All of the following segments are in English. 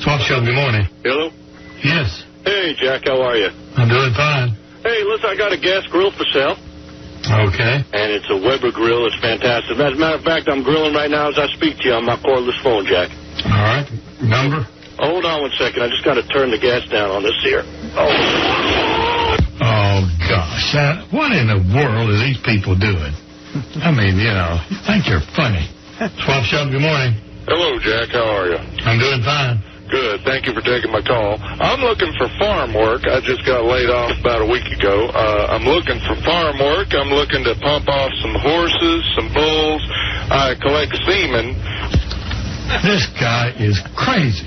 Swamp Show, good morning. Hello? Yes. Hey, Jack, how are you? I'm doing fine. Hey, listen, I got a gas grill for sale. Okay. And it's a Weber grill. It's fantastic. As a matter of fact, I'm grilling right now as I speak to you on my cordless phone, Jack. All right. Number? Hold on one second. I just got to turn the gas down on this here. Oh, gosh. What in the world are these people doing? I mean, you think you're funny. Swamp Show, good morning. Hello, Jack. How are you? I'm doing fine. Good. Thank you for taking my call. I'm looking for farm work. I just got laid off about a week ago. I'm looking for farm work. I'm looking to pump off some horses, some bulls. I collect semen. This guy is crazy.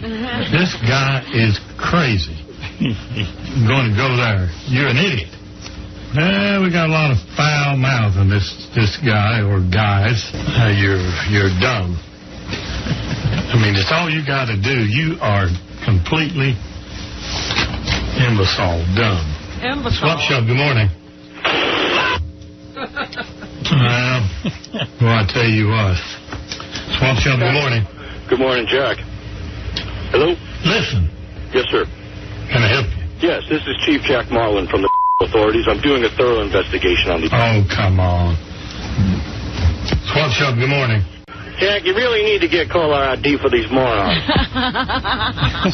This guy is crazy. I'm going to go there. You're an idiot. We got a lot of foul mouth in this guy or guys. You're dumb. I mean, it's all you got to do. You are completely imbecile, dumb. Swamp Show, good morning. Well, I tell you what. Swamp Show, good morning. Good morning, Jack. Hello? Listen. Yes, sir. Can I help you? Yes, this is Chief Jack Marlin from the authorities. I'm doing a thorough investigation on the... Oh, come on. Swamp Show, good morning. Jack, you really need to get caller ID for these morons.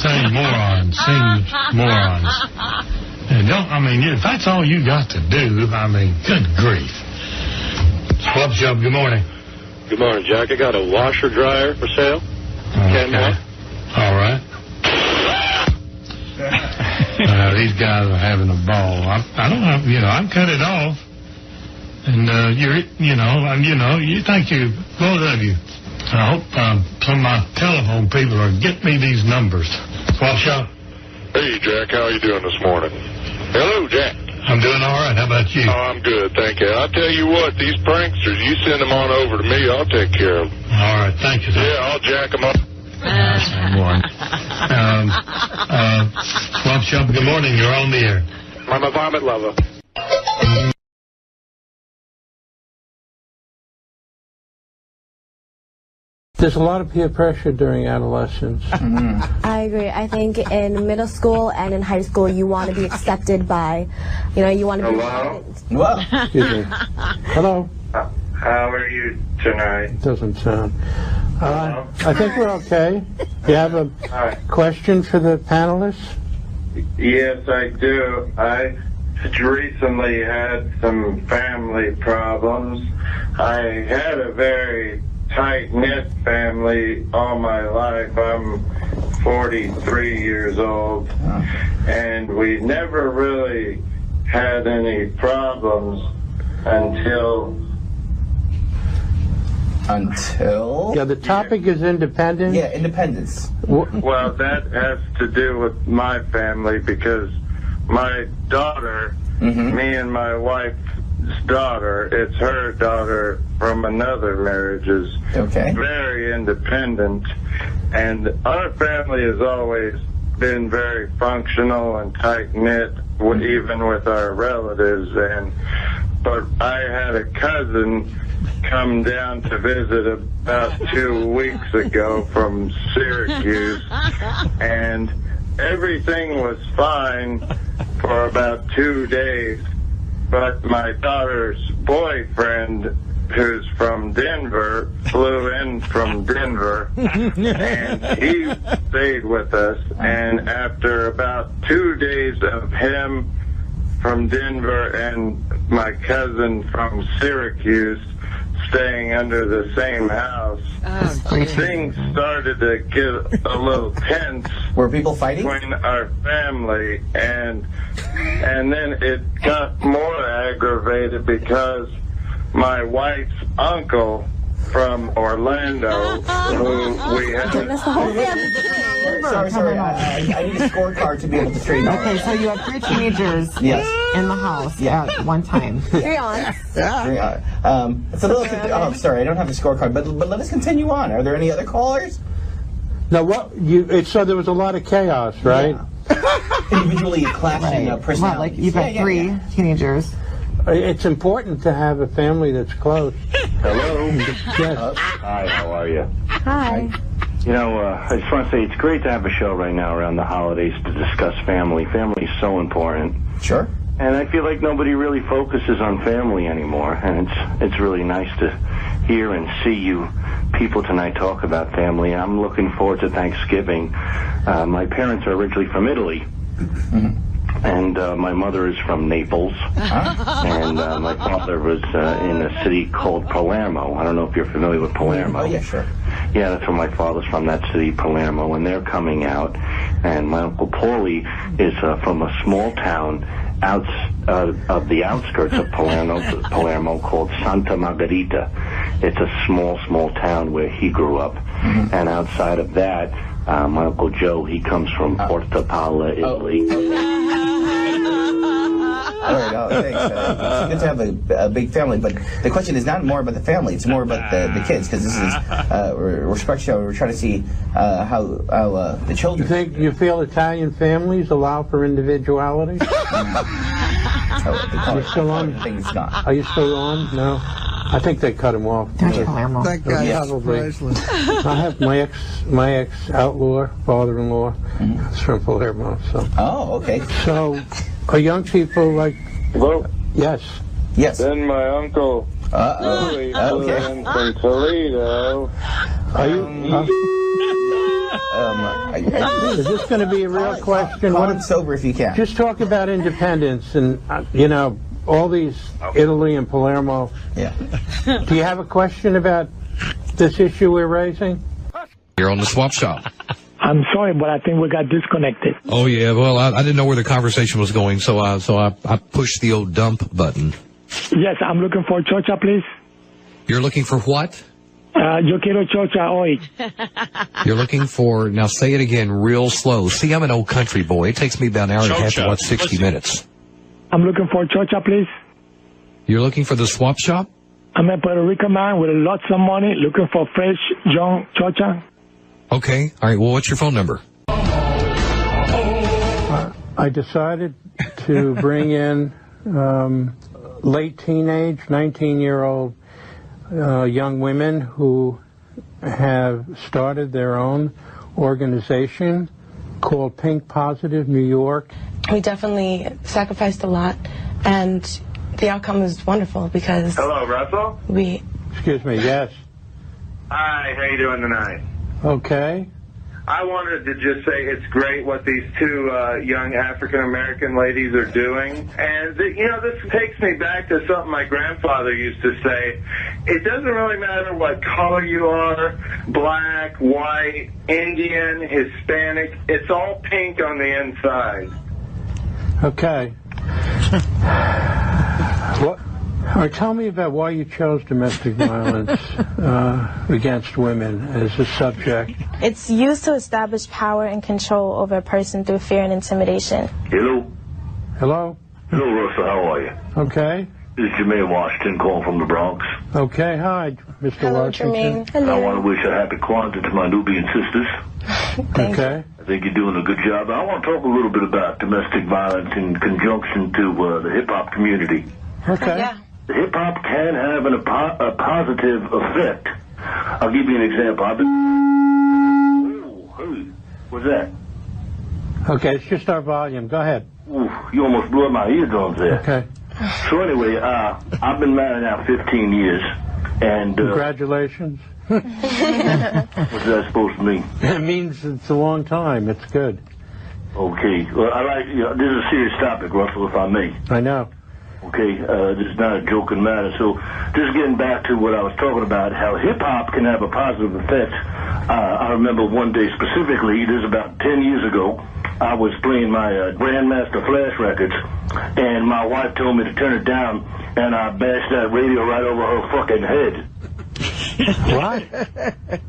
Saying morons. Saying morons. And if that's all you got to do, good grief. Swamp Show, good morning. Good morning, Jack. I got a washer dryer for sale. Okay. All right. These guys are having a ball. I don't know, I cut it off. And, you think you, both of you, I hope some of my telephone people are getting me these numbers. Swamp Show. Hey, Jack. How are you doing this morning? Hello, Jack. I'm doing all right. How about you? Oh, I'm good. Thank you. I'll tell you what, these pranksters, you send them on over to me. I'll take care of them. All right. Thank you, sir. Yeah, I'll jack them up. Swamp Show, good morning. You're on the air. I'm a vomit lover. There's a lot of peer pressure during adolescence. I agree. I think in middle school and in high school, you want to be accepted by, you want to be... Hello? Well, excuse me. Hello? How are you tonight? Doesn't sound... I think we're okay. You have a question for the panelists? Yes, I do. I recently had some family problems. I had a very tight-knit family all my life. I'm 43 years old, and we never really had any problems until... Yeah, the topic is independence. Yeah, independence. Well, that has to do with my family because my daughter, me and my wife's daughter, it's her daughter from another marriage, is very independent. And our family has always been very functional and tight-knit, even with our relatives. But I had a cousin come down to visit about 2 weeks ago from Syracuse, and everything was fine for about 2 days, but my daughter's boyfriend, who's from Denver, flew in from Denver, and he stayed with us, and after about 2 days of him from Denver and my cousin from Syracuse staying under the same house, things started to get a little tense. Were people fighting? Between our family, and then it got more aggravated because my wife's uncle from Orlando, who we had... Sorry, I need a scorecard to be able to straighten out. Okay, so you have 3 teenagers in the house at one time. Carry on. It's a little... Oh, sorry, I don't have the scorecard, but let us continue on. Are there any other callers? No, so there was a lot of chaos, right? Yeah. Individually clashing personalities. Well, like you've got 3 teenagers. It's important to have a family that's close. Hello? Yes. Hi, how are you? Hi. You know, I just want to say it's great to have a show right now around the holidays to discuss family. Family is so important. Sure. And I feel like nobody really focuses on family anymore, and it's really nice to hear and see you people tonight talk about family. I'm looking forward to Thanksgiving. My parents are originally from Italy. Mm-hmm. And my mother is from Naples, and my father was in a city called Palermo. I don't know if you're familiar with Palermo. Oh, yeah, sure. Yeah, that's where my father's from, that city, Palermo, and they're coming out. And my Uncle Paulie is from a small town of the outskirts of Palermo called Santa Margherita. It's a small town where he grew up. Mm-hmm. And outside of that, my Uncle Joe, he comes from Porta Pala, Italy. All right, thanks. It's good to have a big family, but the question is not more about the family; it's more about the kids, because this is a respect show. We're trying to see how the children. You feel Italian families allow for individuality? Are you still on? I think it's not. Are you still on? No. I think they cut him off. That guy probably. I have my ex outlaw father-in-law. Mm-hmm. It's from Palermo. So. Oh, okay. So, are young people like? Hello. Yes. Yes. Then my uncle Louis flew in from Toledo. Are you? Is this going to be a real question? What sober if you can. Just talk about independence and all these Italy and Palermo. Yeah. Do you have a question about this issue we're raising? You're on the Swap Shop. I'm sorry, but I think we got disconnected. Oh, yeah. Well, I didn't know where the conversation was going, so I pushed the old dump button. Yes, I'm looking for chocha, please. You're looking for what? Yo quiero chocha hoy. You're looking for, now say it again real slow. See, I'm an old country boy. It takes me about an hour and a half to watch 60 minutes. I'm looking for chocha, please. You're looking for the Swap Shop? I'm a Puerto Rican man with lots of money looking for fresh, young chocha. Okay. All right. Well, what's your phone number? I decided to bring in late teenage, 19-year-old young women who have started their own organization called Pink Positive New York. We definitely sacrificed a lot, and the outcome was wonderful because... Hello, Russell? Excuse me, yes. Hi, how you doing tonight? Okay. I wanted to just say it's great what these two young African-American ladies are doing. And, this takes me back to something my grandfather used to say. It doesn't really matter what color you are, black, white, Indian, Hispanic. It's all pink on the inside. Okay. What? All right, tell me about why you chose domestic violence against women as a subject. It's used to establish power and control over a person through fear and intimidation. Hello. Hello. Hello, Russell. How are you? Okay. This is Jermaine Washington calling from the Bronx. Okay. Hi, Mr. Hello, Washington. Jermaine. Hello. I want to wish a happy Kwanzaa to my Nubian sisters. Okay. I think you're doing a good job. I want to talk a little bit about domestic violence in conjunction to the hip-hop community. Okay. Yeah. Hip-hop can have a positive effect. I'll give you an example. Hey, what's that? Okay, it's just our volume. Go ahead. Ooh, you almost blew up my eardrums there. Okay. So anyway, I've been married now 15 years, and... Congratulations. What's that supposed to mean? It means it's a long time. It's good. Okay. Well, this is a serious topic, Russell, if I may. I know. Okay, this is not a joking matter. So, just getting back to what I was talking about, how hip-hop can have a positive effect. I remember one day specifically, this is about 10 years ago, I was playing my Grandmaster Flash records, and my wife told me to turn it down, and I bashed that radio right over her fucking head. What?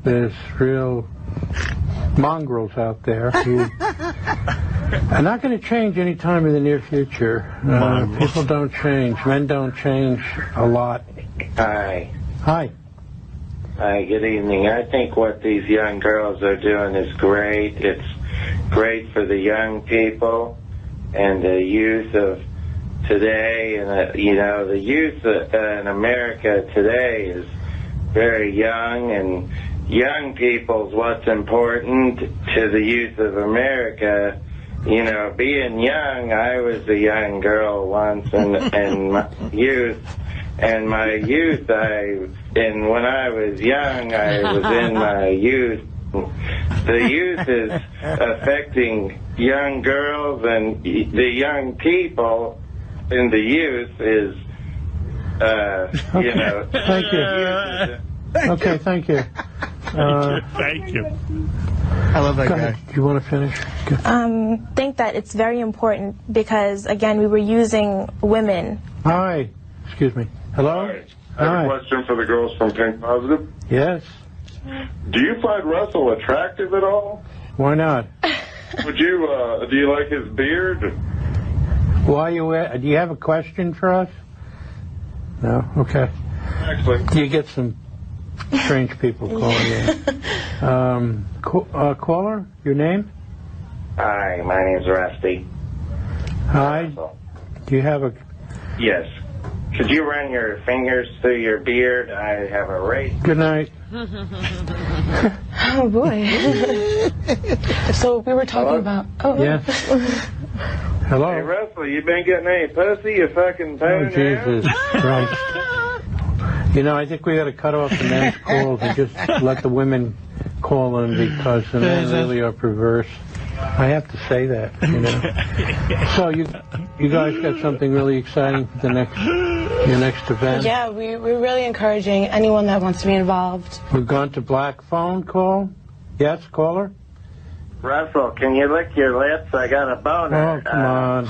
There's real mongrels out there who are not going to change any time in the near future. People don't change. Men don't change a lot. Hi. Hi. Hi, good evening. I think what these young girls are doing is great. It's great for the young people and the youth of today. And, the youth in America today is very young, and young people's what's important to the youth of America. You know, being young, I was a young girl once, and my youth, when I was young, I was in my youth. The youth is affecting young girls, and the young people in the youth is, you know. Thank you. Okay, thank you. Thank you. I love that Go guy. ahead. Do you want to finish? Think that it's very important because, again, we were using women. Hi. Excuse me. Hello? Hi. I have a question for the girls from Pink Positive. Yes. Do you find Russell attractive at all? Why not? Would you, do you like his beard? Why do you have a question for us? No? Okay. Actually. Do you get some strange people calling in? Caller, your name? Hi, my name's Rusty. Hi. Do you have a... Yes. Could you run your fingers through your beard? I have a race. Good night. Oh, boy. So we were talking about... Oh, yes. Hello? Hey, Russell, you been getting any pussy, you fucking pain Oh, Jesus Christ. You know, I think we got to cut off the men's calls and just let the women call in because the men really are perverse. I have to say that, you know. So you guys got something really exciting for your next event? Yeah, we're really encouraging anyone that wants to be involved. We've gone to black phone call. Yes, caller? Russell, can you lick your lips? I got a boner. Oh, come on.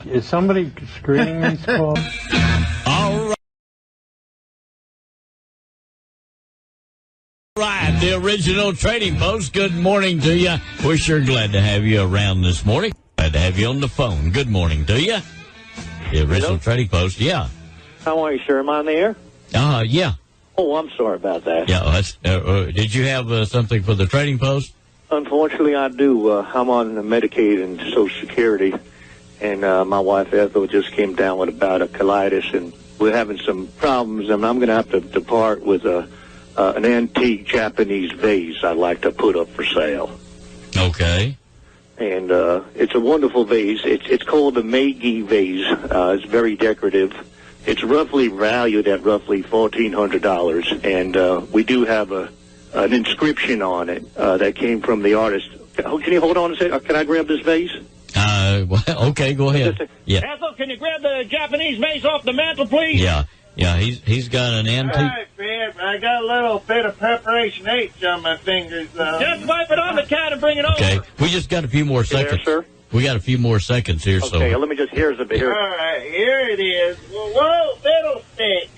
Is somebody screening these calls? All right, the original Trading Post. Good morning to you. We're sure glad to have you around this morning. Glad to have you on the phone. Good morning to you. The original Trading Post, yeah. How are you, sir? Am I on the air? Yeah. Oh, I'm sorry about that. Yeah, did you have something for the Trading Post? Unfortunately, I do. I'm on Medicaid and Social Security, and my wife Ethel just came down with a bout of colitis, and we're having some problems, and I'm going to have to depart with an antique Japanese vase I'd like to put up for sale. Okay. And it's a wonderful vase. It's called the Meiji vase. It's very decorative. It's roughly valued at roughly $1,400, and we do have an inscription on it that came from the artist. Oh, can you hold on a second? Can I grab this vase? Well, okay, go ahead. Yeah. Ethel, can you grab the Japanese vase off the mantle, please? Yeah, he's got an antique. All right, Fib, I got a little bit of preparation H on my fingers, though. Just wipe it on the count and bring it over. Okay, we just got a few more seconds. There, sir? We got a few more seconds here, so... Okay, let me just... Here's a bit. All right, here it is. Whoa, fiddlestick.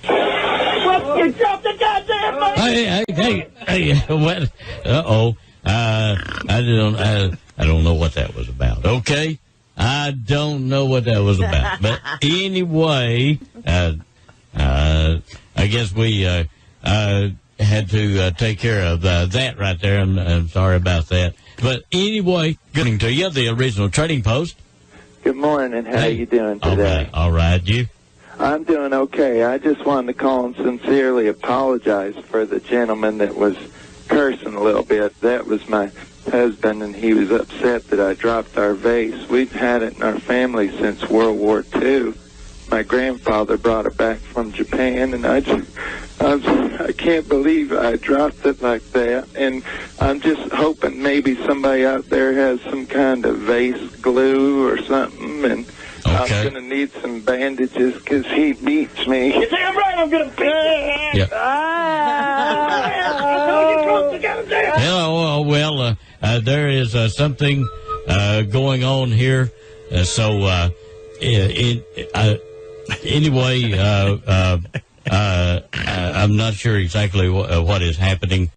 What? You dropped the goddamn money! Hey, what? Uh-oh. I don't know what that was about, okay? I don't know what that was about. But anyway, I guess we had to take care of that right there. I'm sorry about that. But anyway, good morning to you, the original Trading Post. Good morning, and how you doing today? All right, you? I'm doing okay. I just wanted to call and sincerely apologize for the gentleman that was cursing a little bit. That was my husband, and he was upset that I dropped our vase. We've had it in our family since World War II. My grandfather brought it back from Japan, and I can't believe I dropped it like that. And I'm just hoping maybe somebody out there has some kind of vase glue or something, and I'm going to need some bandages because he beats me. You're damn right I'm going to beat you. Yeah. I told you, drunk the goddamn. Well, there is something going on here. Anyway, I'm not sure exactly what is happening.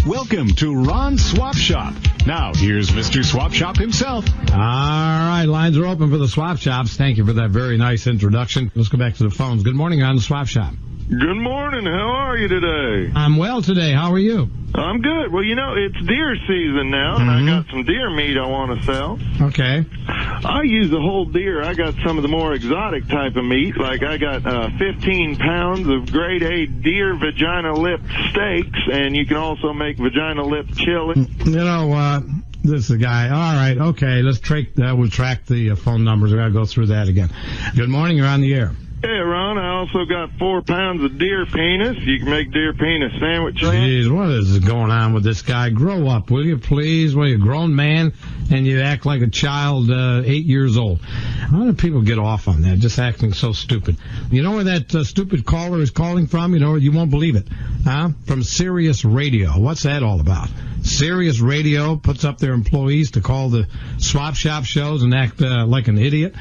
Welcome to Ron's Swap Shop. Now, here's Mr. Swap Shop himself. All right, lines are open for the Swap Shops. Thank you for that very nice introduction. Let's go back to the phones. Good morning on the Swap Shop. Good morning. How are you today? I'm well today. How are you? I'm good. Well, you know, it's deer season now, and I got some deer meat I want to sell. Okay. I use the whole deer. I got some of the more exotic type of meat. Like I got 15 pounds of grade A deer vagina lip steaks, and you can also make vagina lip chili. You know, this is the guy. All right, okay. Let's we'll track the phone numbers. We got to go through that again. Good morning. You're on the air. Hey, Ron, I also got 4 pounds of deer penis. You can make deer penis sandwiches. Jeez, what is going on with this guy? Grow up, will you, please? Well, you're a grown man, and you act like a child 8 years old. How do people get off on that, just acting so stupid? You know where that stupid caller is calling from? You know, you won't believe it. Huh? From Sirius Radio. What's that all about? Sirius Radio puts up their employees to call the swap shop shows and act like an idiot.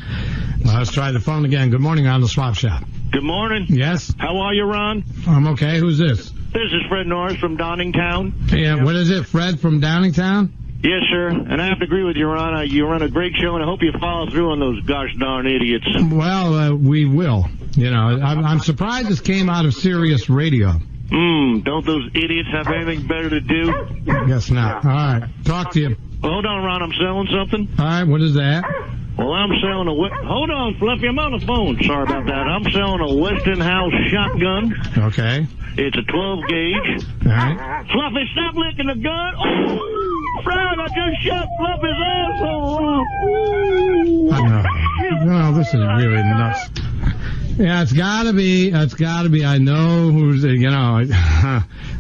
Let's try the phone again. Good morning on the swap shop. Good morning. Yes? How are you, Ron? I'm okay. Who's this? This is Fred Norris from Downingtown. Yeah, what is it, Fred from Downingtown? Yes, sir. And I have to agree with you, Ron. You run a great show, and I hope you follow through on those gosh darn idiots. Well, we will. You know, I'm surprised this came out of Sirius Radio. Don't those idiots have anything better to do? Guess not. All right. Talk to you. Well, hold on, Ron. I'm selling something. All right. What is that? Well, I'm selling hold on, Fluffy. I'm on the phone. Sorry about that. I'm selling a Westinghouse shotgun. Okay. It's a 12 gauge. All right. Fluffy, stop licking the gun. Oh, Fred, I just shot Fluffy's asshole off. No, this is really nuts. Yeah, it's gotta be. I know who's, you know,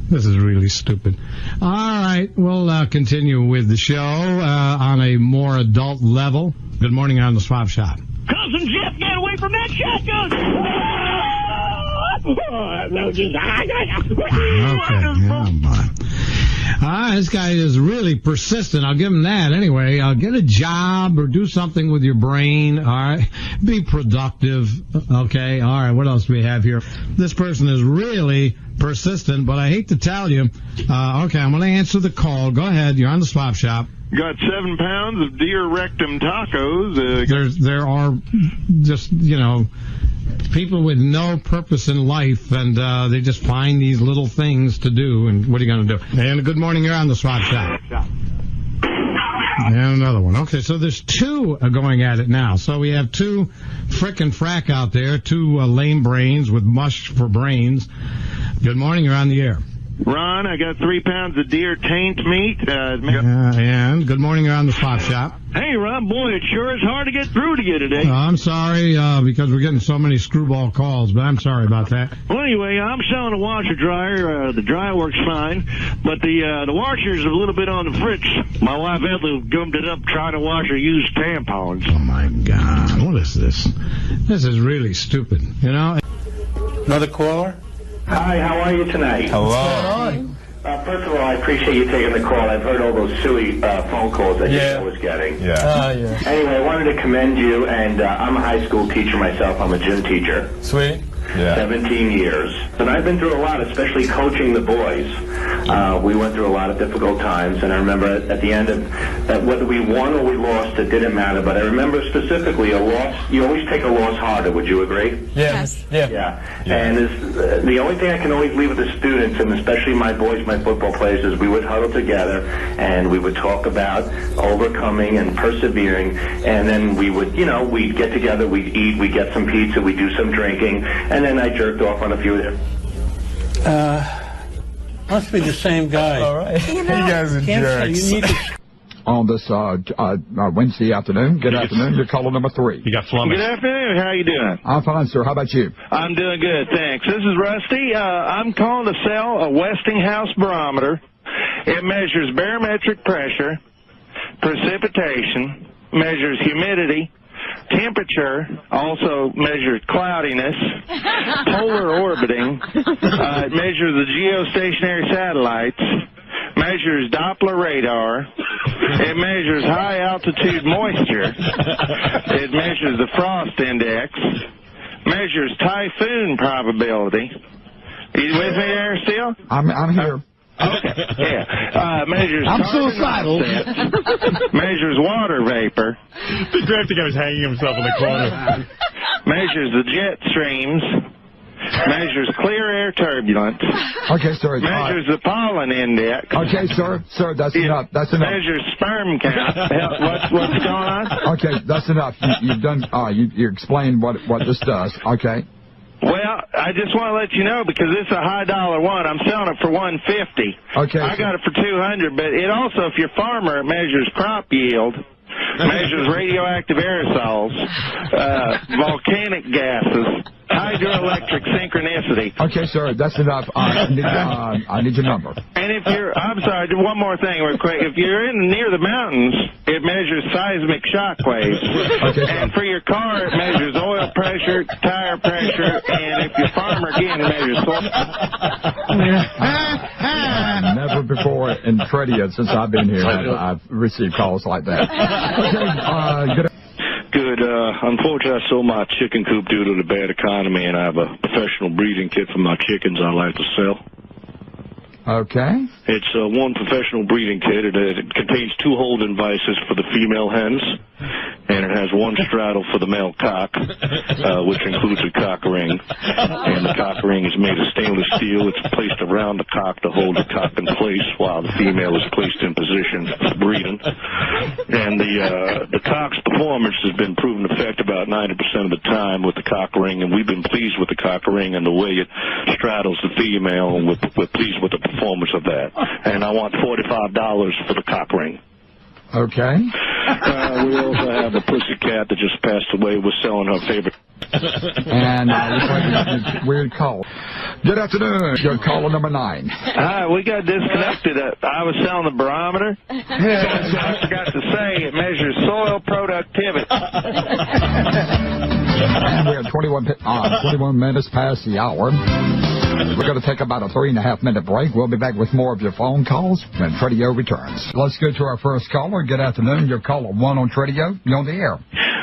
this is really stupid. All right, we'll continue with the show on a more adult level. Good morning on the swap shop. Cousin Jeff, get away from that shotgun! Okay, yeah, boy. This guy is really persistent. I'll give him that. Anyway, get a job or do something with your brain. All right. Be productive. Okay. All right. What else do we have here? This person is really persistent, but I hate to tell you. Okay. I'm going to answer the call. Go ahead. You're on the swap shop. Got 7 pounds of deer rectum tacos. There are just, you know, people with no purpose in life, and they just find these little things to do, and what are you going to do? And good morning, you're on the swap shop. And another one. Okay, so there's 2 going at it now. So we have 2 frickin' frack out there, 2 lame brains with mush for brains. Good morning, you're on the air. Ron, I got 3 pounds of deer taint meat. And good morning, you're on the swap shop. Hey, Ron, boy, it sure is hard to get through to you today. I'm sorry, because we're getting so many screwball calls, but I'm sorry about that. Well, anyway, I'm selling a washer dryer. The dryer works fine, but the washer's a little bit on the fritz. My wife Ethel gummed it up trying to wash her used tampons. Oh, my God. What is this? This is really stupid, you know? Another caller? Hi, how are you tonight? Hello. First of all, I appreciate you taking the call. I've heard all those silly phone calls that you was getting. Yeah. Anyway, I wanted to commend you, and I'm a high school teacher myself. I'm a gym teacher. Sweet. Yeah. 17 years. And I've been through a lot, especially coaching the boys. We went through a lot of difficult times, and I remember at the end of whether we won or we lost, it didn't matter. But I remember specifically a loss. You always take a loss harder. Would you agree? Yes. Yeah. And the only thing I can always leave with the students, and especially my boys, my football players, is we would huddle together and we would talk about overcoming and persevering. And then we would, we'd get together, we'd eat, we'd get some pizza, we'd do some drinking, and then I jerked off on a few of them. Must be the same guy. All right. You guys are jerks. On this Wednesday afternoon. Good afternoon. You're caller number 3. You got flummoxed. Good afternoon. How you doing? I'm fine, sir. How about you? I'm doing good, thanks. This is Rusty. I'm calling to sell a Westinghouse barometer. It measures barometric pressure, precipitation, measures humidity, temperature, also measures cloudiness, polar orbiting. It measures the geostationary satellites, measures Doppler radar. It measures high altitude moisture. It measures the frost index, measures typhoon probability. Are you with me there still? I'm here. Okay, yeah. Measures I'm suicidal. Measures water vapor. The graphic guy was hanging himself in the corner. Measures the jet streams. measures clear air turbulence. Okay, sir. Measures the pollen index. Okay, sir. Sir, that's enough. That's enough. Measures sperm count. What's going on? Okay, that's enough. You've done. You explained what this does. Okay. Well, I just want to let you know, because it's a high dollar one. I'm selling it for $150. Okay. I got it for $200, but it also, if you're a farmer, it measures crop yield, measures radioactive aerosols, volcanic gases, hydroelectric synchronicity. Okay, sir, that's enough. I need your number. And if you're, I'm sorry, one more thing real quick. If you're near the mountains, it measures seismic shock waves. Okay, and for your car, it measures oil pressure, tire pressure, and if you're a farmer, again, it measures soil. Never before in Tradio since I've been here have I've received calls like that. Okay, Good. Unfortunately, I sold my chicken coop due to the bad economy, and I have a professional breeding kit for my chickens I'd like to sell. Okay. It's one professional breeding kit. It contains 2 holding devices for the female hens, and it has 1 straddle for the male cock, which includes a cock ring. And the cock ring is made of stainless steel. It's placed around the cock to hold the cock in place while the female is placed in position for breeding. And the cock's performance has been proven effective about 90% of the time with the cock ring, and we've been pleased with the cock ring and the way it straddles the female, and we're pleased with the performance of that. And I want $45 for the cock ring. Okay. We also have a pussycat that just passed away. We're selling her favorite. And looks like a weird call. Good afternoon. You're caller number 9. Hi, we got disconnected. I was selling the barometer. I forgot to say it measures soil productivity. And we have 21 minutes past the hour. We're going to take about a 3.5-minute break. We'll be back with more of your phone calls when Tradio returns. Let's go to our first caller. Good afternoon. You're caller 1 on Tradio. You're on the air.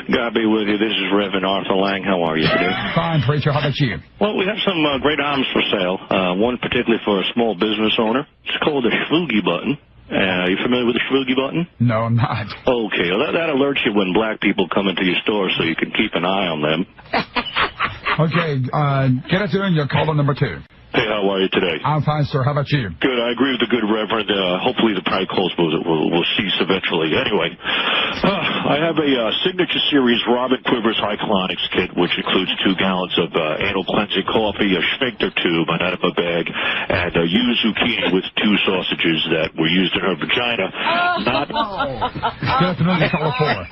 God be with you. This is Reverend Arthur Lang. How are you today? Fine, preacher. How about you? Well, we have some great items for sale. One particularly for a small business owner. It's called the Schwoogie button. Are you familiar with the Schwoogie button? No, I'm not. Okay, well, that alerts you when black people come into your store so you can keep an eye on them. Okay, get us in your caller number 2. Hey, how are you today? I'm fine, sir. How about you? Good. I agree with the good Reverend. Hopefully the prank calls will cease eventually. Anyway, I have a Signature Series Robin Quivers High Colonics kit, which includes 2 gallons of anal cleansing coffee, a sphincter tube, an enema bag, and a used zucchini with 2 sausages that were used in her vagina. Good afternoon, caller 4.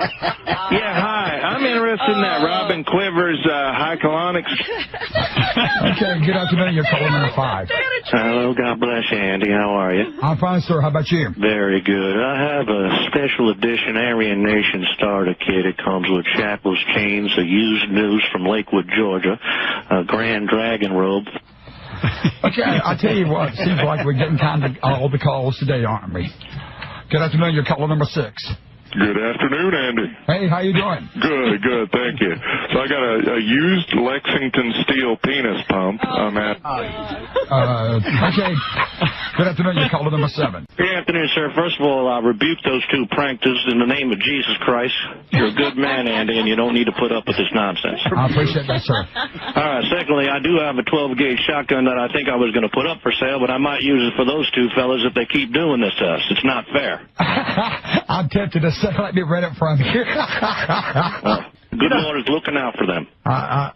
Yeah, hi. I'm interested in that Robin Quivers High Colonics. Okay, good afternoon. You're caller number 5. Hello, God bless you, Andy. How are you? I'm fine, sir. How about you? Very good. I have a special edition Aryan Nation starter kit. It comes with shackles, chains, a used noose from Lakewood, Georgia, a Grand Dragon robe. Okay, I'll tell you what. Seems like we're getting kind of all the calls today, aren't we? Good afternoon. You're caller number 6. Good afternoon, Andy. Hey, how you doing? Good, thank you. So I got a used Lexington steel penis pump. I'm at... Okay. Good afternoon, you're caller number 7. Good afternoon, sir. First of all, I rebuke those 2 pranksters in the name of Jesus Christ. You're a good man, Andy, and you don't need to put up with this nonsense. I appreciate that, sir. All right, secondly, I do have a 12-gauge shotgun that I think I was going to put up for sale, but I might use it for those 2 fellas if they keep doing this to us. It's not fair. I'm tempted to say, let me rent it from you. Good Lord is looking out for them.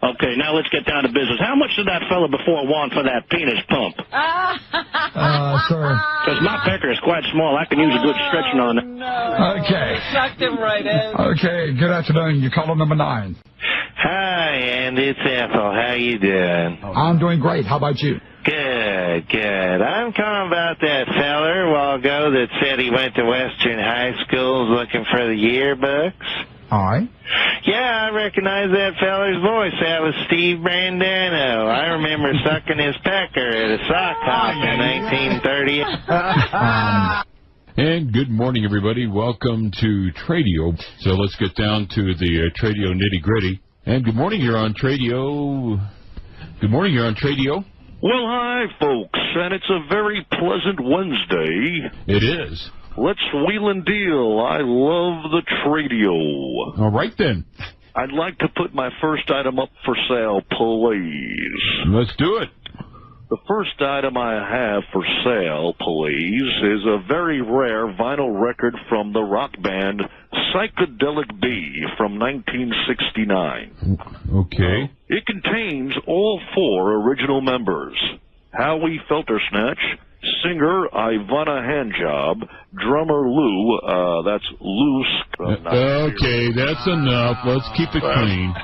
Okay, now let's get down to business. How much did that fella before want for that penis pump? Sir. Because my pecker is quite small. I can use a good stretching on it. No. Okay. Sucked him right in. Okay, good afternoon. You're caller number 9. Hi, Andy. It's Ethel. How you doing? I'm doing great. How about you? Good. I'm calling about that feller a while ago that said he went to Western high schools looking for the yearbooks. All right. Yeah, I recognize that feller's voice. That was Steve Brandano. I remember sucking his pecker at a sock hop in 1930. And good morning, everybody. Welcome to Tradio. So let's get down to the Tradio nitty-gritty. And good morning, you're on Tradio. Good morning, you're on Tradio. Well, hi, folks, and it's a very pleasant Wednesday. It is. Let's wheel and deal. I love the Tradio. All right, then. I'd like to put my first item up for sale, please. Let's do it. The first item I have for sale, please, is a very rare vinyl record from the rock band Psychedelic Bee from 1969. Okay. It contains all 4 original members: Howie Feltersnatch, singer Ivana Handjob, drummer Lou, that's Lou. Okay, that's enough. Let's keep it clean.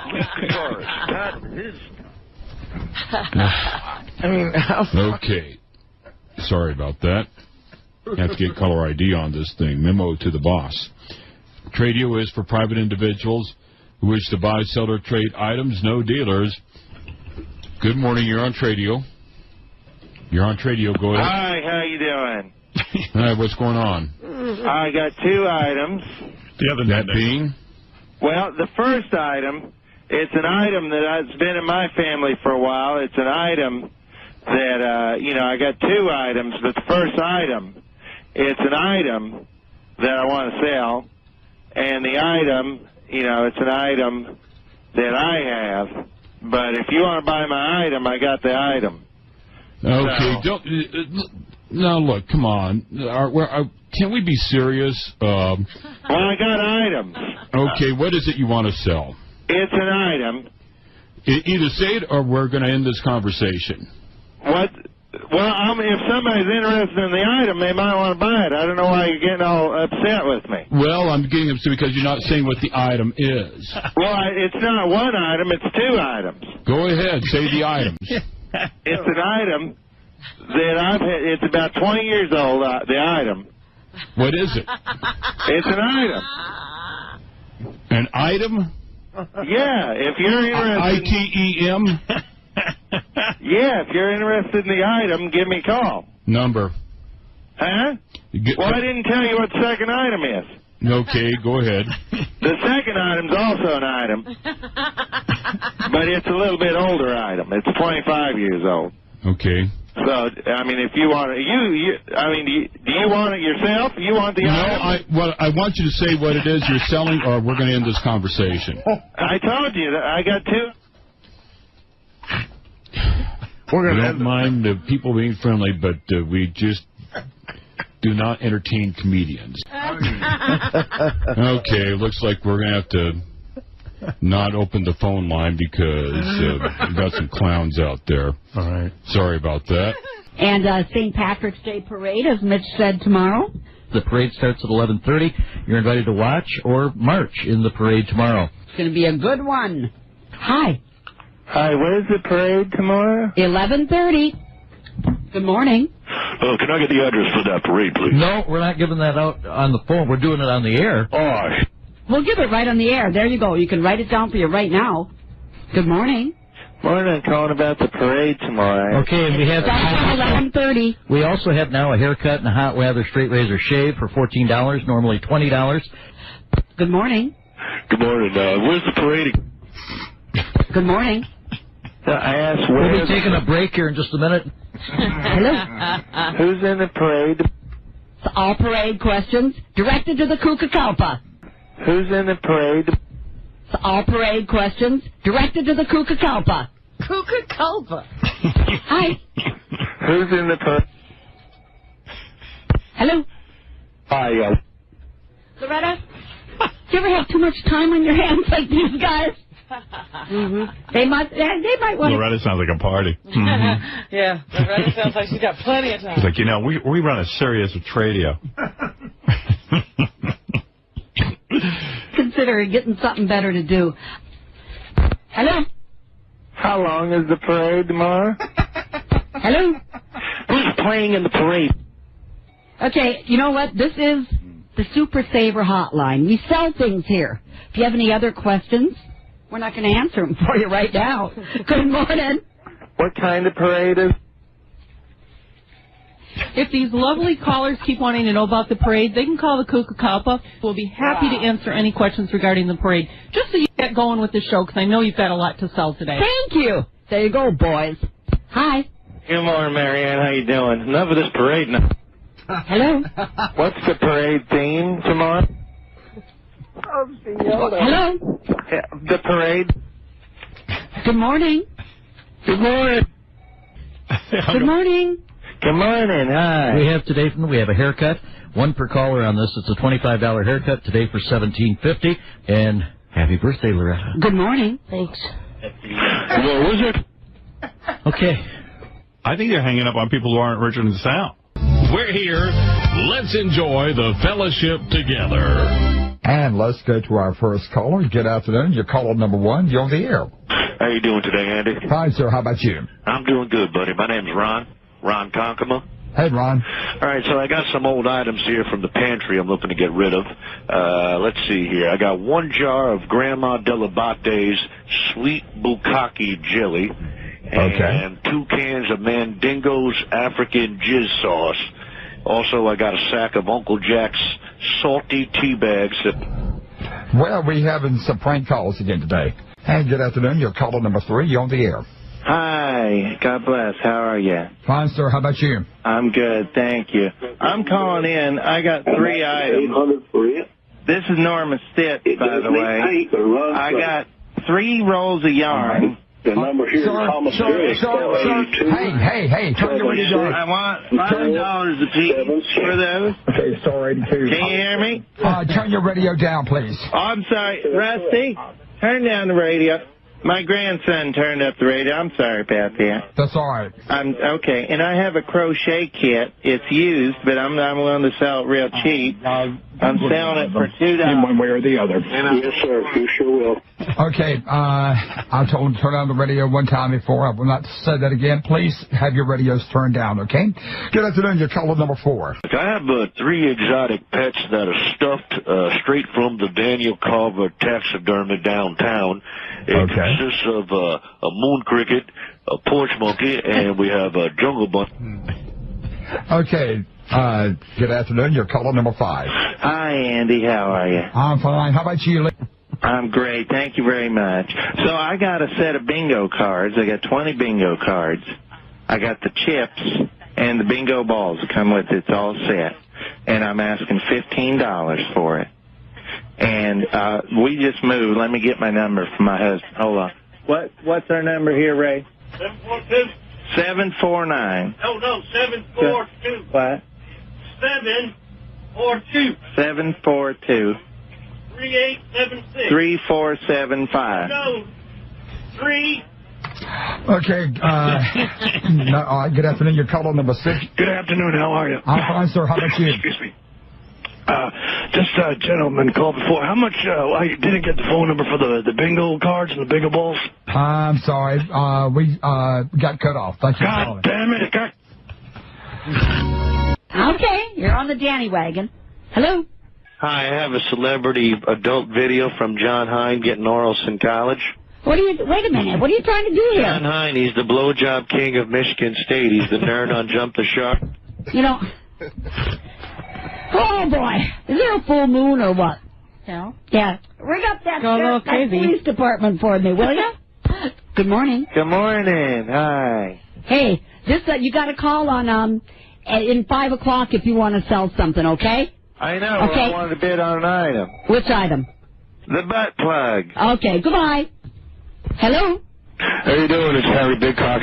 Okay. Sorry about that. Have to get caller ID on this thing. Memo to the boss. Tradio is for private individuals who wish to buy, sell, or trade items. No dealers. Good morning. You're on Tradio. You're on Tradio. Go ahead. Hi, how you doing? All right, what's going on? I got 2 items. The other that being? Well, the first item, it's an item that's been in my family for a while. It's an item that, I got 2 items, but the first item, it's an item that I want to sell, and the item, it's an item that I have, but if you want to buy my item, I got the item. Okay, So, now look, come on. Can we be serious? well, I got items. Okay, what is it you want to sell? It's an item. Either say it or we're going to end this conversation. What? Well, if somebody's interested in the item, they might want to buy it. I don't know why you're getting all upset with me. Well, I'm getting upset because you're not saying what the item is. Well, it's not one item, it's 2 items. Go ahead, say the items. It's an item that I've had. It's about 20 years old, the item. What is it? It's an item. An item? Yeah, if you're interested. ITEM? Yeah, if you're interested in the item, give me a call. Number. Huh? Well, I didn't tell you what the second item is. Okay, go ahead. The second item's also an item, but it's a little bit older item. It's 25 years old. Okay. So, I mean, if you want it, do you want it yourself? You want the item? No, I want you to say what it is you're selling, or we're going to end this conversation. I told you that I got 2. We don't mind the people being friendly, but we just do not entertain comedians. Okay, looks like we're going to have to not open the phone line because we've got some clowns out there. All right. Sorry about that. And St. Patrick's Day Parade, as Mitch said, tomorrow. The parade starts at 11:30. You're invited to watch or march in the parade tomorrow. It's going to be a good one. Hi. Hi, where's the parade tomorrow? 11:30. Good morning. Oh, can I get the address for that parade, please? No, we're not giving that out on the phone. We're doing it on the air. Oh, We'll give it right on the air. There you go. You can write it down for you right now. Good morning. Morning, I'm calling about the parade tomorrow. Okay, and we have... 11:30. We also have now a haircut and a hot lather straight razor shave for $14, normally $20. Good morning. Good morning. Where's the parade? Good morning. I asked where... We'll be taking a break here in just a minute. Hello. Who's in the parade? It's all parade questions directed to the Kukakalpa. Who's in the parade? It's all parade questions directed to the Kukakalpa. Kukakalpa. Hi. Who's in the parade? Hello. Hi, Loretta, do you ever have too much time on your hands like these guys? They might want. Loretta sounds like a party. Yeah, Loretta sounds like she's got plenty of time. She's like, we run a serious Tradio. Consider getting something better to do. Hello? How long is the parade tomorrow? Hello? Who's playing in the parade? Okay, you know what? This is the Super Saver Hotline. We sell things here. If you have any other questions, we're not going to answer them for you right now. Good morning. What kind of parade is? If these lovely callers keep wanting to know about the parade, they can call the Kukakalpa. We'll be happy to answer any questions regarding the parade. Just so you get going with the show, because I know you've got a lot to sell today. Thank you. There you go, boys. Hi. Good morning, Marianne. How you doing? Enough of this parade now. Hello. What's the parade theme tomorrow? Hello? The parade. Good morning. Good morning. Good morning. Good morning. Hi. We have today we have a haircut. One per caller on this. It's a $25 haircut today for $17.50. And happy birthday, Loretta. Good morning. Thanks. What was it? Okay. I think they're hanging up on people who aren't richer than Sal. We're here. Let's enjoy the fellowship together. And let's go to our first caller. Good afternoon. You're caller number 1. You're on the air. How you doing today, Andy? Fine, sir. How about you? I'm doing good, buddy. My name's Ron Conkema. Hey, Ron. All right, so I got some old items here from the pantry I'm looking to get rid of. Let's see here. I got 1 jar of Grandma Delabate's sweet bukkake jelly. And 2 cans of Mandingo's African jizz sauce. Also, I got a sack of Uncle Jack's salty tea bags. Well, we're having some prank calls again today. Hey, good afternoon. You're caller number 3. You're on the air. Hi. God bless. How are you? Fine, sir. How about you? I'm good. Thank you. I'm calling in. I got 3 items. This is Norma Stitt, by the way. I got 3 rolls of yarn. The number here is Hey, turn your radio down. I want $5 a piece for those. Okay, sorry. Can you hear me? Turn your radio down, please. Oh, I'm sorry. Rusty, turn down the radio. My grandson turned up the radio. I'm sorry about that. That's all right. Okay, and I have a crochet kit. It's used, but I'm not willing to sell it real cheap. I'm selling it for $2. In one way or the other. Yes, sir. You sure will. Okay, I told him to turn on the radio one time before. I will not say that again. Please have your radios turned down, okay? Good afternoon. You're caller number 4. I have 3 exotic pets that are stuffed straight from the Daniel Carver taxidermy downtown. It consists of a moon cricket, a porch monkey, and we have a jungle bunny. Okay. Good afternoon. You're caller number 5. Hi, Andy. How are you? I'm fine. How about you, Lee? I'm great. Thank you very much. So I got a set of bingo cards. I got 20 bingo cards. I got the chips and the bingo balls that come with it. It's all set. And I'm asking $15 for it. And we just moved. Let me get my number from my husband. Hold on. What's our number here, Ray? 742. 749. No, 742. What? 742. 742. 3876. 3475. No. 3. Okay. Good afternoon. You're caller number 6. Good afternoon. How are you? I'm fine, sir. How about you? Excuse me. Just a gentleman called before. How much? I didn't get the phone number for the bingo cards and the bingo balls. I'm sorry. We got cut off. Thank you for calling. God damn it! Okay, you're on the Danny wagon. Hello? Hi, I have a celebrity adult video from John Hine getting orals in college. Wait a minute. What are you trying to do here? John Hine, he's the blowjob king of Michigan State. He's the nerd on Jump the Shark. You know... Oh, boy. Is there a full moon or what? No. Yeah. Ring up that police department for me, will you? Good morning. Good morning. Hi. Hey, you got to call on in 5 o'clock if you want to sell something, okay? I know. Okay. I wanted to bid on an item. Which item? The butt plug. Okay, goodbye. Hello? How you doing? It's Harry Big Cock.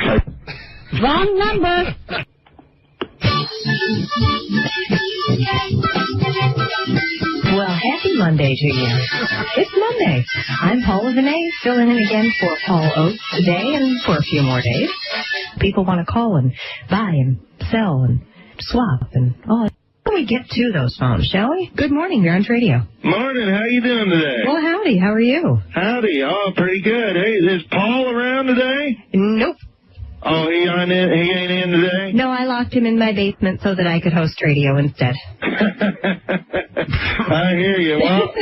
Wrong number. Well, happy Monday to you. It's Monday. I'm Paula Vinay, filling in again for Paul Oates today and for a few more days. People want to call and buy and sell and swap and all that. We get to those phones, shall we? Good morning, you're on Tradio. Morning, how you doing today? Well, howdy, how are you? Howdy, pretty good. Hey, is Paul around today? Nope. Oh, he ain't in today? No, I locked him in my basement so that I could host radio instead. I hear you. Well,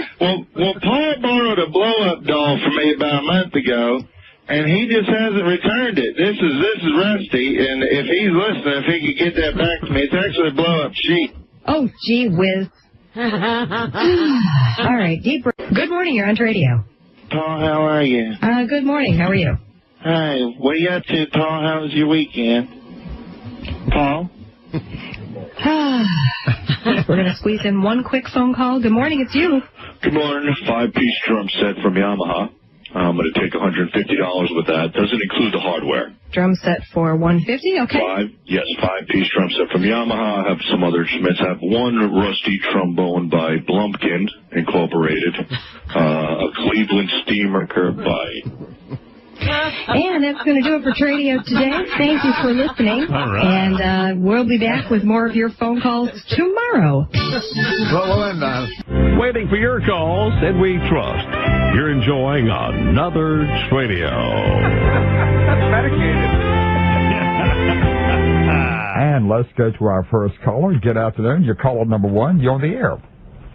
Paul borrowed a blow-up doll from me about a month ago, and he just hasn't returned it. This is Rusty, and if he's listening, if he could get that back to me, it's actually a blow-up sheet. Oh, gee whiz. All right, deep breath. Good morning, you're on Tradio. Paul, how are you? Good morning, how are you? Hi, what are you up to, Paul? How was your weekend? Paul? We're going to squeeze in one quick phone call. Good morning, it's you. Good morning. 5-piece drum set from Yamaha. I'm going to take $150 with that. Doesn't include the hardware. Drum set for $150, okay. 5-piece drum set from Yamaha. I have some other Schmitz. I have one rusty trombone by Blumpkin Incorporated. A Cleveland Steamer by... And that's going to do it for Tradio today. Thank you for listening. All right. And we'll be back with more of your phone calls tomorrow. Waiting for your calls, and we trust you're enjoying another Tradio. And let's go to our first caller. Good afternoon. You're caller number 1. You're on the air.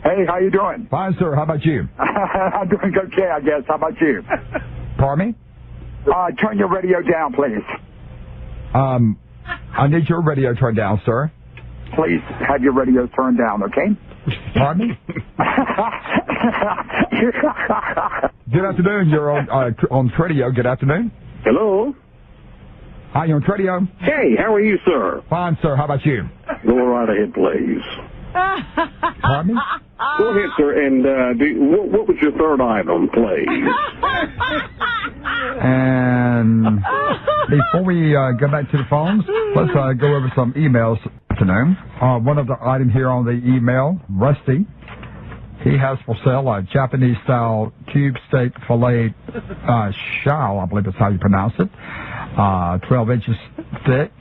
Hey, how you doing? Fine, sir. How about you? I'm doing okay, I guess. How about you? Pardon me? Turn your radio down, please. I need your radio turned down, sir. Please have your radio turned down, okay? Pardon me? Good afternoon. You're on Tradio. Good afternoon. Hello? Hi, you're on Tradio? Hey, how are you, sir? Fine, sir. How about you? Go right ahead, please. Pardon me? Go ahead, sir, and what was your third item, please? And before we go back to the phones, let's go over some emails afternoon. One of the items here on the email, Rusty, he has for sale a Japanese-style cube steak filet shao, I believe that's how you pronounce it, 12 inches thick,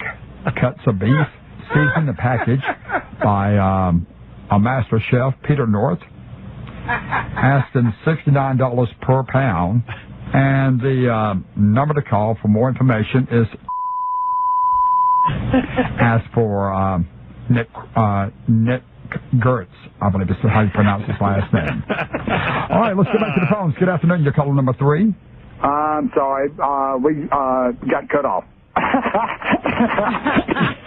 cuts of beef, seasoned and packaged by a master chef, Peter North, asking $69 per pound. And the number to call for more information is ask for Nick Gertz, I believe is how you pronounce his last name. All right, let's go back to the phones. Good afternoon. You're caller number 3. I'm sorry. We got cut off.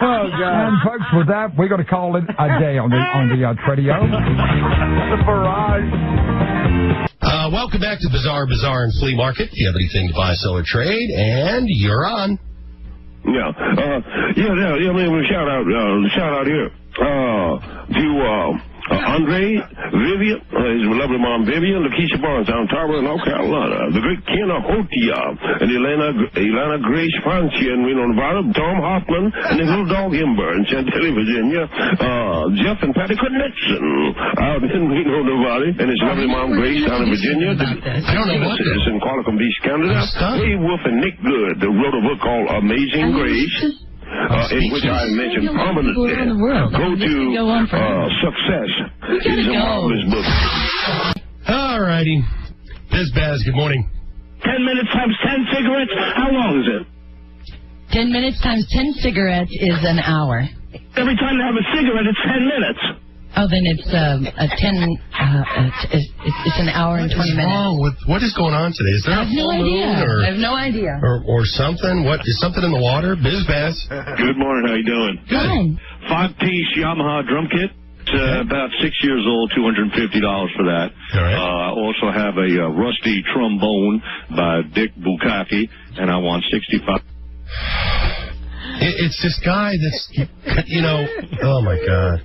Oh, God. And folks, with that, we're going to call it a day on the Tradio. The barrage. Welcome back to Bazaar and Flea Market. If you have anything to buy, sell, or trade, and you're on. Yeah. Shout out here. To Andre, Vivian, his lovely mom Vivian, Lakeisha Barnes out in Tarboro, North Carolina, the great Ken Hotia, and Elena Grace Francia in Reno, Nevada, Tom Hoffman, and his little dog Ember in Chantilly, Virginia, Jeff and Patty Connection out in Reno, Nevada, and his lovely mom Grace down in Virginia, I don't know what this is. In Qualicum Beach, Canada, Ray Wolf and Nick Good wrote a book called Amazing Grace. In which I mentioned prominently. Go to Success. It's a marvelous book. All righty. Biz Baz, good morning. 10 minutes times 10 cigarettes? How long is it? 10 minutes times 10 cigarettes is an hour. Every time you have a cigarette, it's 10 minutes. Oh, then it's it's an hour and 20 minutes. What is going on today? Is there I have no idea. I have no idea. Or something? What is something in the water? Biz Baz. Good morning. How you doing? Fine. 5-piece Yamaha drum kit. It's about 6 years old. $250 for that. All right. I also have a rusty trombone by Dick Bukaki, and I want $65. It's this guy that's, oh my God.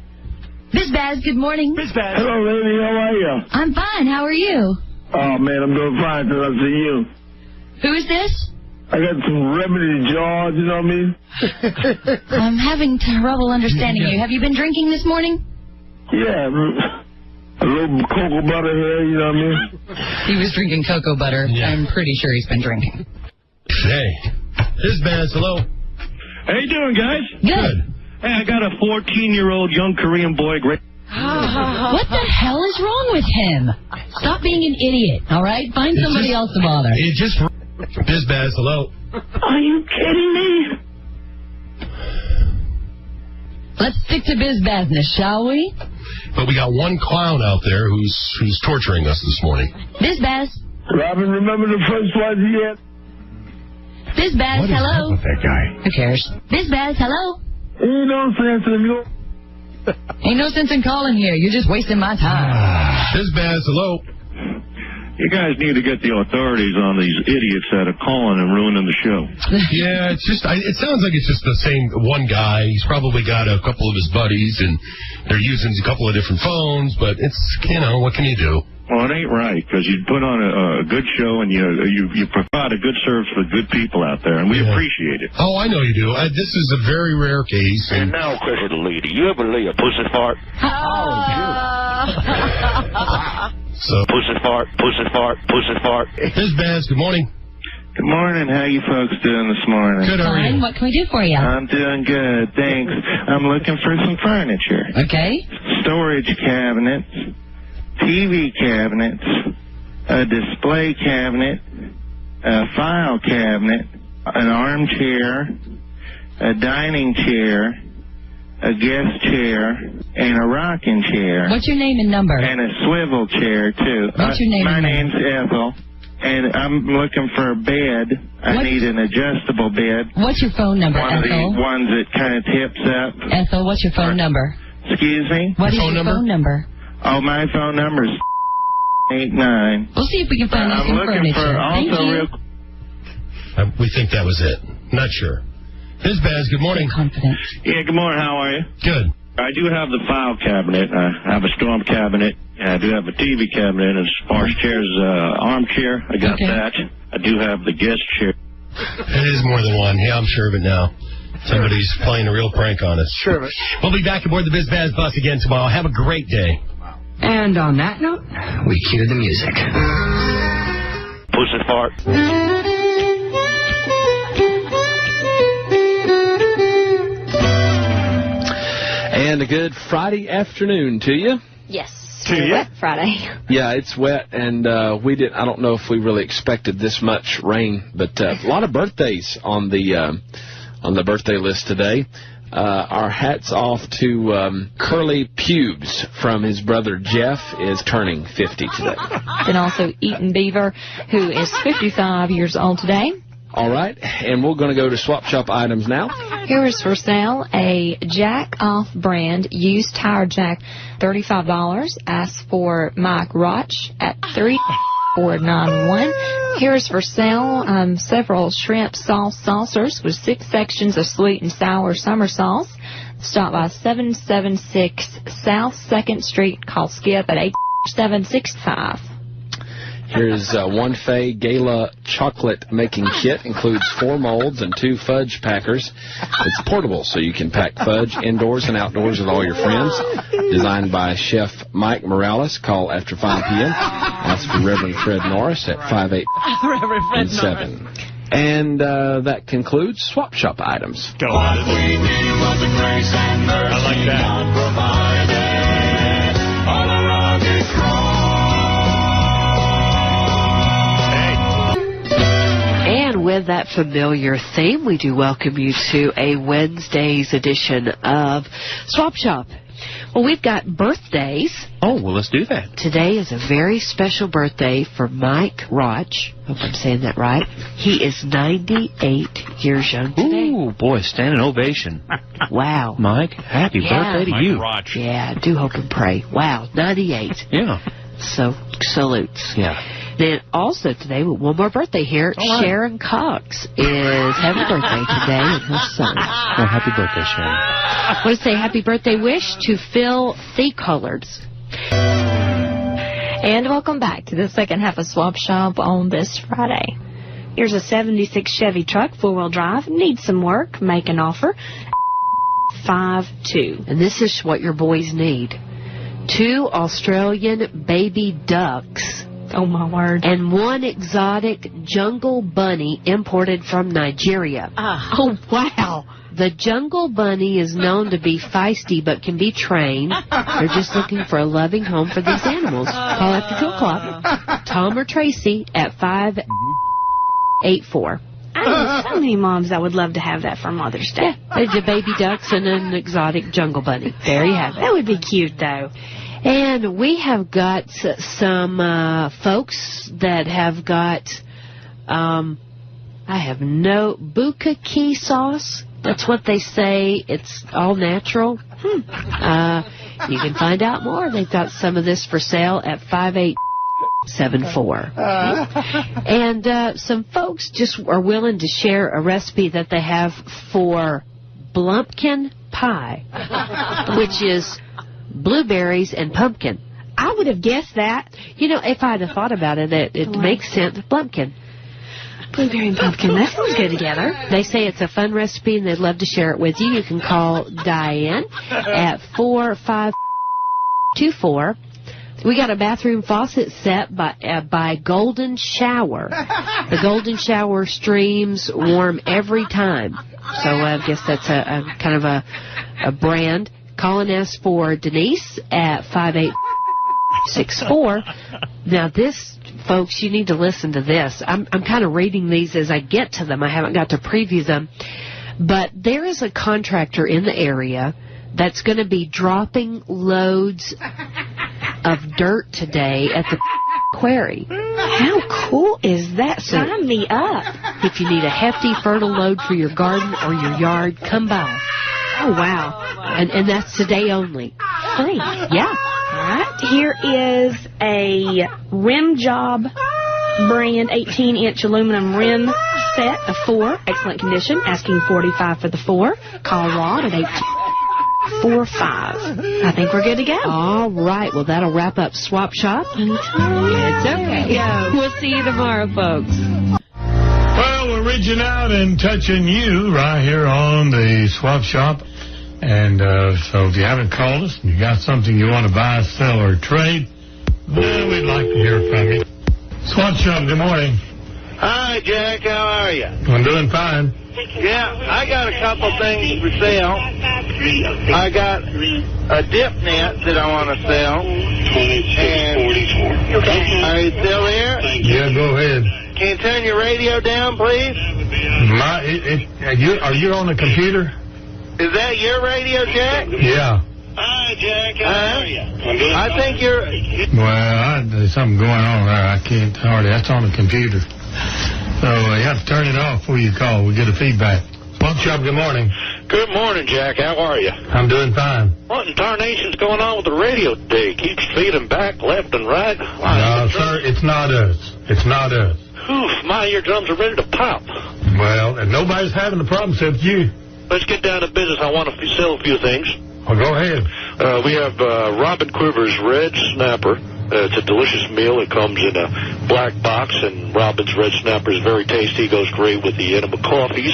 Biz Baz, good morning. Biz Baz. Hello, lady. How are you? I'm fine. How are you? Oh, man, I'm doing fine till I see you. Who is this? I got some remedy jaws, you know what I mean? I'm having trouble understanding you. Have you been drinking this morning? Yeah, a little cocoa butter here, you know what I mean? He was drinking cocoa butter. Yeah. I'm pretty sure he's been drinking. Hey, Biz Baz, hello. How you doing, guys? Good. Hey, I got a 14-year-old young Korean boy. Great. What the hell is wrong with him? Stop being an idiot, all right? Find somebody else to bother. Biz Baz, hello. Are you kidding me? Let's stick to Biz Bazness, shall we? But we got one clown out there who's torturing us this morning. Biz Baz. Robin, remember the first one he had? Biz Baz, what is hello. up with that guy? Who cares? Biz Baz, hello. Ain't no sense in you. Ain't no sense in calling here. You're just wasting my time. Biz Baz, hello. You guys need to get the authorities on these idiots that are calling and ruining the show. Yeah, it's just, it sounds like it's just the same one guy. He's probably got a couple of his buddies, and they're using a couple of different phones, but it's, what can you do? Well, it ain't right, because you put on a good show and you provide a good service for the good people out there, and we appreciate it. Oh, I know you do. This is a very rare case. And now, Christy, lady, you ever lay a pussy fart? So, pussy fart. This Baz, good morning. Good morning. How you folks doing this morning? Good, how are you? What can we do for you? I'm doing good, thanks. I'm looking for some furniture. Okay. Storage cabinets, TV cabinets, a display cabinet, a file cabinet, an armchair, a dining chair, a guest chair, and a rocking chair. What's your name and number? And a swivel chair, too. What's your name My and name's Ethel, and I'm looking for a bed. I need an adjustable bed. What's your phone number, One of Ethel? these ones that kind of tips up. Ethel, what's your phone number? Excuse me? What is your phone number? Oh, my phone number is 89. We'll see if we can find you some looking furniture. for Thank also you. real. We think that was it. Not sure. This Baz, good morning. Confident. Yeah, good morning. How are you? Good. I do have the file cabinet. I have a storm cabinet. And I do have a TV cabinet. As far as chairs, armchair, I got that. I do have the guest chair. It is more than one. Yeah, I'm sure of it now. Somebody's playing a real prank on us. Sure of it. We'll be back aboard the Biz Baz bus again tomorrow. Have a great day. And on that note, we cue the music. Pussy fart. And a good Friday afternoon to you. Yes. To you? Wet Friday. Yeah, it's wet, and I don't know if we really expected this much rain, but a lot of birthdays on the birthday list today. Our hats off to Curly Pubes from his brother Jeff is turning 50 today. Then also Eaton Beaver, who is 55 years old today. All right, and we're going to go to Swap Shop items now. Here is for sale a Jack Off brand used tire jack, $35. Ask for Mike Roch at 3491. Here is for sale several shrimp sauce saucers with 6 sections of sweet and sour summer sauce. Stop by 776 South 2nd Street. Call Skip at 8765. Here's one Fay Gala chocolate making kit. Includes 4 molds and 2 fudge packers. It's portable, so you can pack fudge indoors and outdoors with all your friends. Designed by Chef Mike Morales. Call after 5 p.m. Ask for Reverend Fred Norris at 5817. And that concludes Swap Shop items. Go on. I like that. And with that familiar theme, we do welcome you to a Wednesday's edition of Swap Shop. Well, we've got birthdays. Oh, well, let's do that. Today is a very special birthday for Mike Roch. Hope I'm saying that right. He is 98 years young today. Ooh, boy, standing ovation. Wow. Mike, happy birthday to you. Roch. Yeah, do hope and pray. Wow, 98. Yeah. So, salutes. Yeah. Then also today, one more birthday here. Right. Sharon Cox is having a birthday today and her son. Well, happy birthday, Sharon. I want to say happy birthday wish to Phil Collards. And welcome back to the second half of Swap Shop on this Friday. Here's a 76 Chevy truck, 4-wheel drive, needs some work, make an offer. 5-2. And this is what your boys need. 2 Australian baby ducks. Oh, my word. And 1 exotic jungle bunny imported from Nigeria. Oh, wow. The jungle bunny is known to be feisty but can be trained. They're just looking for a loving home for these animals. Call after 2 o'clock. Tom or Tracy at 584. I know so many moms that would love to have that for Mother's Day. Yeah, there's your baby ducks and an exotic jungle bunny. There you have it. That would be cute, though. And we have got some folks that have got, I have no bukkake sauce. That's what they say. It's all natural. You can find out more. They've got some of this for sale at 58. 74. And some folks just are willing to share a recipe that they have for blumpkin pie, which is blueberries and pumpkin. I would have guessed that. You know, if I'd have thought about it, it makes sense. Blumpkin. Blueberry and pumpkin. That sounds good together. They say it's a fun recipe and they'd love to share it with you. You can call Diane at 4524. We got a bathroom faucet set by Golden Shower. The Golden Shower streams warm every time. So I guess that's a kind of a brand. Call and ask for Denise at 5864. Now this, folks, you need to listen to this. I'm kind of reading these as I get to them. I haven't got to preview them. But there is a contractor in the area that's going to be dropping loads of dirt today at the quarry. How cool is that? Sign me up. If you need a hefty, fertile load for your garden or your yard, come by. Oh, wow. And that's today only. Free. Yeah. All right. Here is a rim job brand 18-inch aluminum rim set of 4. Excellent condition. Asking $45 for the 4. Call Rod at 845. I think we're good to go. All right. Well, that'll wrap up Swap Shop. It's okay. We'll see you tomorrow, folks. Well, we're reaching out and touching you right here on the Swap Shop. And so if you haven't called us and you got something you want to buy, sell, or trade, well, we'd like to hear from you. Swap Shop, good morning. Hi, Jack. How are you? I'm doing fine. Yeah, I got a couple things for sale. I got a dip net that I want to sell. And are you still there? Yeah, go ahead. Can you turn your radio down, please? Are you on the computer? Is that your radio, Jack? Yeah. Hi, Jack. How are you? I think you're... Well, there's something going on there. I can't hardly. That's on the computer. So you have to turn it off before you call. We get a feedback. Swap Shop, good morning. Good morning, Jack. How are you? I'm doing fine. What in tarnation's going on with the radio today? Keeps feeding back left and right. No, sir, it's not us. It's not us. Oof, my eardrums are ready to pop. Well, and nobody's having the problem except you. Let's get down to business. I want to sell a few things. Well, go ahead. We have Robin Quiver's Red Snapper. It's a delicious meal. It comes in a black box, and Robin's Red Snapper is very tasty. It goes great with the enema coffees.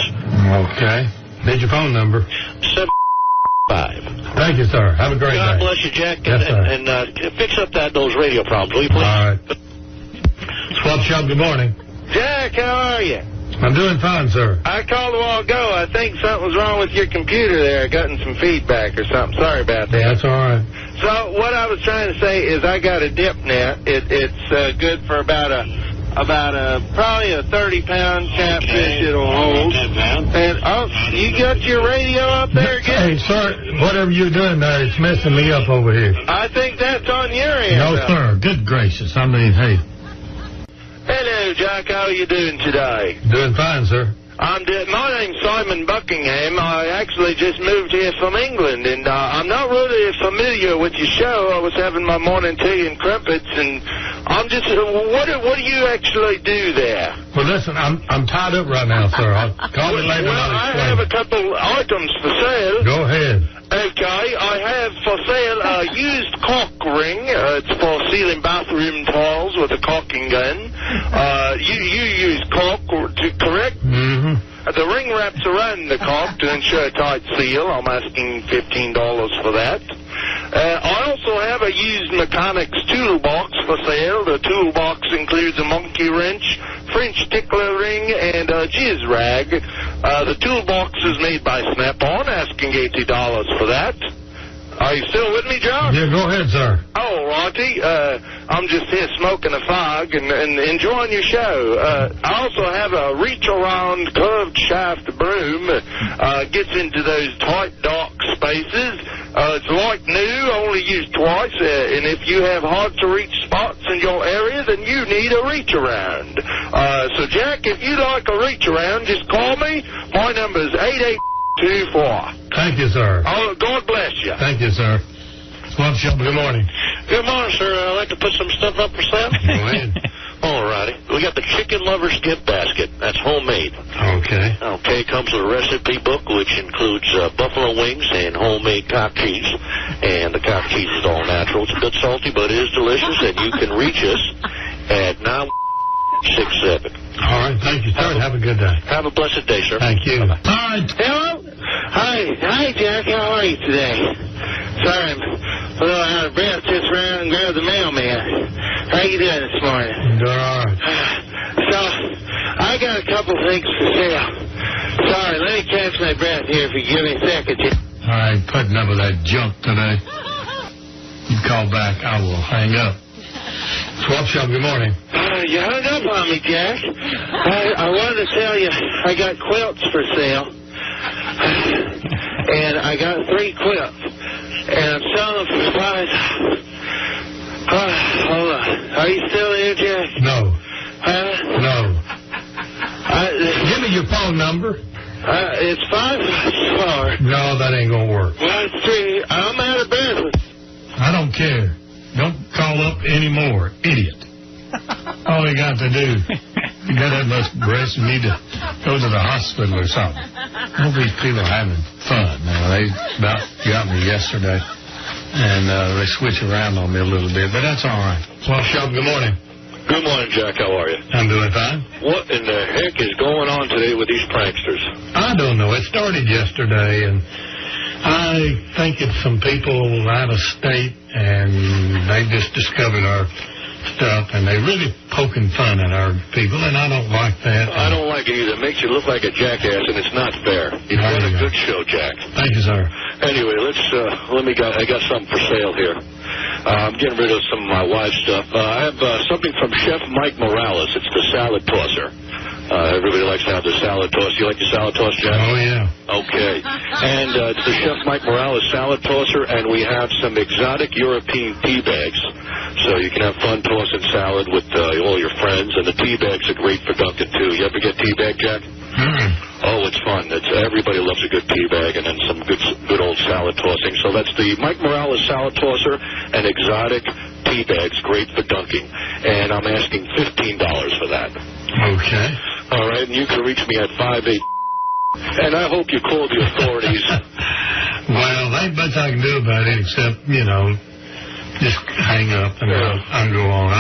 Okay. Need your phone number. 755. Thank you, sir. Have a great day. God bless you, Jack. Yes, sir. And fix up those radio problems, will you, please? All right. Swap Shop, good morning. Jack, how are you? I'm doing fine, sir. I called a while ago. I think something was wrong with your computer there. Gotten some feedback or something. Sorry about that. That's all right. So what I was trying to say is I got a dip net. It's good for about probably a 30-pound catfish it'll hold. And you got your radio up there again? Hey, sir, whatever you're doing there, it's messing me up over here. I think that's on your end. No, sir. Good gracious. I mean, hey. Hello, Jack. How are you doing today? Doing fine, sir. My name's Simon Buckingham. I actually just moved here from England, and I'm not really familiar with your show. I was having my morning tea and crumpets, and I'm just, what do you actually do there? Well, listen, I'm tied up right now, sir. I'll call me later. Well, I have a couple items for sale. Go ahead. Okay, I have for sale a used caulk ring. It's for sealing bathroom tiles with a caulking gun. You use caulk, correct? Mm-hmm. The ring wraps around the caulk to ensure a tight seal. I'm asking $15 for that. I also have a used mechanic's toolbox for sale. The toolbox includes a monkey wrench, French tickler ring, and a jizz rag. The toolbox is made by Snap-on, asking $80 for that. Are you still with me, John? Yeah, go ahead, sir. Oh, Artie, I'm just here smoking a fog and enjoying your show. I also have a reach-around curved shaft broom. Gets into those tight, dark spaces. It's like new, only used twice. And if you have hard-to-reach spots in your area, then you need a reach-around. So, Jack, if you like a reach-around, just call me. My number is 8824. Thank you, sir. Oh, God bless you. Thank you, sir. Swap Shop, good morning. Good morning, sir. I'd like to put some stuff up for sale. Go ahead. have a chicken lover's gift basket. That's homemade. Okay. Okay, comes with a recipe book, which includes buffalo wings and homemade cock cheese. And the cock cheese is all natural. It's a bit salty, but it is delicious, and you can reach us at 967. All right, thank you, sir. Have a good day. Have a blessed day, sir. Thank you. Bye-bye. All right. Hello? Hi, Jack. How are you today? Sorry, I'm a little out of breath. Just ran and grabbed the mailman. How you doing this morning? Doing all right. So, I got a couple things for sale. Sorry, let me catch my breath here if you give me a second. All right, putting up with that junk today. You call back, I will hang up. Swap Shop, good morning. You hung up on me, Jack. I wanted to tell you I got quilts for sale. And I got 3 quilts. And I'm selling them for $5. Hold on. Are you still there, Jack? No. No. Give me your phone number. It's 554. No, that ain't gonna work. 13. I'm out of breath. I don't care. Don't call up anymore, idiot. All you got to do, you got that much breast, you need to go to the hospital or something. All these people are having fun. Now, they about got me yesterday, and they switch around on me a little bit, but that's all right. Swap Shop, good morning. Good morning, Jack. How are you? I'm doing fine. What in the heck is going on today with these pranksters? I don't know. It started yesterday, and I think it's some people out of state, and they just discovered our stuff, and they're really poking fun at our people, and I don't like that. I don't like it either. It makes you look like a jackass, and it's not fair. You've done a good show, Jack. Thank you, sir. Anyway, I got something for sale here. I'm getting rid of some of my wife's stuff. I have something from Chef Mike Morales. It's the salad tosser. Everybody likes to have the salad toss. You like the salad toss, Jack? Oh, yeah. Okay. And it's the Chef Mike Morales salad tosser, and we have some exotic European tea bags. So you can have fun tossing salad with all your friends, and the tea bags are great for dunking, too. You ever get tea bag, Jack? Oh, it's fun. Everybody loves a good tea bag and then some good old salad tossing. So that's the Mike Morales salad tosser and exotic tea bags, great for dunking. And I'm asking $15 for that. Okay. All right, and you can reach me at 58. And I hope you call the authorities. Well, there ain't much I can do about it except, just hang up and I'll go on.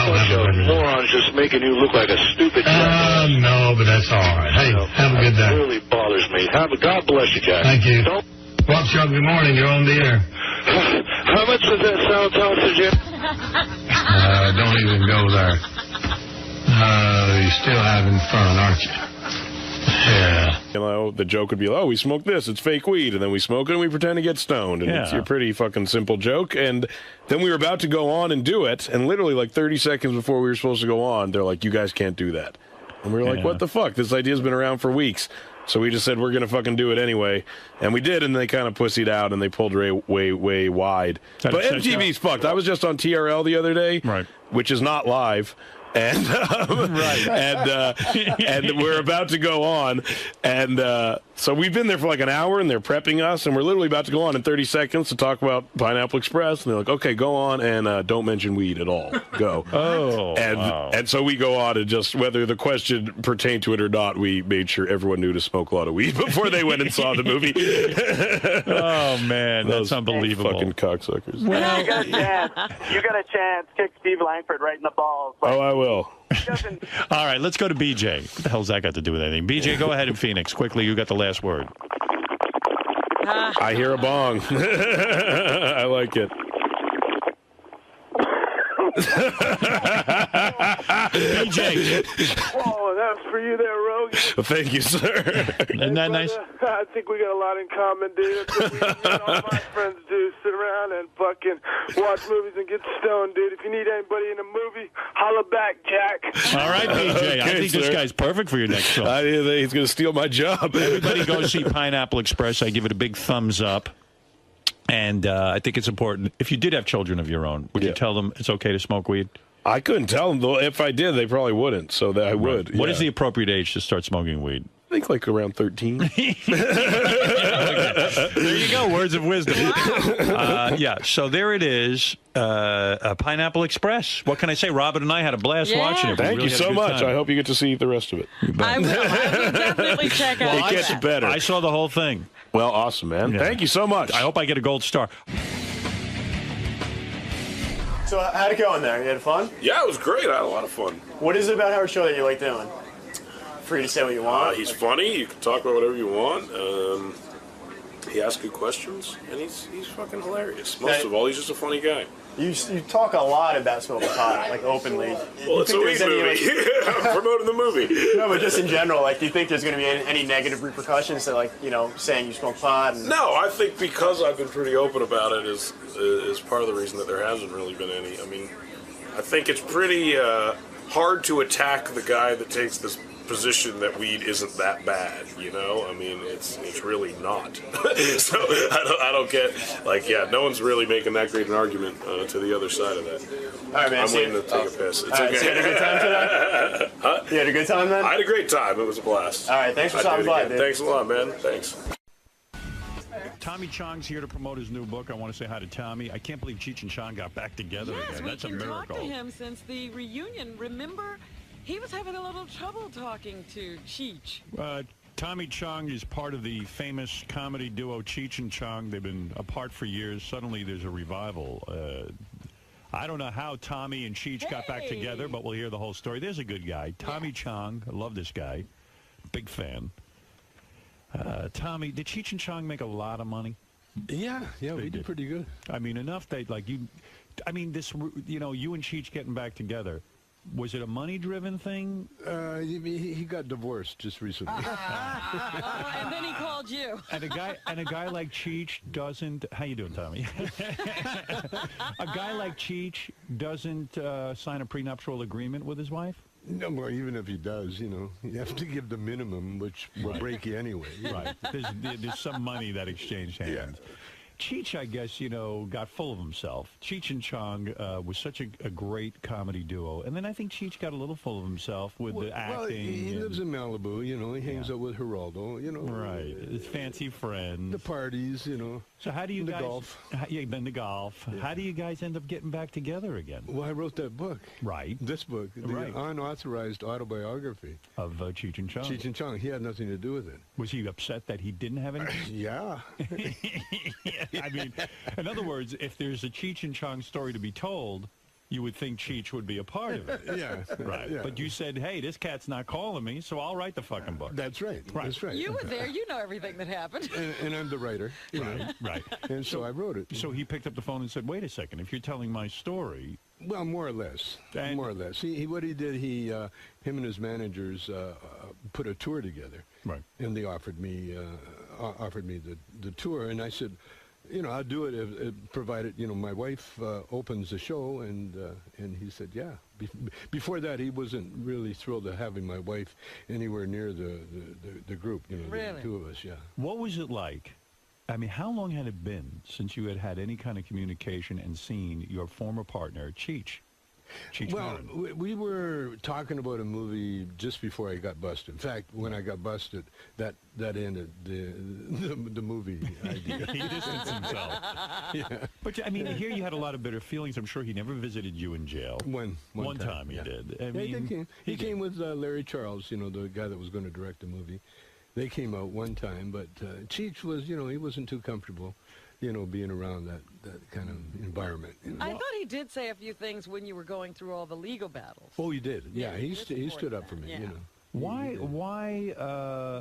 Morons just making you look like a stupid jackass. No, but that's all right. Hey, have a good day. It really bothers me. God bless you, Jack. Thank you. Swap Shop, good morning. You're on the air. How much was that salad tosser, Jack? Don't even go there. You're still having fun, aren't you? Yeah. The joke would be, oh, we smoke this, it's fake weed, and then we smoke it and we pretend to get stoned, and it's a pretty fucking simple joke. And then we were about to go on and do it, and literally like 30 seconds before we were supposed to go on, they're like, you guys can't do that. And we were like, what the fuck? This idea's been around for weeks. So we just said we're going to fucking do it anyway. And we did, and they kind of pussied out, and they pulled way wide. But MTV's fucked. I was just on TRL the other day, which is not live. And and we're about to go on, and so we've been there for like an hour, and they're prepping us, and we're literally about to go on in 30 seconds to talk about Pineapple Express, and they're like, okay, go on, and don't mention weed at all. Go. And so we go on, and just whether the question pertained to it or not, we made sure everyone knew to smoke a lot of weed before they went and saw the movie. Oh man, that's unbelievable. Fucking cocksuckers. Well, you got a chance. You got a chance. Kick Steve Langford right in the balls. Oh, I will. All right, let's go to BJ. What the hell's that got to do with anything? BJ, go ahead in Phoenix. Quickly, you got the last word. I hear a bong. I like it. BJ. Whoa, that was for you there, Rogue. Well, thank you, sir. Isn't that nice? I think we got a lot in common, dude. That's what all my friends do. Sit around and fucking watch movies and get stoned, dude. If you need anybody in a movie, holla back, Jack. All right, BJ. Okay, I think this guy's perfect for your next film. He's going to steal my job. Everybody go see Pineapple Express. I give it a big thumbs up. And I think it's important. If you did have children of your own, would you tell them it's okay to smoke weed? I couldn't tell them, though. If I did, they probably wouldn't, so that I would. What is the appropriate age to start smoking weed? I think like around 13. There you go, words of wisdom. Yeah, so there it is, Pineapple Express. What can I say? Robin and I had a blast watching it. Thank you so much. I hope you get to see the rest of it. I will definitely check out. It gets better. I saw the whole thing. Well, awesome, man. Yeah. Thank you so much. I hope I get a gold star. So how'd it go in there? You had fun? Yeah, it was great. I had a lot of fun. What is it about Howard Show that you like doing? Free to say what you want. He's funny. You can talk about whatever you want. He asks good questions, and he's fucking hilarious. Most of all, he's just a funny guy. You talk a lot about smoking pot, like openly. Well, it's a weed movie. I'm promoting the movie. No, but just in general, like, do you think there's going to be any negative repercussions to, like, you know, saying you smoke pot? And... No, I think because I've been pretty open about it is part of the reason that there hasn't really been any. I mean, I think it's pretty hard to attack the guy that takes this position that weed isn't that bad, you know? I mean, it's really not. So I don't get, like, no one's really making that great an argument to the other side of that. All right, man. I'm waiting to take a piss. It's okay. So you had a good time today? Huh? You had a good time then? I had a great time. It was a blast. All right, thanks for stopping by, dude. Thanks a lot, man. Thanks. Tommy Chong's here to promote his new book. I want to say hi to Tommy. I can't believe Cheech and Chong got back together again. That's a miracle. Talked to him since the reunion. Remember, he was having a little trouble talking to Cheech. Tommy Chong is part of the famous comedy duo Cheech and Chong. They've been apart for years. Suddenly there's a revival. I don't know how Tommy and Cheech got back together, but we'll hear the whole story. There's a good guy. Tommy Chong. I love this guy. Big fan. Tommy, did Cheech and Chong make a lot of money? Yeah, we did pretty good. I mean, enough that, like, you and Cheech getting back together, was it a money-driven thing? He got divorced just recently. And then he called you. And a guy like Cheech doesn't. How you doing, Tommy? A guy like Cheech doesn't sign a prenuptial agreement with his wife? No, well, even if he does, you have to give the minimum, which will break you anyway. Right. There's some money that exchanged hands. Yeah. Cheech, I guess, got full of himself. Cheech and Chong was such a great comedy duo. And then I think Cheech got a little full of himself with the acting. Well, he lives in Malibu, he hangs out with Geraldo, Right. His fancy friends. The parties, So how do you guys... golf. The golf. Yeah. How do you guys end up getting back together again? Well, I wrote that book. Right. This book. The unauthorized autobiography. Of Cheech and Chong. Cheech and Chong. He had nothing to do with it. Was he upset that he didn't have any? Yeah. I mean, in other words, if there's a Cheech and Chong story to be told, you would think Cheech would be a part of it. Yeah. Right. Yeah. But you said, hey, this cat's not calling me, so I'll write the fucking book. That's right. That's right. You were there. You know everything that happened. And I'm the writer. Right. And so I wrote it. So he picked up the phone and said, wait a second, if you're telling my story... Well, more or less. More or less. What he did, him and his managers put a tour together. Right. And they offered me the tour, and I said... I'll do it if provided, my wife opens the show, and he said, yeah. Before that, he wasn't really thrilled to having my wife anywhere near the group, really? The two of us, yeah. What was it like? I mean, how long had it been since you had any kind of communication and seen your former partner, Cheech? Well, we were talking about a movie just before I got busted. In fact, when I got busted, that ended the movie idea. He distanced himself. Yeah. But, I mean, here you had a lot of bitter feelings. I'm sure he never visited you in jail. One time he did. I mean, he came with Larry Charles, the guy that was going to direct the movie. They came out one time, but Cheech was, he wasn't too comfortable. Being around that kind of environment. I thought he did say a few things when you were going through all the legal battles. Oh, he did. Yeah, he stood up for me. Yeah. Why?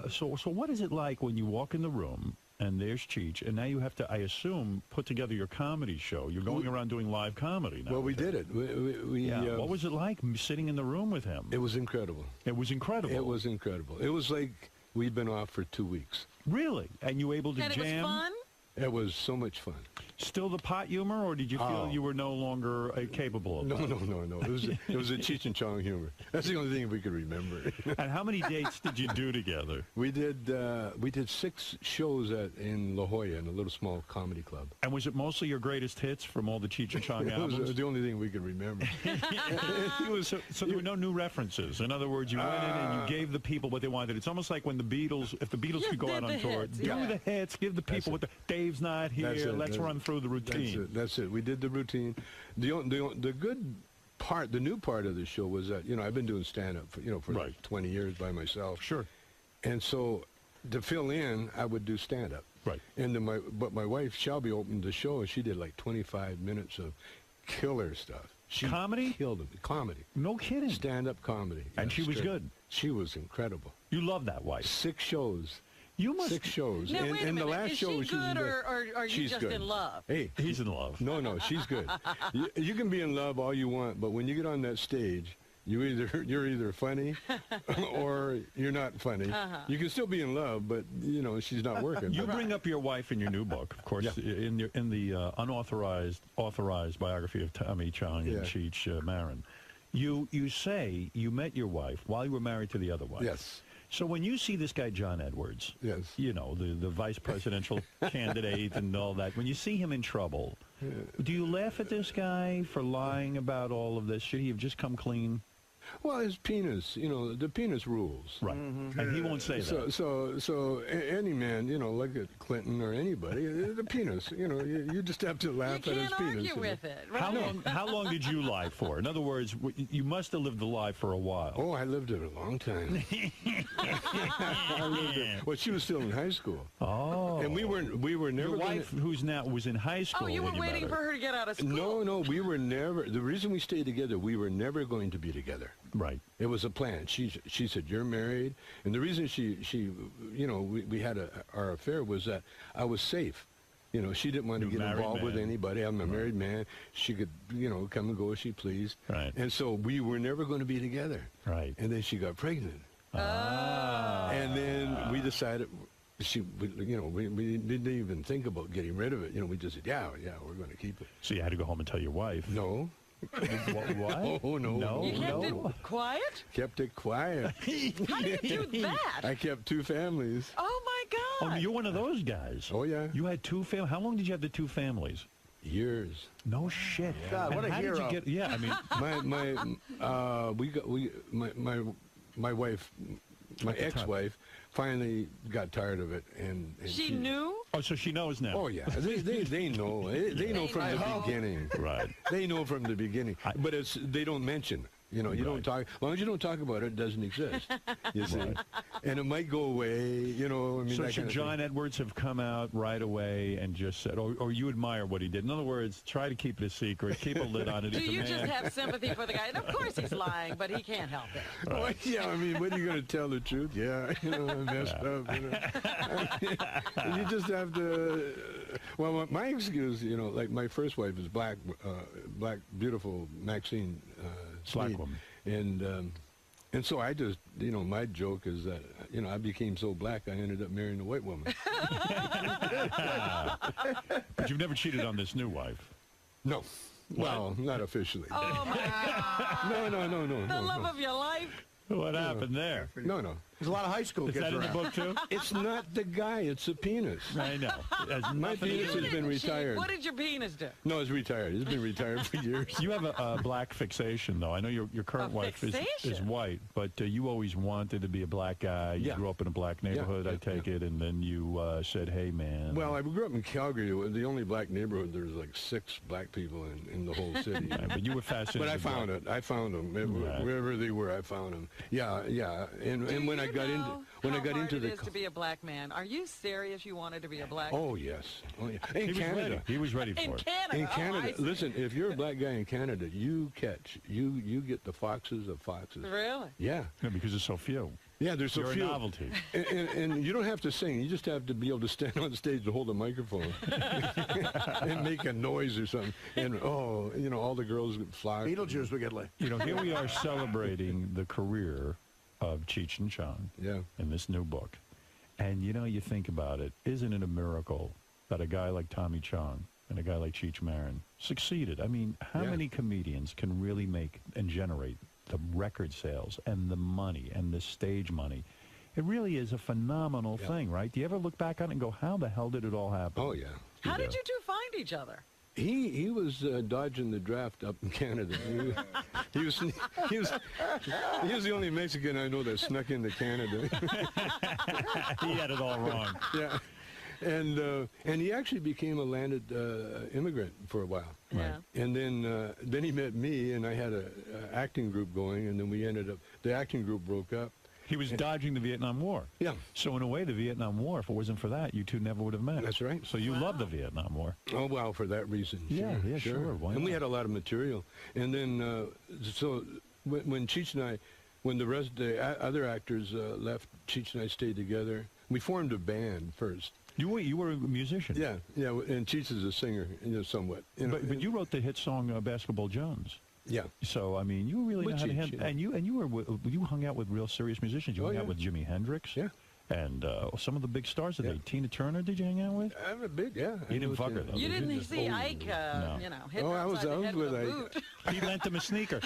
So what is it like when you walk in the room and there's Cheech, and now you have to, I assume, put together your comedy show? You're going around doing live comedy now. Well, we did it. What was it like sitting in the room with him? It was incredible. It was incredible. It was incredible. It was like we'd been off for 2 weeks. Really? And you were able to jam? And it was fun? It was so much fun. Still the pot humor, or did you feel you were no longer capable of No. that? No. It was a Cheech and Chong humor. That's the only thing we could remember. And how many dates did you do together? We did 6 shows in La Jolla in a little small comedy club. And was it mostly your greatest hits from all the Cheech and Chong albums? It was the only thing we could remember. So there were no new references. In other words, you went in and you gave the people what they wanted. It's almost like when the Beatles, if the Beatles could go out on tour, do the hits, give the people what Dave's not here, let's run through the routine. That's it. We did the routine. The good part, the new part of the show was that, I've been doing stand-up for like 20 years by myself. Sure. And so to fill in, I would do stand-up. Right. And but my wife, Shelby, opened the show, and she did like 25 minutes of killer stuff. Comedy? Killed it. Comedy. No kidding. Stand-up comedy. And she was good. She was incredible. You love that wife. 6 shows. You must 6 shows. Now, wait a minute. The last is show she good, or are you just in love? Hey, he's in love. No, she's good. You can be in love all you want, but when you get on that stage, you're either funny or you're not funny. You can still be in love, but she's not working. You bring up your wife in your new book, of course, in the authorized biography of Tommy Chong and Cheech Marin. You say you met your wife while you were married to the other wife. Yes. So when you see this guy, John Edwards, yes, the vice presidential candidate and all that, when you see him in trouble, do you laugh at this guy for lying about all of this? Should he have just come clean? Well, his penis, the penis rules. Right. Mm-hmm. And he won't say that. So any man, look at Clinton or anybody, the penis, you just have to laugh at his penis. You can't argue with it, right? How long did you lie for? In other words, you must have lived the lie for a while. Oh, I lived it a long time. I lived it. Well, she was still in high school. Oh. And we were never. Your wife, who's now was in high school. Oh, you were waiting for her to get out of school. No, we were never. The reason we stayed together, we were never going to be together. Right. It was a plan. She said, "You're married," and the reason we had our affair was that I was safe. She didn't want to get involved with anybody. I'm a married man. She could, come and go as she pleased. Right. And so we were never going to be together. Right. And then she got pregnant. And then we decided. We didn't even think about getting rid of it. We just said, yeah, we're going to keep it. So you had to go home and tell your wife. No. What? Oh, no. You kept it quiet? Kept it quiet. How do you do that? I kept 2 families. Oh, my God. Oh, you're one of those guys. Oh, yeah. You had 2 families. How long did you have the 2 families? Years. No shit. God, what a hero. Did you get, I mean, my wife, my ex-wife, finally got tired of it, and she knew. Oh, so she knows now. Oh yeah, they know. They know from the beginning. Right. They know from the beginning, but they don't mention. You don't talk. As long as you don't talk about it, it doesn't exist. You see, and it might go away. So should John Edwards have come out right away and just said, or you admire what he did? In other words, try to keep it a secret, keep a lid on it. Do you just have sympathy for the guy? And of course he's lying, but he can't help it. Right. Well, yeah, I mean, what are you going to tell the truth? Yeah, I messed up. You just have to. Well, my excuse, like my first wife is black, beautiful Maxine Sneed. And so I just, my joke is that, I became so black I ended up marrying a white woman. But you've never cheated on this new wife? No. Well, not officially. Oh, my God. No. The love of your life. What happened there? No. There's a lot of high school kids around. Is that in the book, too? It's not the guy. It's the penis. I know. My penis has been retired. What did your penis do? No, it's retired. It's been retired for years. You have a black fixation, though. I know your current wife is white, but you always wanted to be a black guy. You grew up in a black neighborhood, I take it, and then you said, hey, man. Well, I grew up in Calgary, the only black neighborhood. There was like 6 black people in the whole city. Right, but you were fascinated. But I found it. I found them. Wherever they were, I found them. Yeah. And when I got into it is to be a black man. Are you serious? You wanted to be a black man? Oh yes. In Canada, he was ready for it. In Canada. In Canada, listen. If you're a black guy in Canada, you get the foxes of foxes. Really? Yeah. Because there's so few. Yeah, there's so few. You're a novelty. And you don't have to sing. You just have to be able to stand on stage to hold a microphone and make a noise or something. And all the girls would fly. Beetlejuice would get laid. Here we are celebrating the career of Cheech and Chong in this new book. And, you think about it, isn't it a miracle that a guy like Tommy Chong and a guy like Cheech Marin succeeded. I mean, how many comedians can really make and generate the record sales and the money and the stage money? It really is a phenomenal thing, right? Do you ever look back on it and go, how the hell did it all happen? Oh, yeah. How did you two find each other? He was dodging the draft up in Canada. He was the only Mexican I know that snuck into Canada. He had it all wrong. Yeah. And he actually became a landed immigrant for a while. Yeah. And then he met me, and I had a acting group going, and then we ended up, the acting group broke up. He was dodging the Vietnam War. Yeah. So in a way, the Vietnam War, if it wasn't for that, you two never would have met. That's right. So you love the Vietnam War. Oh, well, for that reason. Yeah, sure. Why And we not? had a lot of material. And then, so when Cheech and I, when the rest of the other actors left, Cheech and I stayed together. We formed a band first. You were a musician. Yeah, and Cheech is a singer, somewhat. But you wrote the hit song Basketball Jones. Yeah. So I mean, you really know how to Cheech, handle. yeah. And you hung out with real serious musicians. You hung out with Jimi Hendrix. Yeah. And some of the big stars of the Tina Turner. Did you hang out with? I'm a big, yeah. You didn't fuck her though. You didn't see Ike, No. hit her upside the head with a boot. He lent him a sneaker.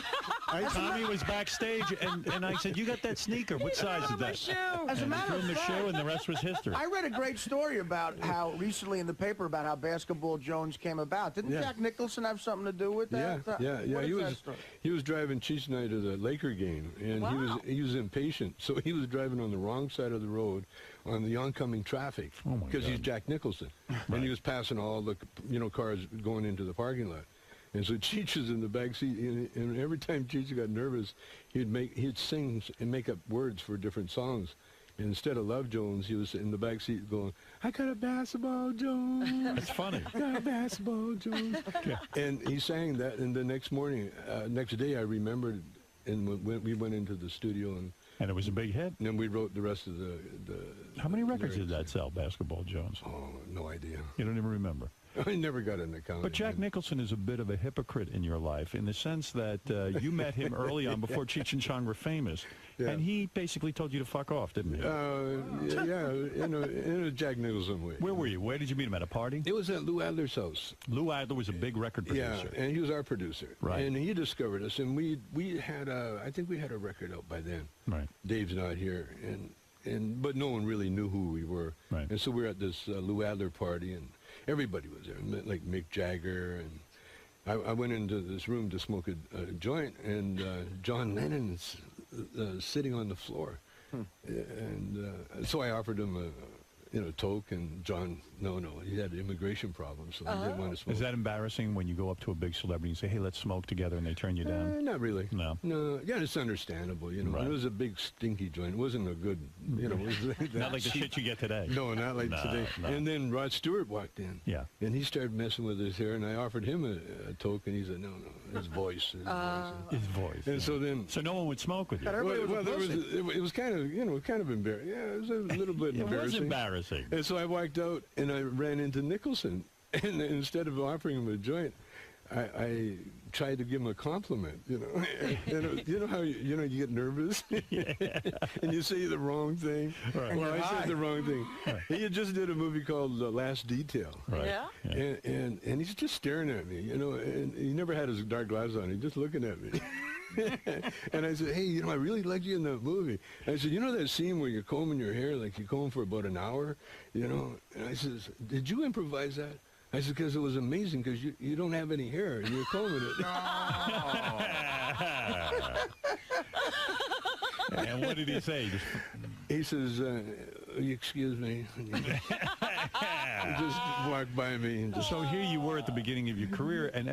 Tommy was backstage, and I said, "You got that sneaker? What size is that?" As a matter of the fact, show, and the rest was history. I read a great story about how recently in the paper about how Basketball Jones came about. Didn't Jack Nicholson have something to do with that? Yeah. What is that story? He was driving Cheech and I to the Laker game, and he was impatient, so he was driving on the wrong side of the road on the oncoming traffic because he's Jack Nicholson, and he was passing all the cars going into the parking lot. And so Cheech was in the back seat, and every time Cheech got nervous, he'd sing and make up words for different songs. And instead of Love Jones, he was in the back seat going, "I got a basketball Jones." That's funny. Got a basketball Jones. And he sang that, and the next morning, next day, I remembered, and we went into the studio, and it was a big hit. And then we wrote the rest of the How many records did that sell, Basketball Jones? Oh, no idea. You don't even remember. I never got an account. But Jack Nicholson is a bit of a hypocrite in your life in the sense that you met him early on before Cheech and Chong were famous, and he basically told you to fuck off, didn't he? Yeah, in a Jack Nicholson way. Where were you? Where did you meet him? At a party? It was at Lou Adler's house. Lou Adler was a big record producer. Yeah, and he was our producer. Right. And he discovered us, and we had I think we had a record out by then. Right. Dave's not here, but no one really knew who we were. Right. And so we were at this Lou Adler party, and everybody was there, like Mick Jagger, and I went into this room to smoke a joint, and John Lennon's sitting on the floor, and so I offered him a toke, and John, no, he had immigration problems, so he didn't want to smoke. Is that embarrassing when you go up to a big celebrity and say, "Hey, let's smoke together," and they turn you down? Not really. No. Yeah, it's understandable. Right. It was a big stinky joint. It wasn't a good, it was not like the shit you get today. No, not like today. No. And then Rod Stewart walked in. Yeah. And he started messing with his hair, and I offered him a toke, and he said, "No, his voice." His voice. And so no one would smoke with you. It was kind of embarrassing. Yeah, it was a little bit embarrassing. It was embarrassing. And so I walked out, and I ran into Nicholson, and instead of offering him a joint, I tried to give him a compliment, And you know how you get nervous, and you say the wrong thing. Right. Well, I said the wrong thing. He just did a movie called The Last Detail. Right. Yeah. And he's just staring at me, and he never had his dark glasses on. He's just looking at me. And I said, "Hey, I really liked you in that movie." I said, that scene where you're combing your hair, like you comb for about an hour, And I says, "Did you improvise that?" I said, "Because it was amazing, because you don't have any hair, and you're combing it." And what did he say? He says, "Excuse me." He just walked by me. And So here you were at the beginning of your career, and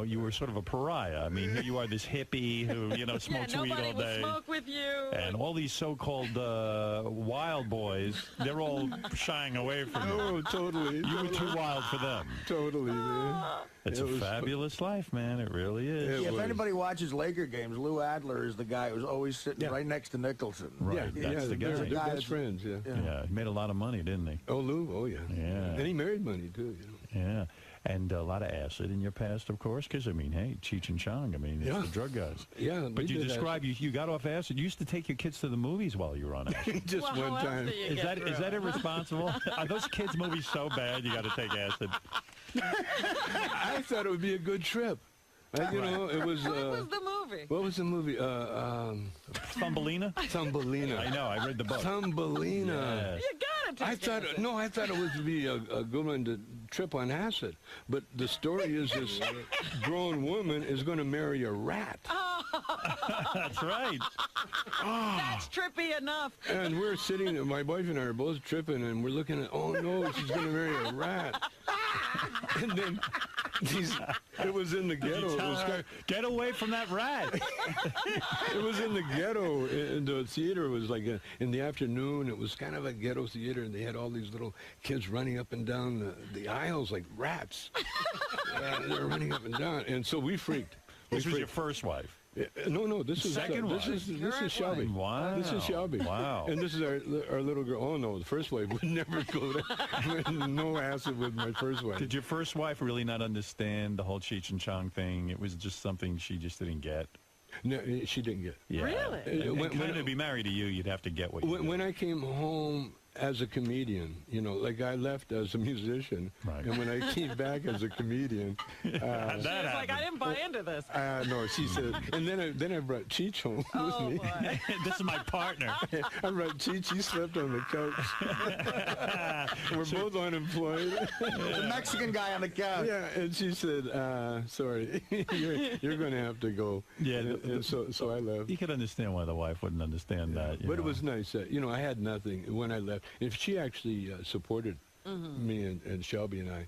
you were sort of a pariah. I mean, here you are, this hippie who smokes weed all day. Nobody will smoke with you. And all these so-called wild boys, they're all shying away from you. Oh, totally. You were too wild for them. Totally, man. It's a fabulous life, man. It really is. If anybody watches Laker games, Lou Adler is the guy who's always sitting right next to Nicholson. Right, that's the guy. They're best friends, yeah. Yeah, he made a lot of money, didn't he? Oh, Lou, oh, yeah. Yeah. And he married money, too, Yeah. And a lot of acid in your past, of course, because, I mean, hey, Cheech and Chong, I mean, it's the drug guys. Yeah, but you describe, you got off acid. You used to take your kids to the movies while you were on acid. Just one time. Is that irresponsible? Are those kids' movies so bad you got to take acid? I thought it would be a good trip. You know, it was... What was the movie? What was the movie? Thumbelina? Thumbelina. I know, I read the book. Thumbelina. Yes. You gotta take acid. No, I thought it would be a good one to trip on acid. But the story is this grown woman is going to marry a rat. That's right. That's trippy enough. And we're sitting, my wife and I are both tripping, and we're looking at, oh no, she's going to marry a rat. And then it was in the ghetto. Get away from that rat. It was in the ghetto. And the theater was like in the afternoon. It was kind of a ghetto theater, and they had all these little kids running up and down the aisles like rats. They were running up and down, and so we freaked. This was your first wife? No, this is second wife. This is Shelby. Wow. This is Shelby. Wow. And this is our little girl. Oh no, the first wife would never go there. No acid with my first wife. Did your first wife really not understand the whole Cheech and Chong thing? It was just something she just didn't get. No, she didn't get. Yeah. Really? When to be married to you, you'd have to get what you when I came home as a comedian, you know, like I left as a musician, and when I came back as a comedian, She was like, I didn't buy into this. No, she said, and then I brought Cheech home with me. Boy. This is my partner. I brought Cheech. He slept on the couch. We're both unemployed. The Mexican guy on the couch. Yeah, and she said, "Sorry, you're going to have to go." Yeah, and so I left. You could understand why the wife wouldn't understand that. But it was nice. You know, I had nothing when I left. If she actually supported me and Shelby and I,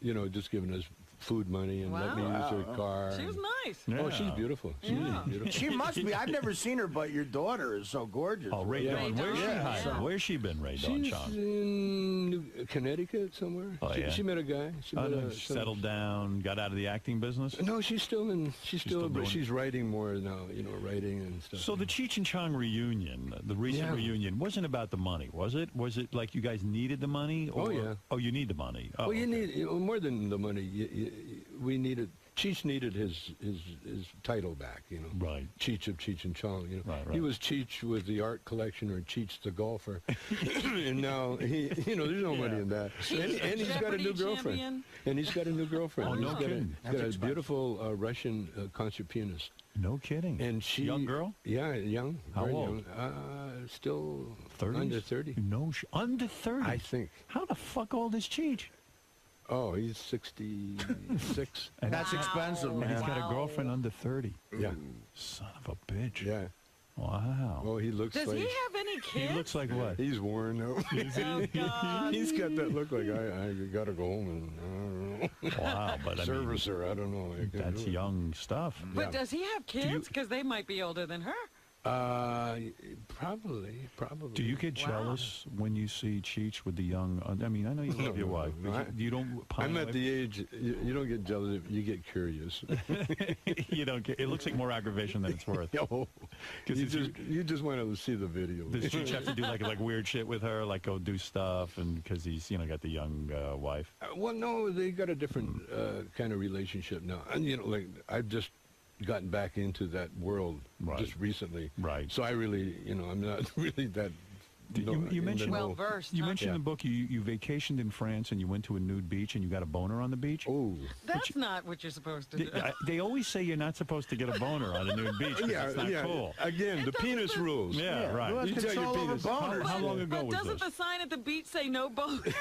you know, just giving us food money and let me use her car. She was nice. Oh, she's beautiful. She's really beautiful. She must be. I've never seen her, but your daughter is so gorgeous. Oh, Ray Dawn. Where's she hiding? Where's she been, Ray Dawn, Chong? She's in Connecticut somewhere. Oh, yeah. She met a guy. She settled down, got out of the acting business? No, she's still but she's writing more now, you know, writing and stuff. So the Cheech and Chong reunion, the recent reunion, wasn't about the money, was it? Was it like you guys needed the money? Or, Oh, you need the money. Oh, well, you need more than the money. We needed. Cheech needed his title back, you know. Right. Cheech of Cheech and Chong, you know. Right. He was Cheech with the art collection or Cheech the golfer, and now there's no money in that. And he's got a new girlfriend. Champion. And he's got a new girlfriend. Oh, no kidding. He's got a beautiful Russian concert pianist. No kidding. And she, young girl? Yeah, young. How very old? Young. Still 30s? Under 30. No, under 30. I think. How the fuck old is Cheech? Oh, he's 66. And that's expensive, man. And he's got a girlfriend under 30. Yeah. Son of a bitch. Yeah. Wow. Oh, he looks Does like... he have any kids? He looks like what? He's worn out. Oh, God. He's got that look like, I got to go home and, I don't know. Wow, but I mean... Service her, I don't know. That's young stuff. But does he have kids? Because they might be older than her. Probably. Do you get jealous when you see Cheech with the young... I mean, I know you love your wife. But you don't... I'm at the age... You don't get jealous. You get curious. You don't get... It looks like more aggravation than it's worth. You just want to see the video. Does Cheech have to do like weird shit with her, like go do stuff, and because he's got the young wife? Well, no, they got a different kind of relationship now, and like I've just gotten back into that world just recently. Right. So I really, I'm not really that. You mentioned well-versed. You mentioned in the book you vacationed in France and you went to a nude beach and you got a boner on the beach. Oh, that's not what you're supposed to do. They always say you're not supposed to get a boner on a nude beach. It's not cool. Again, the penis rules. Yeah, right. You tell your penis. How long ago was doesn't this? the sign at the beach say no boners?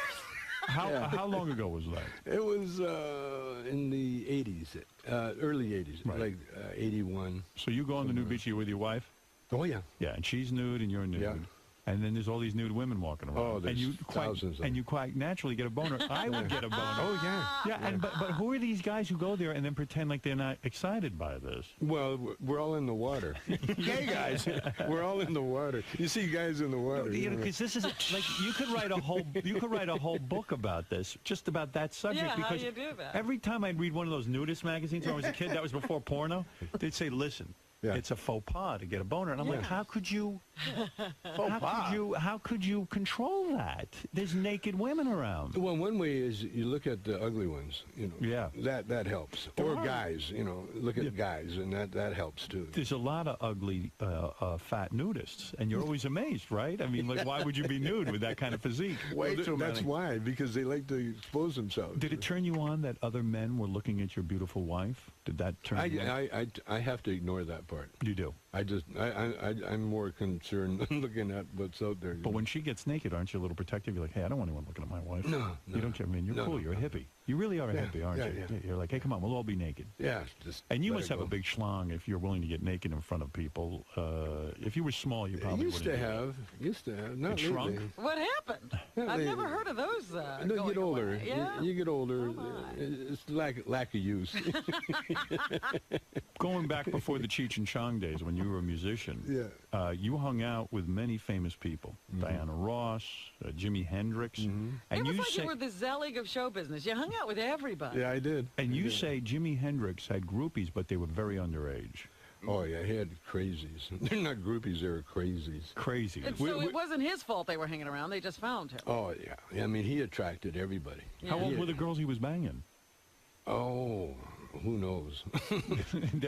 How long ago was that? It was in the 80s, early 80s, like 81. So you go on the nude beach, you with your wife? Oh, yeah. Yeah, and she's nude and you're nude. Yeah. And then there's all these nude women walking around. Oh, there's thousands of them. And you quite naturally get a boner. I would get a boner. Oh, yeah. Yeah, and but who are these guys who go there and then pretend like they're not excited by this? Well, we're all in the water. Gay guys. We're all in the water. You see guys in the water. Because this is like you could write a whole book about this, just about that subject. Yeah, because how you do that? Every time I'd read one of those nudist magazines when I was a kid, that was before porno, they'd say, listen, it's a faux pas to get a boner. And I'm like, how could you How could you control that? There's naked women around. Well, one way is you look at the ugly ones, you know. Yeah. That helps. Or guys, you know, look at guys, and that helps too. There's a lot of ugly, fat nudists, and you're always amazed, right? I mean, like, why would you be nude with that kind of physique? That's why, because they like to expose themselves. Did it turn you on that other men were looking at your beautiful wife? Did that turn you on? I have to ignore that part. You do? I'm more concerned looking at what's out there. But when she gets naked, aren't you a little protective? You're like, hey, I don't want anyone looking at my wife. No. You don't care. I mean, you're cool. You're a hippie. You really are a hippie, aren't you? Yeah. You're like, hey, come on, we'll all be naked. Yeah. And you must have a big schlong if you're willing to get naked in front of people. If you were small, you probably used to have. Not it shrunk? lately. What happened? I've never heard of those. No, you get older. Yeah? You get older. It's lack of use. Going back before the Cheech and Chong days, when you were a musician, you hung out with many famous people. Diana Ross, Jimi Hendrix. And it was like you were the Zelig of show business. You hung out with everybody. Yeah, I did. And you say Jimi Hendrix had groupies, but they were very underage. Oh, yeah, he had crazies. They're not groupies, they were crazies. Crazy. So it wasn't his fault they were hanging around. They just found him. Oh, yeah. I mean, he attracted everybody. How old were the girls he was banging? Oh, who knows?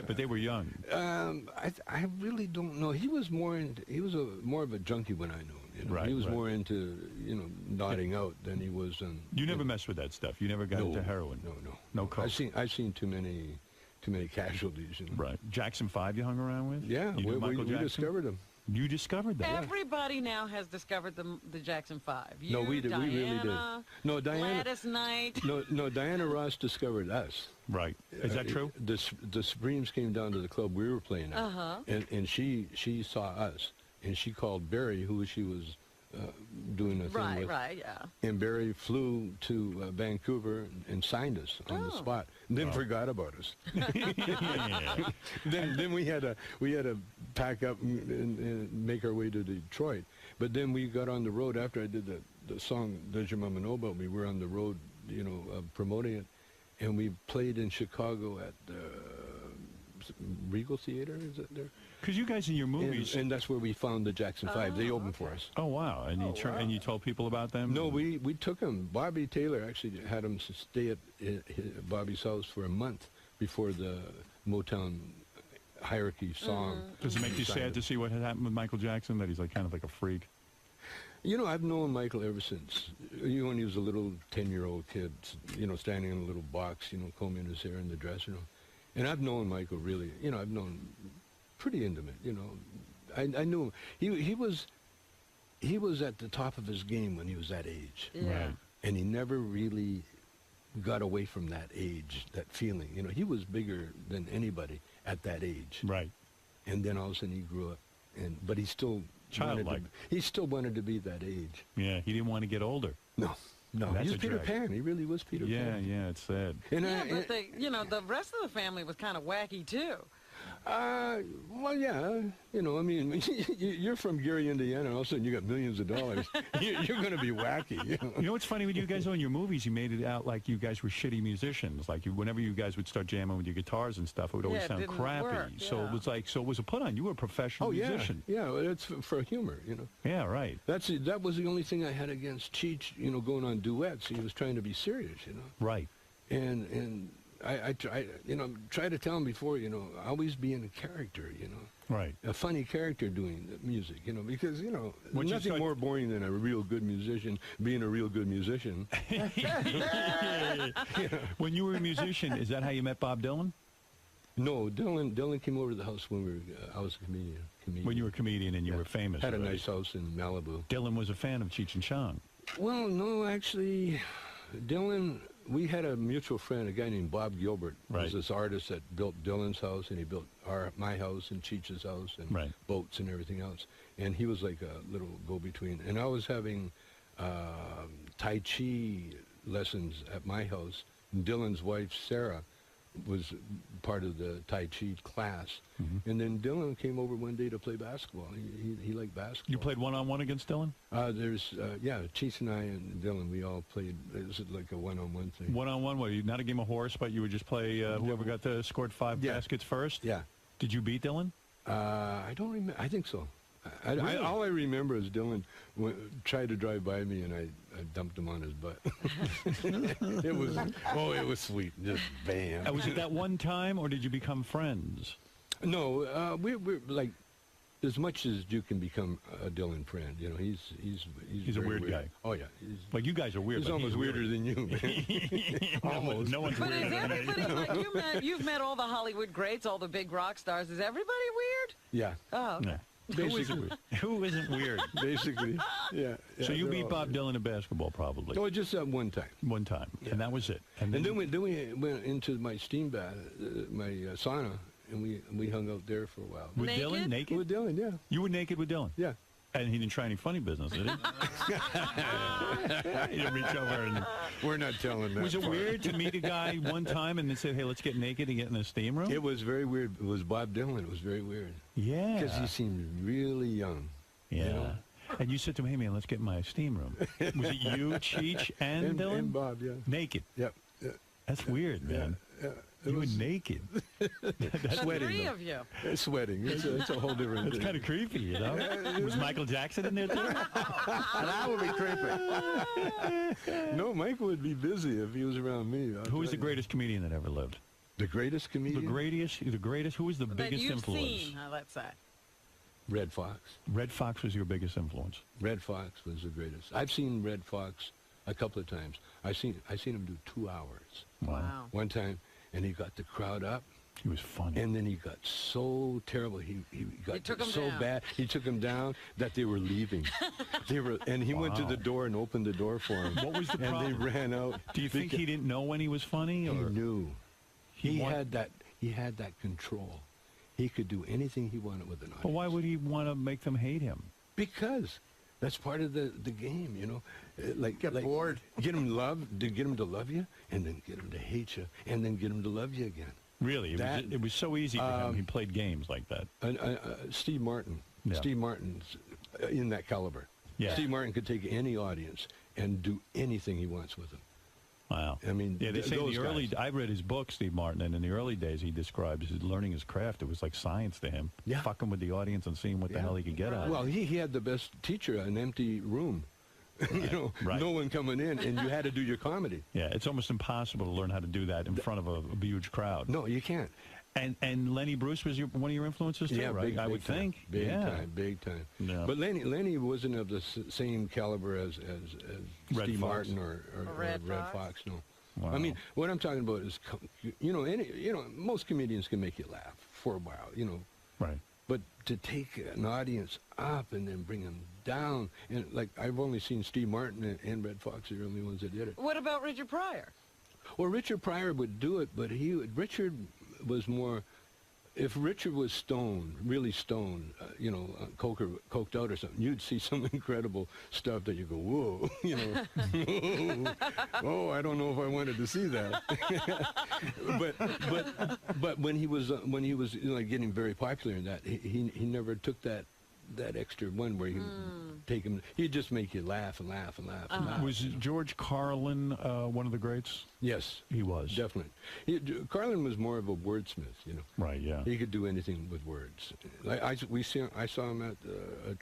But they were young. I really don't know. He was more of a junkie when I knew him. You know? Right, he was more into nodding out than he was. You never messed with that stuff. You never got into heroin. No coke. I've seen too many casualties. You know? Right. Jackson 5 you hung around with? Yeah, we discovered him. You discovered that? Everybody now has discovered the Jackson 5. You, No, we did. Diana, We really did. No, Diana. Gladys Knight. No, Diana Ross discovered us. Right. Is that true? The Supremes came down to the club we were playing at, and she saw us, and she called Barry, who she was doing a thing with. Right, yeah. And Barry flew to Vancouver and signed us on the spot, and then forgot about us. Then we had to pack up and make our way to Detroit. But then we got on the road after I did the song "Does Your Mama Know About Me?" We're on the road, promoting it, and we played in Chicago at the Regal Theater. Is it there? Because you guys in your movies, and that's where we found the Jackson 5. They opened for us. Oh wow! And and you told people about them? No, we took them. Bobby Taylor actually had them stay at Bobby's house for a month before the Motown hierarchy song. Does it make you sad to see what had happened with Michael Jackson? That he's like kind of like a freak. I've known Michael ever since. When he was a little 10-year-old kid, standing in a little box, combing his hair in the dressing room. And I've known Michael really, I've known pretty intimate, I knew him. He was at the top of his game when he was that age. Yeah. Right. And he never really got away from that age, that feeling. He was bigger than anybody at that age. Right. And then all of a sudden he grew up, but he still childlike. He still wanted to be that age. Yeah, he didn't want to get older. No, he was Peter Pan. He really was Peter Pan. Yeah, it's sad. But the rest of the family was kind of wacky too. Well, yeah, I mean, you're from Gary, Indiana, and all of a sudden you got millions of dollars. You're going to be wacky. You know what's funny with you guys? In your movies, you made it out like you guys were shitty musicians. Like whenever you guys would start jamming with your guitars and stuff, it would always sound crappy. Work, So it was a put on. You were a professional musician. Yeah, it's for humor, Yeah, right. That was the only thing I had against Cheech, going on duets. He was trying to be serious, Right. And I try to tell him before, always be in a character, Right. A funny character doing the music, because, nothing more boring than a real good musician being a real good musician. When you were a musician, is that how you met Bob Dylan? No, Dylan came over to the house when I was a comedian. When you were a comedian and you were famous. Had a nice house in Malibu. Dylan was a fan of Cheech and Chong. Well, no, actually, Dylan, we had a mutual friend, a guy named Bob Gilbert. Right. He was this artist that built Dylan's house, and he built my house and Cheech's house and boats and everything else. And he was like a little go-between. And I was having Tai Chi lessons at my house. And Dylan's wife, Sarah, was part of the Tai Chi class. And then Dylan came over one day to play basketball. He liked basketball. You played one-on-one against Dylan? Cheech and I and Dylan, we all played. It was like a one-on-one thing. One-on-one? What, not a game of horse, but you would just play whoever got to scored 5 baskets first? Yeah. Did you beat Dylan? I don't remember. I think so. All I remember is Dylan tried to drive by me, and I dumped him on his butt. It was sweet. Just bam. Was it that one time, or did you become friends? No, we're like, as much as you can become a Dylan friend, you know, he's a weird guy. Oh yeah, like you guys are weird. He's almost weirder than you, man. Almost. No one's But weirder is than me. everybody like you've met all the Hollywood greats, all the big rock stars? Is everybody weird? Yeah. Oh, okay. No. Who isn't weird? Basically, yeah. So you they're beat all Bob weird. Dylan in basketball, probably. Oh, just one time. One time, and that was it. And then we went into my steam bath, my sauna, and we hung out there for a while. With Dylan, naked? With Dylan, yeah. You were naked with Dylan? Yeah. And he didn't try any funny business, did he? He didn't reach over and... We're not telling that. Was it part. weird to meet a guy one time and then say, hey, let's get naked and get in the steam room? It was very weird. It was Bob Dylan. It was very weird. Yeah. Because he seemed really young. Yeah. You know? And you said to him, hey, man, let's get in my steam room. Was it you, Cheech, and Dylan? And Bob, yeah. Naked? Yep. Yeah. That's weird, man. Yeah. You were naked. That's sweating. Three though. of you. It's sweating. It's a whole different It's thing. kind of creepy, you know? Was Michael Jackson in there, too? That would be creepy. No, Michael would be busy if he was around me. Who was the greatest comedian that ever lived? The greatest comedian? The greatest. Who was the That biggest you've influence? seen, let's say. Red Fox. Red Fox was your biggest influence. Red Fox was the greatest. I've seen Red Fox a couple of times. I seen him do 2 hours. Wow. One time, and he got the crowd up. He was funny. And then he got so terrible. He got took 'em so down. bad. He took him down that they were leaving. And he went to Wow. the door and opened the door for him. What was the and problem? they ran out. Do you think he didn't know when he was funny? He Or? knew. He wa- had that control. He could do anything he wanted with an audience. But why would he want to make them hate him? Because that's part of the game, you know. Get bored. Get him to love you, and then get him to hate you, and then get him to love you again. Really? It was so easy for him. He played games like that. Steve Martin. Yeah. Steve Martin's in that caliber. Yeah. Steve Martin could take any audience and do anything he wants with them. Wow. I mean, yeah, they say in those the early. guys. I read his book, Steve Martin, and in the early days, he describes his learning his craft. It was like science to him. Yeah. Fucking with the audience and seeing what the hell he could get out of it. Well, he had the best teacher, an empty room. You know, Right. no one coming in, and you had to do your comedy. Yeah, it's almost impossible to learn how to do that in front of a huge crowd. No, you can't. And Lenny Bruce was one of your influences too, Yeah, right? I would time. think. Big yeah. time. Yeah. But Lenny wasn't of the same caliber as Red Steve Fox. Martin or Red Fox. No. Wow. I mean, what I'm talking about is, most comedians can make you laugh for a while, you know. Right. But to take an audience up and then bring them down, and like I've only seen Steve Martin and Red Fox are the only ones that did it. What about Richard Pryor? Well, Richard Pryor would do it, but Richard was more. If Richard was stoned, really stoned, coked out or something, you'd see some incredible stuff that you go, whoa, you know, oh, I don't know if I wanted to see that. but when he was getting very popular in that, he never took that extra one where he would take him. He'd just make you laugh and laugh and laugh and laugh. Was George Carlin one of the greats? Yes, he was. Definitely. Carlin was more of a wordsmith, you know. Right. Yeah. He could do anything with words. I saw him at a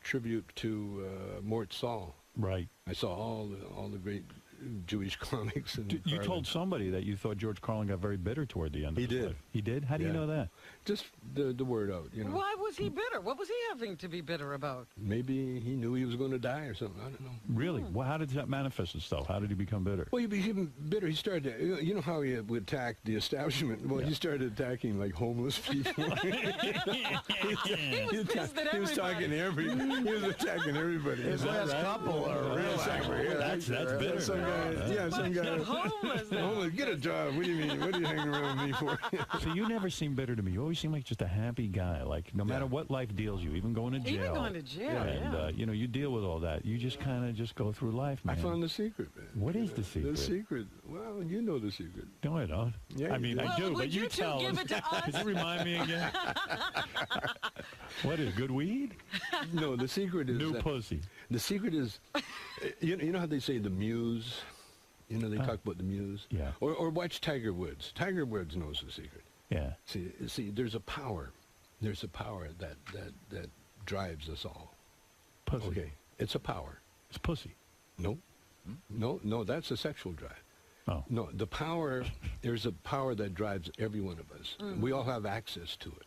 tribute to Mort Saul. Right. I saw all the great Jewish comics. And You Carlin. told somebody that you thought George Carlin got very bitter toward the end of He his did. life. He did? How do you Yeah. know that? Just the word out, you know. Why was he bitter? What was he having to be bitter about? Maybe he knew he was going to die or something. I don't know. Really? Well, how did that manifest itself? How did he become bitter? Well, he became bitter. He started, you know how he would attack the establishment? Well, he started attacking, like, homeless people. He was pissed at He was attacking everybody. His last couple are real angry. That's bitter. Some guy, some guy. Homeless. Homeless, get a job. What do you mean? What are you hanging around with me for? So you never seem bitter to me. You always seem like just a happy guy. Like no matter what life deals you, even going to jail. Even going to jail, And you deal with all that. You just kind of just go through life, man. I found the secret, man. What is the secret? The secret. Well, you know the secret. No, I don't. Yeah, I mean, you do. I do, Well, but you would you tell two give us. it to us? Could you remind me again? What is good weed? No, the secret is New that- pussy. The secret is, you know how they say the muse? You know, they talk about the muse? Yeah. Or watch Tiger Woods. Tiger Woods knows the secret. Yeah. See, there's a power. There's a power that drives us all. Pussy. Okay, it's a power. It's pussy. No. No, that's a sexual drive. Oh. No, the power, there's a power that drives every one of us. We all have access to it.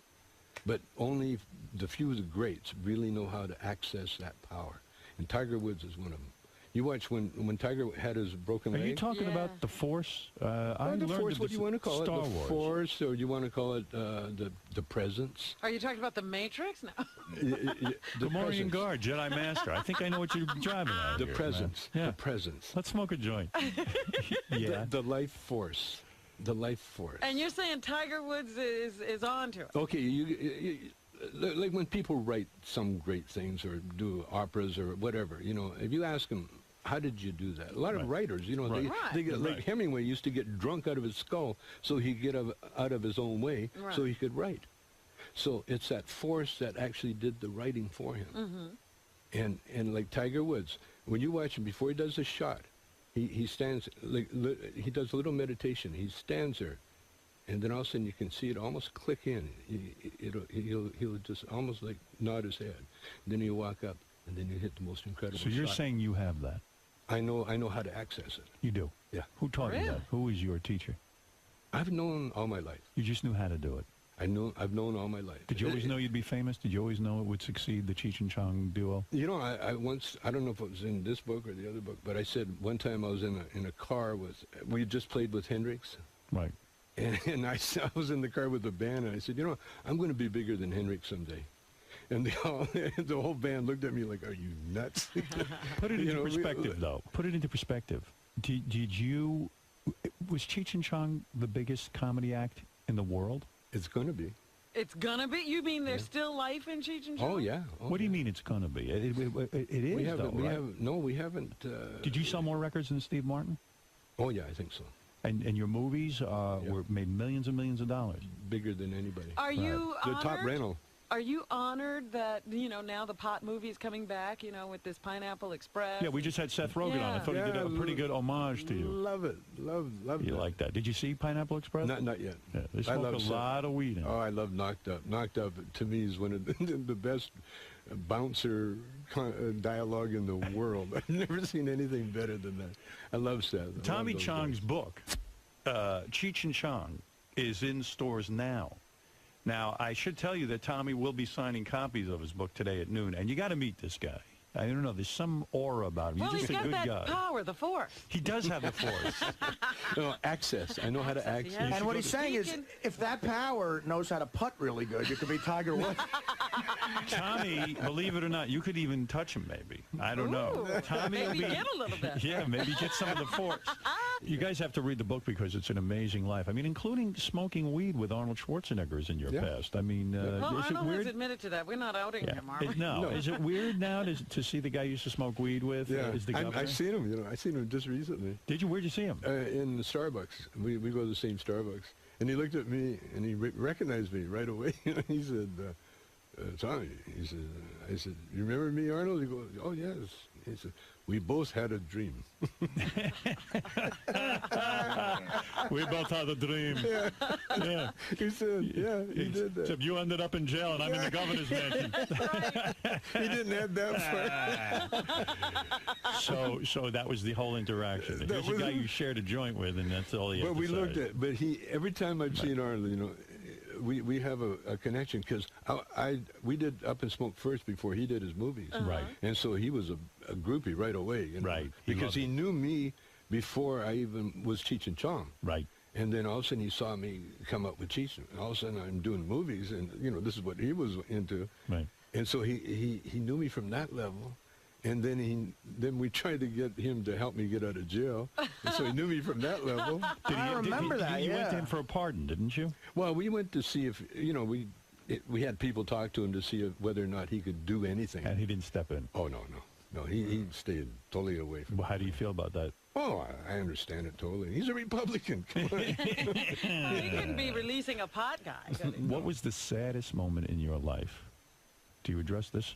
But only the few of the greats really know how to access that power. And Tiger Woods is one of them. You watch when Tiger had his broken leg. Are you talking about the Force? I the learned Force, what do you want to call Star it? The Wars. Force, or you want to call it the Presence? Are you talking about the Matrix? No. Gamorrean Guard, Jedi Master. I think I know what you're driving at. The here, Presence. man. Yeah. The Presence. Let's smoke a joint. Yeah. The life force. The life force. And you're saying Tiger Woods is onto it. Okay, you like when people write some great things or do operas or whatever, you know, if you ask them, how did you do that? A lot of writers, you know, they get, like Hemingway used to get drunk out of his skull so he'd get out of his own way so he could write. So it's that force that actually did the writing for him. And like Tiger Woods, when you watch him before he does a shot, he stands, like he does a little meditation. He stands there, and then all of a sudden you can see it almost click in. He'll just almost like nod his head. Then he'll walk up, and then you hit the most incredible shot. So you're saying you have that? I know how to access it. You do? Yeah. Who taught you that? Who was your teacher? I've known all my life. You just knew how to do it? I've known all my life. Did you always know you'd be famous? Did you always know it would succeed, the Cheech and Chong duo? You know, I once, I don't know if it was in this book or the other book, but I said one time I was in a car we just played with Hendrix. Right. And I was in the car with the band, and I said, you know, I'm going to be bigger than Hendrix someday. And the whole band looked at me like, are you nuts? Put it into perspective, though. Put it into perspective. Was Cheech and Chong the biggest comedy act in the world? It's going to be. It's gonna be? You mean there's still life in Cheech and Chong? Oh, yeah. What do you mean it's going to be? It is, we haven't, though, right? We haven't. Did you sell more records than Steve Martin? Oh, yeah, I think so. And your movies were made millions and millions of dollars. Bigger than anybody. Are you the top rental? Are you honored that, you know, now the pot movie is coming back, you know, with this Pineapple Express? Yeah, we just had Seth Rogen on. I thought he did a pretty good homage to you. Love it. Love You like that. Did you see Pineapple Express? Not yet. Yeah, they smoke a lot of weed in it. Oh, I love Knocked Up. Knocked Up, to me, is one of the best bouncer dialogue in the world. I've never seen anything better than that. I love Seth. Tommy Chong's book, Cheech and Chong, is in stores now. Now, I should tell you that Tommy will be signing copies of his book today at noon, and you got to meet this guy. I don't know. There's some aura about him. Well, He's just a good got guy. that power, the force. He does have the force. No, access. I know how to access. Yeah. And what he's saying is, if that power knows how to putt really good, you could be Tiger Woods. Tommy, believe it or not, you could even touch him, maybe. I don't know. Tommy maybe will be, get a little bit. Yeah, maybe get some of the force. You guys have to read the book because it's an amazing life. I mean, including smoking weed with Arnold Schwarzenegger's in your past. I mean, well, is it Arnold weird? has admitted to that. We're not outing him, are we? No. Is it weird now to see the guy you used to smoke weed with? Yeah, Is the governor? I've seen him. You know, I seen him just recently. Did you? Where'd you see him? In the Starbucks. We go to the same Starbucks, and he looked at me and he recognized me right away. He said, "Tommy," he said, I said, "You remember me, Arnold?" He goes, "Oh yes." He said, "We both had a dream." We both had a dream. Yeah. He said, "Yeah, he did that." Except you ended up in jail, and I'm in the governor's mansion. He didn't have that far. So that was the whole interaction. Here's a guy you shared a joint with, and that's all you. But we looked at. But every time I've seen Arnold, you know, we have a connection because we did Up and Smoke first before he did his movies. Right. And so he was a groupie right away. You know, right. Because he knew me before I even was Cheech and Chong. Right. And then all of a sudden he saw me come up with Cheech, and all of a sudden I'm doing movies, and you know this is what he was into. Right. And so he knew me from that level. And then we tried to get him to help me get out of jail. And so he knew me from that level. I remember that, You went to him for a pardon, didn't you? Well, we went to see if, you know, we had people talk to him to see whether or not he could do anything. And he didn't step in? Oh, no. No, he stayed totally away from Well, how do you feel about that? Oh, I understand it totally. He's a Republican. Come on. He couldn't be releasing a pot guy. What was the saddest moment in your life? Do you address this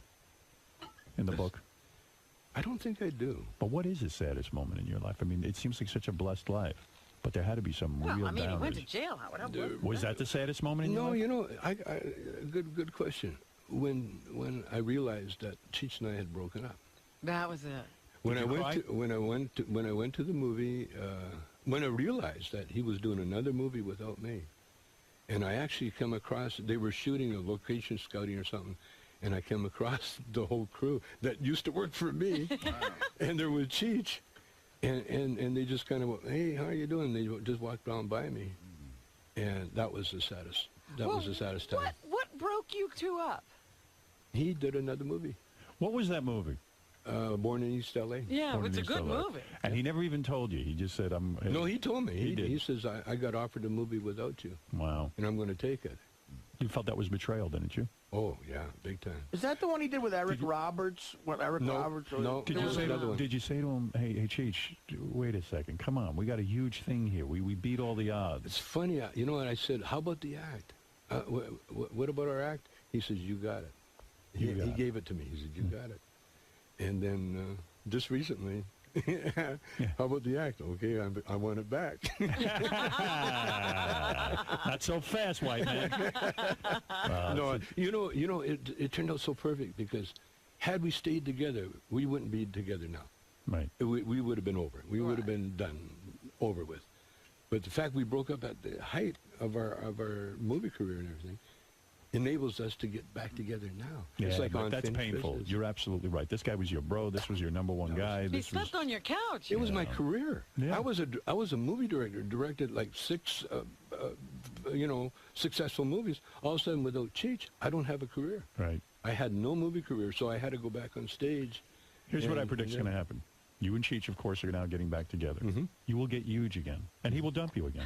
in the book? I don't think I do. But what is the saddest moment in your life? I mean, it seems like such a blessed life, but there had to be some real Well, I mean, downers. he went to jail, Howard. Was that the saddest moment in your life? No, you know, good question. when I realized that Cheech and I had broken up. That was it. When I went to the movie, when I realized that he was doing another movie without me, and I actually come across, they were shooting a location scouting or something, and I came across the whole crew that used to work for me, and there was Cheech, and they just kind of went, hey, how are you doing? They just walked down by me, and that was the saddest. That was the saddest time. What broke you two up? He did another movie. What was that movie? Born in East L.A. Yeah, it's a good movie. And he never even told you. He just said, "I'm." No, he told me. He did. He says, "I got offered a movie without you." Wow. And I'm going to take it. You felt that was betrayal, didn't you? Oh yeah, big time. Is that the one he did with Eric Roberts? Roberts? No. Did you say to him, "Hey, Cheech, wait a second. Come on, we got a huge thing here. We beat all the odds." It's funny. You know what I said? How about the act? What about our act? He says, "You got it." He gave it to me. He said, "You got it." And then just recently, how about the act? Okay, I want it back. Not so fast, white man. No, it turned out so perfect because had we stayed together, we wouldn't be together now. Right. We would have been over. We would have been done, over with. But the fact we broke up at the height of our movie career and everything enables us to get back together now. Yeah, it's like that's painful. Business. You're absolutely right. This guy was your bro. This was your number one guy. He slept on your couch. It was my career. Yeah. I was a movie director, directed like 6 successful movies. All of a sudden, without Cheech, I don't have a career. Right. I had no movie career, so I had to go back on stage. Here's what I predict is going to happen. You and Cheech, of course, are now getting back together. Mm-hmm. You will get huge again, and he will dump you again.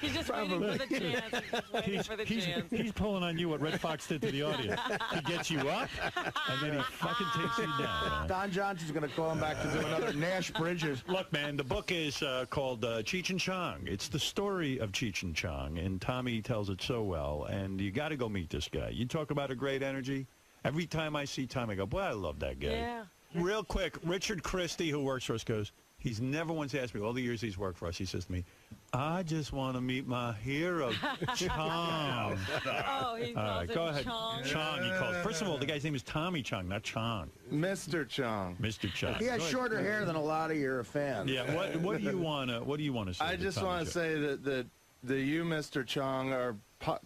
He's just waiting for the chance. He's just waiting for the chance. He's pulling on you what Red Fox did to the audience. He gets you up, and then he fucking takes you down. Man. Don Johnson's going to call him back to do another Nash Bridges. Look, man, the book is called Cheech and Chong. It's the story of Cheech and Chong, and Tommy tells it so well, and you got to go meet this guy. You talk about a great energy. Every time I see Tommy, I go, boy, I love that guy. Yeah. Real quick, Richard Christy, who works for us, goes, he's never once asked me, all the years he's worked for us, he says to me, I just want to meet my hero, Chong. Oh, he calls go him ahead. Chong. Chong, he calls. First of all, the guy's name is Tommy Chong, not Chong. Mr. Chong. Mr. Chong. He has shorter hair than a lot of your fans. Yeah, what do you want to say? I just want to say that you, Mr. Chong, are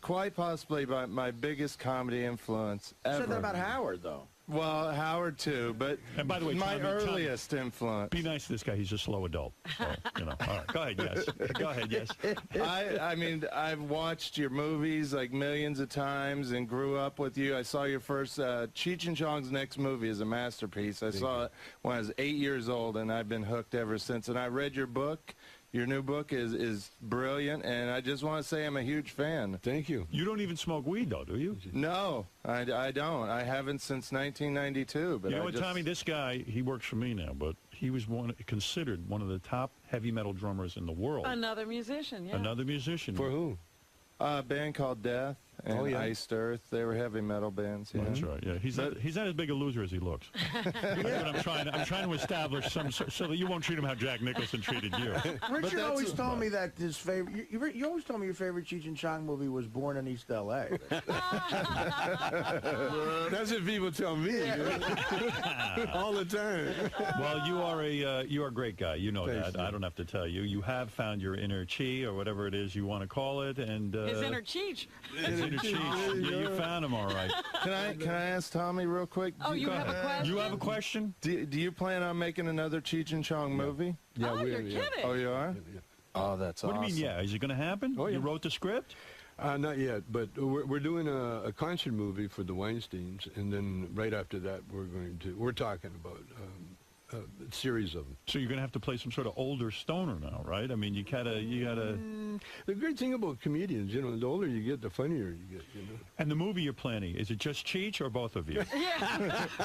quite possibly my biggest comedy influence ever. You said that about Howard, though. Well, Howard too, but and by the way, my earliest influence. Be nice to this guy. He's a slow adult. So, All right. Go ahead, yes. Go ahead, yes. I mean, I've watched your movies like millions of times and grew up with you. I saw your first Cheech and Chong's next movie is a masterpiece. I saw it when I was 8 years old, and I've been hooked ever since. And I read your book. Your new book is brilliant, and I just want to say I'm a huge fan. Thank you. You don't even smoke weed, though, do you? No, I don't. I haven't since 1992. But you know what, Tommy? This guy, he works for me now, but he was considered one of the top heavy metal drummers in the world. Another musician, yeah. Another musician. For who? A band called Death and Iced Earth. They were heavy metal bands. Yeah. That's right. Yeah, he's not as big a loser as he looks. That's what I'm trying to establish so that you won't treat him how Jack Nicholson treated you. Richard always told me that his favorite. You always told me your favorite Cheech and Chong movie was Born in East L.A. That's what people tell me all the time. Well, you are a great guy. You know that. I don't have to tell you. You have found your inner chi or whatever it is you want to call it, and his inner Cheech. His inner Cheech. Yeah, you found him all right. Can I ask Tommy real quick? Oh, you have a question? You have a question? Do you plan on making another Cheech and Chong movie? Yeah, you're kidding. Oh, you are? Yeah. Oh, that's awesome. What do you mean, yeah? Is it going to happen? Oh, yeah. You wrote the script? Not yet, but we're doing a concert movie for the Weinsteins, and then right after that we're talking about a series of them. So you're going to have to play some sort of older stoner now, right? I mean, you gotta. The great thing about comedians, the older you get, the funnier you get, And the movie you're planning, is it just Cheech or both of you? Yeah.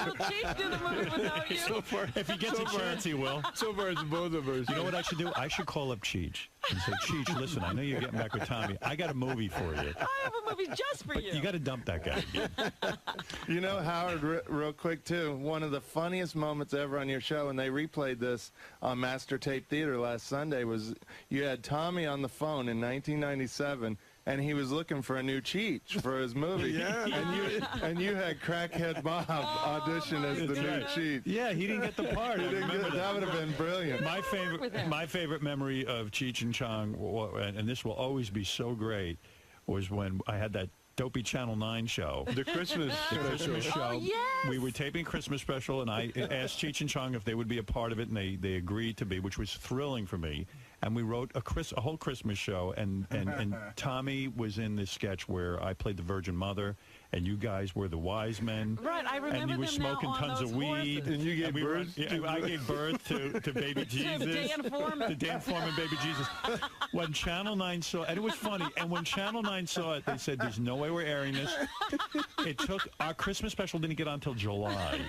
Will Cheech do the movie without you? So far, if he gets a chance, he will. So far, it's both of us. You know what I should do? I should call up Cheech and say, Cheech, listen, I know you're getting back with Tommy. I got a movie for you. I have a movie just for you. You got to dump that guy again. Howard, real quick, too, one of the funniest moments ever on your show, and they replayed this on Master Tape Theater last Sunday, was you had Tommy on the phone in 1997, and he was looking for a new Cheech for his movie. Yeah. And you had Crackhead Bob audition as the new Cheech. Yeah, he didn't get the part. He didn't get it. That would have been brilliant. My favorite memory of Cheech and Chong, and this will always be so great, was when I had that dopey Channel 9 show. The Christmas show. Oh, yes! We were taping Christmas special, and I asked Cheech and Chong if they would be a part of it, and they agreed to be, which was thrilling for me. And we wrote a whole Christmas show, and Tommy was in this sketch where I played the Virgin Mother, and you guys were the wise men. Right, I remember. And you were smoking tons of weed. And you gave birth. I gave birth to baby Jesus. To Dan Foreman. To Dan Foreman, baby Jesus. When Channel 9 saw, and it was funny, and when Channel 9 saw it, they said, "There's no way we're airing this." It took, our Christmas special didn't get on until July.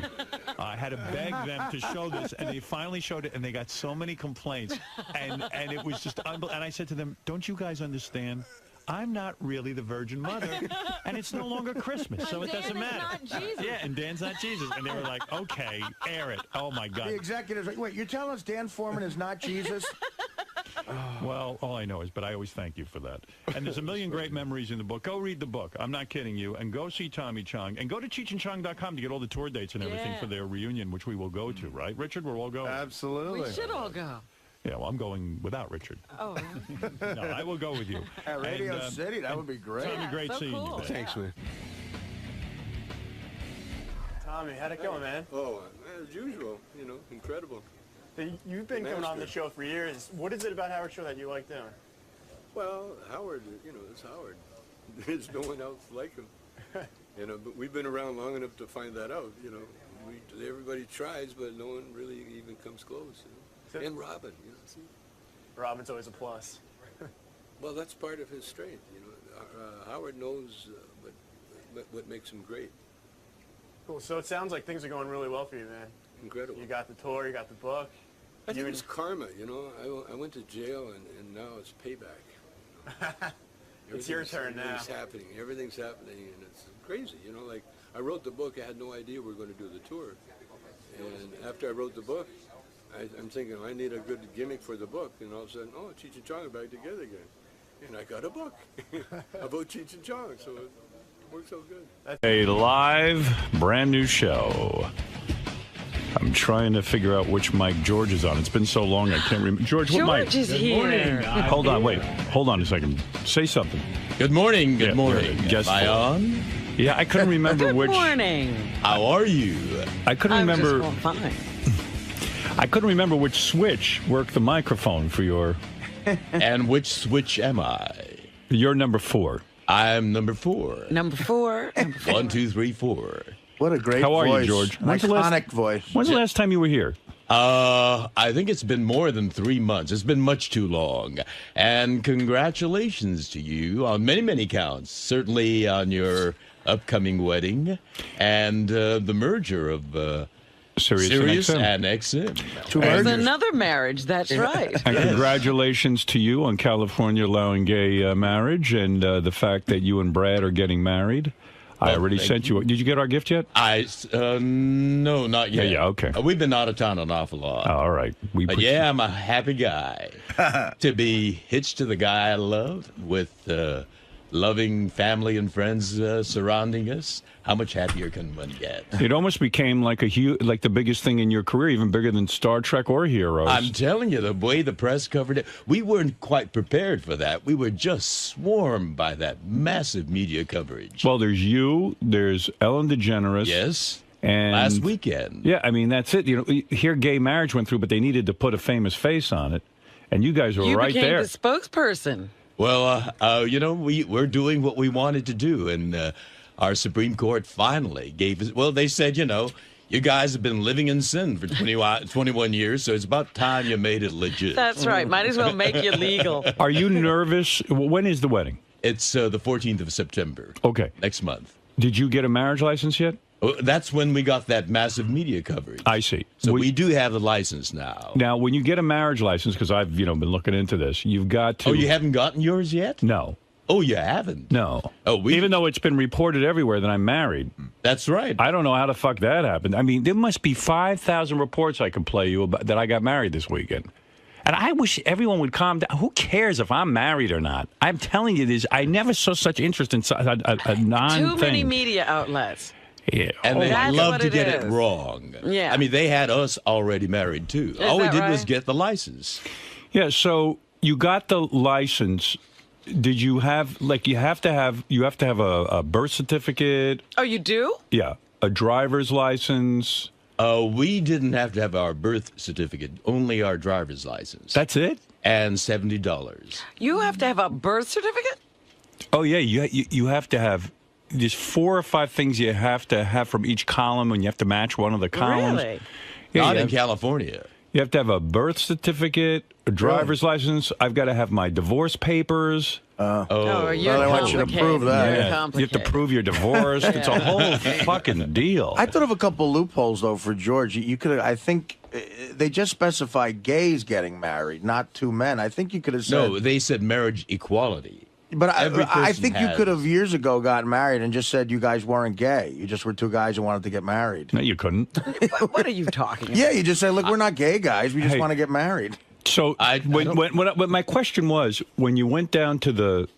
I had to beg them to show this, and they finally showed it, and they got so many complaints, and it was just unbelievable. And I said to them, "Don't you guys understand? I'm not really the Virgin Mother, and it's no longer Christmas, so it doesn't matter." Not Jesus. Yeah, and Dan's not Jesus. And they were like, "Okay, air it." Oh, my God. The executives like, wait, you're telling us Dan Foreman is not Jesus? Well, all I know is, but I always thank you for that. And there's a million great memories in the book. Go read the book. I'm not kidding you. And go see Tommy Chong. And go to CheechandChong.com to get all the tour dates and everything for their reunion, which we will go to, right? Richard, we're all going. Absolutely. We should all go. Yeah, well, I'm going without Richard. Oh, really? No, I will go with you. At Radio City, that would be great. Tommy, great so seeing cool. you. Thanks, man. Tommy, how'd it go, man? Oh, as usual, incredible. You've been coming on the show for years. What is it about Howard's show that you like doing? Well, Howard, it's Howard. There's no one else like him. But we've been around long enough to find that out. Everybody tries, but no one really even comes close. And Robin, see? Robin's always a plus. Well, that's part of his strength. Howard knows what makes him great. Cool. So it sounds like things are going really well for you, man. Incredible. You got the tour, you got the book. I think it's karma, I went to jail, and now it's payback. It's your turn now. Everything's happening, and it's crazy. Like, I wrote the book, I had no idea we were going to do the tour. And after I wrote the book, I'm thinking, I need a good gimmick for the book. And all of a sudden, Cheech and Chong are back together again. And I got a book about Cheech and Chong, so it works so good. A live, brand new show. I'm trying to figure out which mic George is on. It's been so long, I can't remember. George, what mic? George is here. Hold on, wait. Hold on a second. Say something. Good morning. Good morning. Guess Am I on? Yeah, I couldn't remember which. Good morning. How are you? I couldn't remember. I'm just fine. I couldn't remember which switch worked the microphone for your. And which switch am I? You're number 4. I'm number 4. Number 4. 1, 2, 3, 4. What a great How are voice. you, George? An iconic voice. When's the last time you were here? I think it's been more than 3 months. It's been much too long. And congratulations to you on many, many counts. Certainly on your upcoming wedding and the merger of Sirius and XM. There's another marriage, that's right. And congratulations to you on California allowing gay marriage and the fact that you and Brad are getting married. I already sent you. Did you get our gift yet? No, not yet. Yeah, okay. We've been out of town an awful lot. All right. But yeah, I'm a happy guy to be hitched to the guy I love with loving family and friends surrounding us. How much happier can one get? It almost became like the biggest thing in your career, even bigger than Star Trek or Heroes. I'm telling you, the way the press covered it, we weren't quite prepared for that. We were just swarmed by that massive media coverage. Well, there's you, there's Ellen DeGeneres. Yes. And last weekend. Yeah, I mean, that's it. Here gay marriage went through, but they needed to put a famous face on it. And you guys were right there. You became the spokesperson. Well, we're doing what we wanted to do, and our Supreme Court finally gave us, well, they said, you guys have been living in sin for 21 years, so it's about time you made it legit. That's right. Might as well make you legal. Are you nervous? When is the wedding? It's the 14th of September. Okay. Next month. Did you get a marriage license yet? Oh, that's when we got that massive media coverage. I see. So we do have the license now. Now, when you get a marriage license, because I've been looking into this, you've got to. Oh, you haven't gotten yours yet? No. Oh, you haven't? No. Oh, even though it's been reported everywhere that I'm married. That's right. I don't know how the fuck that happened. I mean, there must be 5,000 reports I could play you about that I got married this weekend. And I wish everyone would calm down. Who cares if I'm married or not? I'm telling you this. I never saw such interest in a non-thing. Too many media outlets. Yeah. And they That's love what to it get is. it wrong. Yeah. I mean, they had us already married, too. All we that did was right? get the license. Yeah, so you got the license. Did you have, like, you have to have a birth certificate? Oh, you do? Yeah. A driver's license? We didn't have to have our birth certificate, only our driver's license. That's it? And $70. You have to have a birth certificate? Oh, yeah, you have to have, there's 4 or 5 things you have to have from each column, and you have to match one of the columns. Really? Yeah, Not in California. You have to have a birth certificate, a driver's license. I've got to have my divorce papers. You're they want you to prove that. Yeah. You have to prove you're divorced. It's a whole fucking deal. I thought of a couple loopholes though for George. You could, I think, they just specify gays getting married, not 2 men. I think you could have said. No, they said marriage equality. But Every I person think you has- could have years ago gotten married and just said you guys weren't gay. You just were 2 guys who wanted to get married. No, you couldn't. What are you talking about? Yeah, you just say, look, we're not gay guys. We just Hey. want to get married. So when my question was, when you went down to the,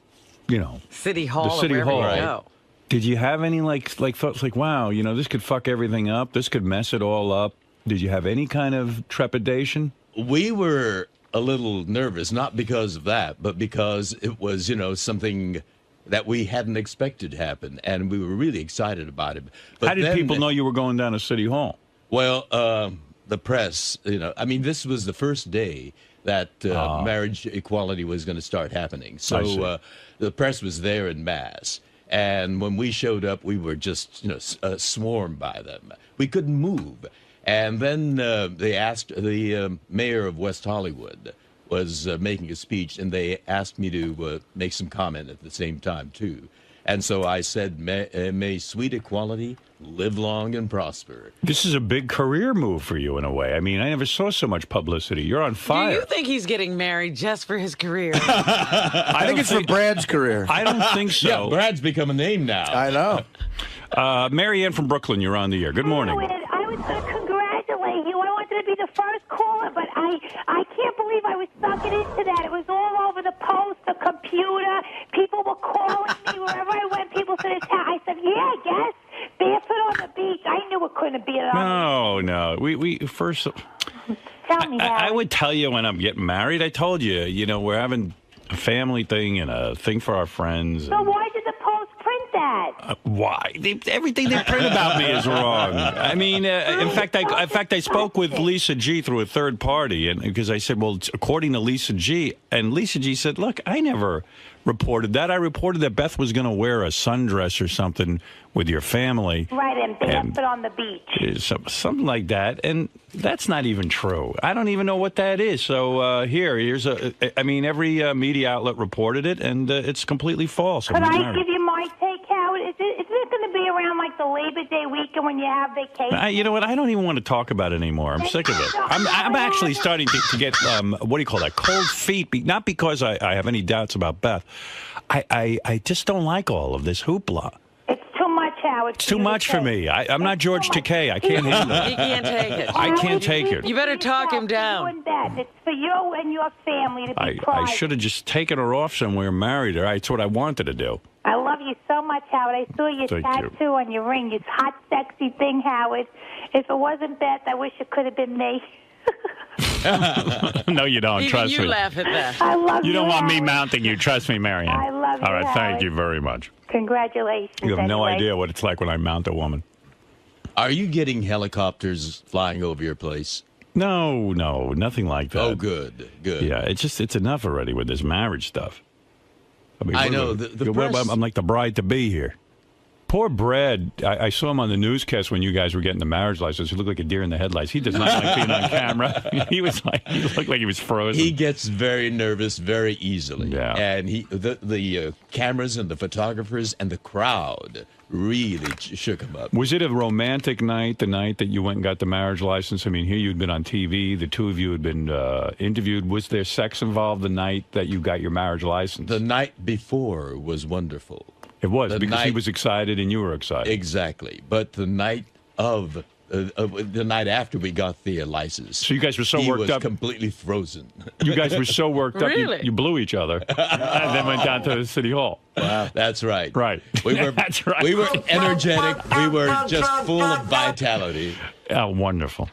City Hall. the city or wherever hall, you go. did you have any like thoughts like, wow, this could fuck everything up. This could mess it all up. Did you have any kind of trepidation? We were a little nervous, not because of that, but because it was, something that we hadn't expected to happen, and we were really excited about it. But How did then, people know you were going down to City Hall? Well, the press, I mean, this was the first day that marriage equality was going to start happening. So the press was there in mass. And when we showed up, we were just, swarmed by them. We couldn't move. And then they asked, the mayor of West Hollywood was making a speech, and they asked me to make some comment at the same time, too. And so I said, may sweet equality live long and prosper. This is a big career move for you in a way. I mean, I never saw so much publicity. You're on fire. Do you think he's getting married just for his career? I think it's for Brad's career. I don't think so. Yeah, Brad's become a name now. I know. Mary Ann from Brooklyn, you're on the air. Good morning. I was going to congratulate you. I wanted to be the first caller, but I can't believe I was sucking into that. It was all over the post, the computer. People were calling me wherever I went. People said, I said, yeah, I guess. Barefoot on the beach. I knew it couldn't be at all. No. We first. Tell me, I would tell you when I'm getting married. I told you, we're having a family thing and a thing for our friends. So why did the Post print that? Why? Everything they print about me is wrong. I mean, in fact, I spoke with Lisa G through a third party, and because I said, well, according to Lisa G, and Lisa G said, look, I never reported that. I reported that Beth was going to wear a sundress or something with your family. Right, and barefoot on the beach. Something like that, and that's not even true. I don't even know what that is. So here's every media outlet reported it, and it's completely false. Could I give you my take, Howard? Isn't it going to be around like the Labor Day weekend when you have vacation? You know what? I don't even want to talk about it anymore. I'm sick of it. I'm actually starting to get, what do you call that, cold feet. Not because I have any doubts about Beth. I just don't like all of this hoopla. It's too much, Howard. It's too much for me. I'm not George Takei. I can't handle it. He can't take it. I can't take it. You better talk him down. It's for you and your family to be proud. I should have just taken her off somewhere and married her. That's what I wanted to do. I love you so much, Howard. I saw your Thank tattoo you. on your ring. It's hot, sexy thing, Howard. If it wasn't Beth, I wish it could have been me. No, you don't. Even Trust you me. laugh at that. I love you. You don't want me Howard. mounting you. Trust me, Marianne. I love you, All right, Howard. thank you very much. Congratulations. You have no anyway. idea what it's like when I mount a woman. Are you getting helicopters flying over your place? No, nothing like that. Oh, good. Yeah, it's enough already with this marriage stuff. I know, the press- I'm like the bride to be here. Poor Brad. I saw him on the newscast when you guys were getting the marriage license. He looked like a deer in the headlights. He does not like being on camera. He looked like he was frozen. He gets very nervous very easily. Yeah. And the cameras and the photographers and the crowd really shook him up. Was it a romantic night, the night that you went and got the marriage license? I mean, here you'd been on TV. The two of you had been interviewed. Was there sex involved the night that you got your marriage license? The night before was wonderful. It was, because he was excited and you were excited. Exactly. But the night of the night after we got the license. So you guys were so he worked was up. completely frozen. You guys were so worked up, Really? you blew each other, and then went down to the city hall. Wow. That's right. Right. We were. That's right. We were energetic. We were just full of vitality. Oh, wonderful.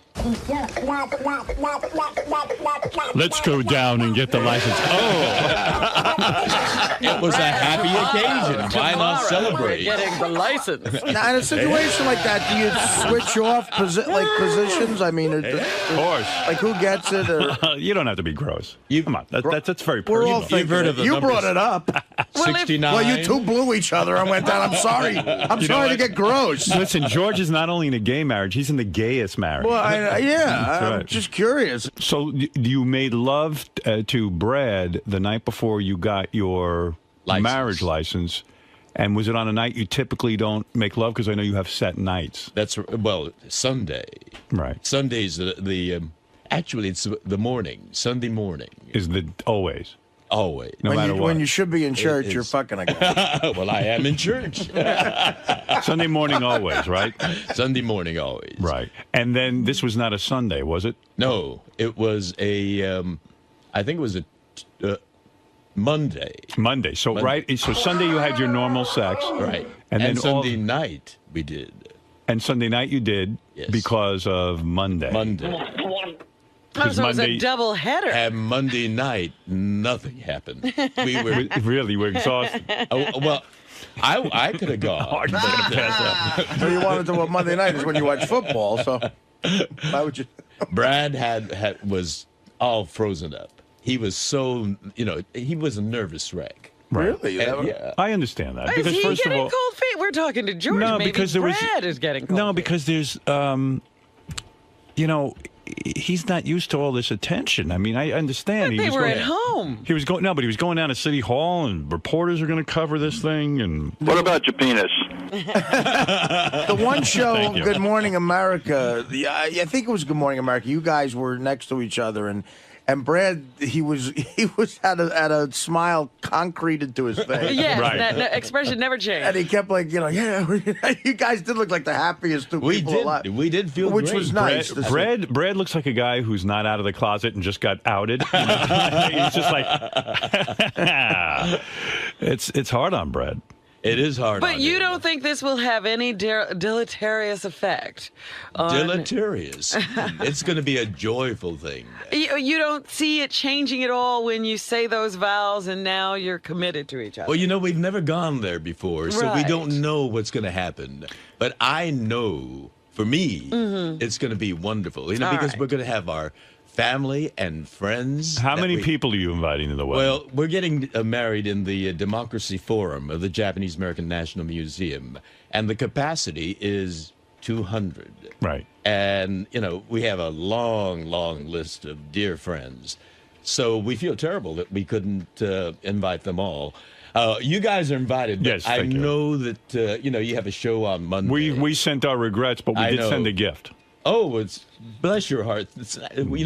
Let's go down and get the license. Oh, It was a happy occasion. Why not celebrate? Getting the license. Now, in a situation like that, do you switch off positions? I mean, of course. like who gets it? Or... You don't have to be gross. Come on, that's very We're personal. all thinking you brought it up. 69. Well, you two blew each other and went down. I'm sorry. I'm You know sorry to what? get gross. Listen, George is not only in a gay marriage; he's in the gayest marriage. Well, That's I'm right. just curious. So you made love to Brad the night before you got your marriage license, and was it on a night you typically don't make love? Because I know you have set nights. That's Sunday. Right. Sunday's actually it's the morning. Sunday morning is the always. Always. No matter what. When you should be in church, you're fucking a guy. Well, I am in church. Sunday morning always, right? Sunday morning always. Right. And then this was not a Sunday, was it? No, it was I think it was a Monday. Monday. So Monday. right. So Sunday you had your normal sex. Right. And then Sunday night we did. And Sunday night you did because of Monday. Monday. Oh, so it was a double header. And Monday night, nothing happened. We were really were exhausted. Well, I could have gone. So you wanted to? Well, Monday night is when you watch football. So why would you? Brad was all frozen up. He was so he was a nervous wreck. Really? And, yeah. I understand that. Is Because he first getting of all, cold feet? We're talking to George. No, Maybe because there was- Brad is getting cold feet. because there's he's not used to all this attention. I mean, I understand. But they were at home. He was going but he was going down to City Hall, and reporters are going to cover this thing. And what about your penis? The one show, Thank you. Good Morning America. I think it was Good Morning America. You guys were next to each other, and Brad, he was had a smile concreted to his face. Yes, that expression never changed. And he kept you guys did look like the happiest two people alive. We did feel which great. was nice. Brad looks like a guy who's not out of the closet and just got outed. He's just like, it's hard on Brad. It is hard. But you don't think this will have any deleterious effect? Deleterious. It's going to be a joyful thing. You don't see it changing at all when you say those vows and now you're committed to each other? Well, we've never gone there before, so we Right. don't know what's going to happen. But I know, for me, it's going to be wonderful. All Because right. we're going to have our family and friends. How many people are you inviting to the wedding? Well, we're getting married in the Democracy Forum of the Japanese American National Museum, and the capacity is 200. Right. And, we have a long, long list of dear friends. So we feel terrible that we couldn't invite them all. You guys are invited. But Yes, I thank you. know that, you have a show on Monday. We sent our regrets, but we I did know. send a gift. Oh, bless your heart. We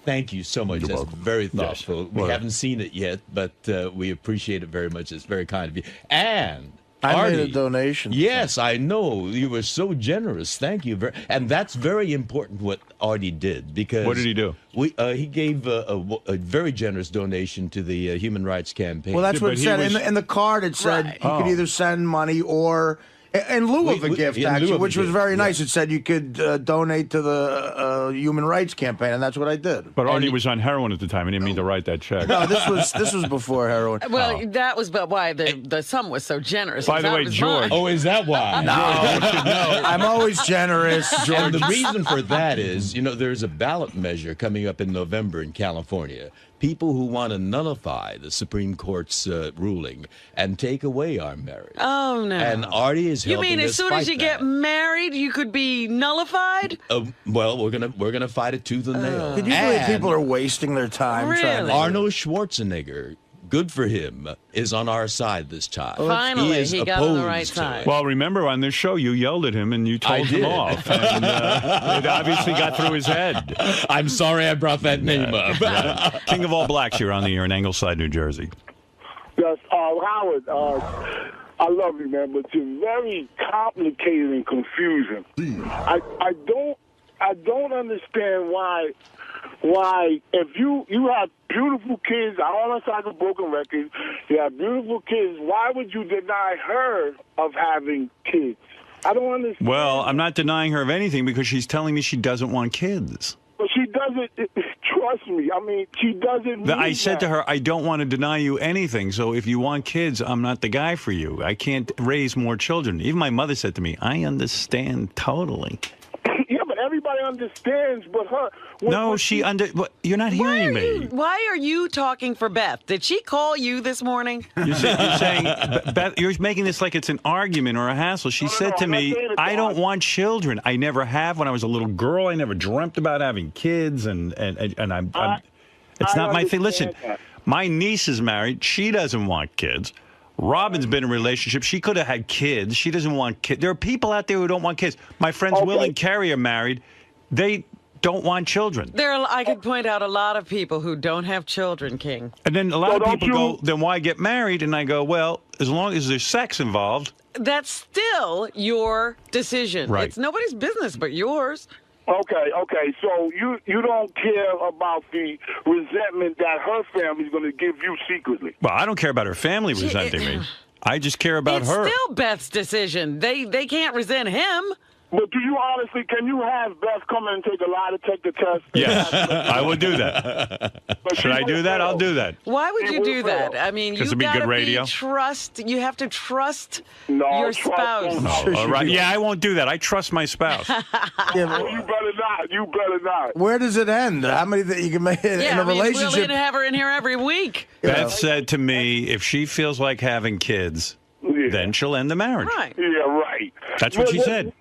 thank you so much. That's very thoughtful. We Well, haven't seen it yet, but we appreciate it very much. It's very kind of you. And I Artie, made a donation. Yes, I know. You were so generous. Thank you. And that's very important what Artie did. Because What did he do? He gave a very generous donation to the Human Rights Campaign. Well, that's what it said. In the card, it said Right. you could either send money or, in lieu of a gift, in lieu actually, of a which was gift, very nice. It said you could donate to the Human Rights Campaign, and that's what I did. But Artie was on heroin at the time. I didn't mean to write that check. No, this was before heroin. Well, that was why the sum was so generous. By It was the out way, of his George. mind. Oh, is that why? No, I'm always generous, George. And the reason for that is, there's a ballot measure coming up in November in California. People who want to nullify the Supreme Court's ruling and take away our marriage. Oh, no. And Artie is You helping mean as us soon fight as you that. get married, you could be nullified? Well, we're gonna fight it tooth and nail. Could you believe people are wasting their time trying to... Arnold Schwarzenegger, good for him, is on our side this time. Finally, is he got on the right opposed to side. Well, remember on this show, you yelled at him and you I told him did. off. And it obviously got through his head. I'm sorry I brought that name up. Yeah. King of all blacks, you're on the air in Ingleside, New Jersey. Yes, Howard, I love you, man, but you're very complicated and confusing. I don't understand why if you have beautiful kids, I don't sound like a broken record, you have beautiful kids, why would you deny her of having kids? I don't understand. Well, I'm not denying her of anything because she's telling me she doesn't want kids. But she doesn't, trust me, I mean, she doesn't I said to her, I don't want to deny you anything, so if you want kids, I'm not the guy for you. I can't raise more children. Even my mother said to me, I understand totally. Yeah, but everybody understands but her. You're not hearing me. Why are you talking for Beth? Did she call you this morning? You're saying, Beth, you're making this like it's an argument or a hassle. She said to me, I don't want children. I never have. When I was a little girl, I never dreamt about having kids, and it's not my thing. Listen, my niece is married. She doesn't want kids. Robin's been in a relationship. She could have had kids. She doesn't want kids. There are people out there who don't want kids. My friends Will and Carrie are married. They don't want children. I could point out a lot of people who don't have children, King. And then a lot of people go, then why get married? And I go, well, as long as there's sex involved. That's still your decision. Right. It's nobody's business but yours. Okay. So you don't care about the resentment that her family's going to give you secretly. Well, I don't care about her family resenting me. I just care about her. It's still Beth's decision. They can't resent him. But do you honestly, can you have Beth come in and take a lie to take the test? Yes, I would do that. Should I do that? I'll do that. Why would you do that? I mean, you it'd be good radio. You have to trust your spouse. Oh, all right. Yeah, I won't do that. I trust my spouse. You better not. You better not. Where does it end? How many that you can make in a relationship? We'll have her in here every week. Beth said to me, if she feels like having kids, then she'll end the marriage. Right. Yeah, right. That's what she said.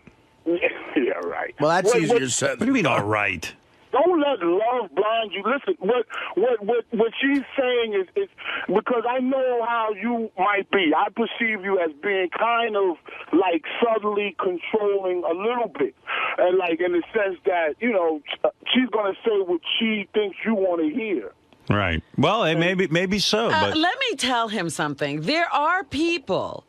Yeah, right. Well, that's easier said. What do you mean, all right? Don't let love blind you. Listen, what she's saying is because I know how you might be. I perceive you as being kind of like subtly controlling a little bit, and like in the sense that she's gonna say what she thinks you want to hear. Right. Well, maybe so. But let me tell him something. There are people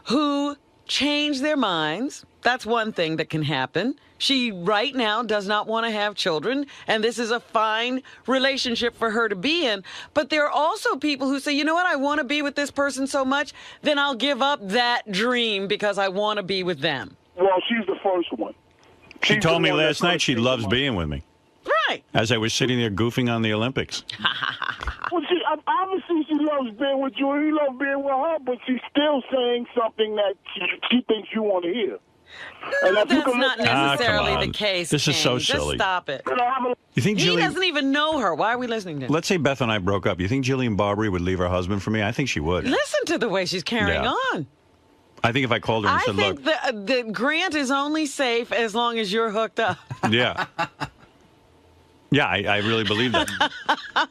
who change their minds. That's one thing that can happen. She right now does not want to have children, and this is a fine relationship for her to be in. But there are also people who say, you know what, I want to be with this person so much, then I'll give up that dream because I want to be with them. Well, she's the first one. She told me last night she loves being with me. Right. As I was sitting there goofing on the Olympics. Well, obviously she loves being with you, and you love being with her, but she's still saying something that she thinks you want to hear. No, that's not necessarily the case. This is so Just silly. stop it. You think He doesn't even know her. Why are we listening to him? Let's say Beth and I broke up. You think Jillian Barbary would leave her husband for me? I think she would. Listen to the way she's carrying on. I think if I called her and said, look. I think the Grant is only safe as long as you're hooked up. Yeah. Yeah, I really believe that.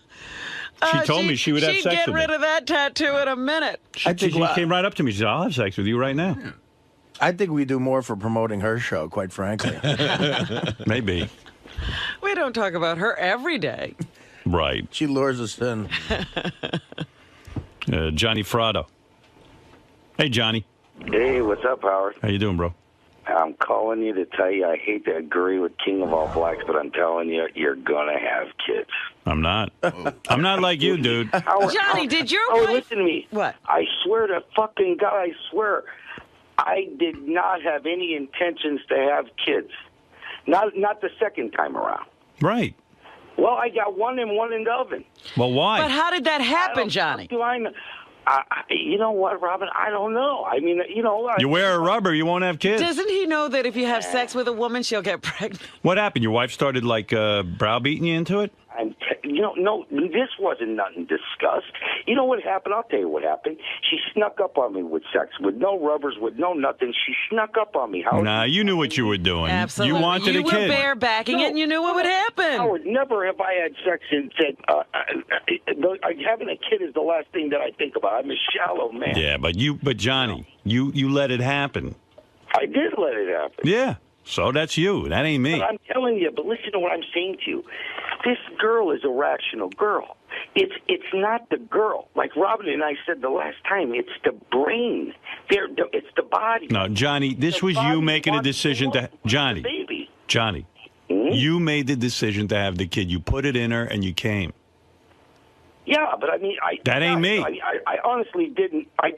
She told me she would have sex with me. She'd get rid of that tattoo in a minute. She came right up to me. She said, I'll have sex with you right now. Yeah. I think we do more for promoting her show, quite frankly. Maybe. We don't talk about her every day. Right. She lures us in. Johnny Frado. Hey, Johnny. Hey, what's up, Howard? How you doing, bro? I'm calling you to tell you I hate to agree with King of All Blacks, but I'm telling you, you're going to have kids. I'm not. I'm not like you, dude. Johnny, did your wife... listen to me. What? I swear to fucking God, I swear, I did not have any intentions to have kids. Not the second time around. Right. Well, I got one in the oven. Well, why? But how did that happen, Johnny? You know what, Robin? I don't know. I mean, you wear a rubber, you won't have kids. Doesn't he know that if you have sex with a woman, she'll get pregnant? What happened? Your wife started, browbeating you into it? No, this wasn't nothing discussed. You know what happened? I'll tell you what happened. She snuck up on me with sex, with no rubbers, with no nothing. She snuck up on me. Howard. Nah, you knew what you were doing. Absolutely. You wanted a kid. You were barebacking it, and you knew what would happen. Howard, never have I had sex and said, having a kid is the last thing that I think about. I'm a shallow man. Yeah, but Johnny, you let it happen. I did let it happen. Yeah. So that's you. That ain't me. But I'm telling you, but listen to what I'm saying to you. This girl is a rational girl. It's not the girl. Like Robin and I said the last time, it's the brain. It's the body. No, Johnny, this was you making a decision to Johnny. Johnny, you made the decision to have the kid. You put it in her, and you came. Yeah, but I mean, that ain't me. I honestly didn't. I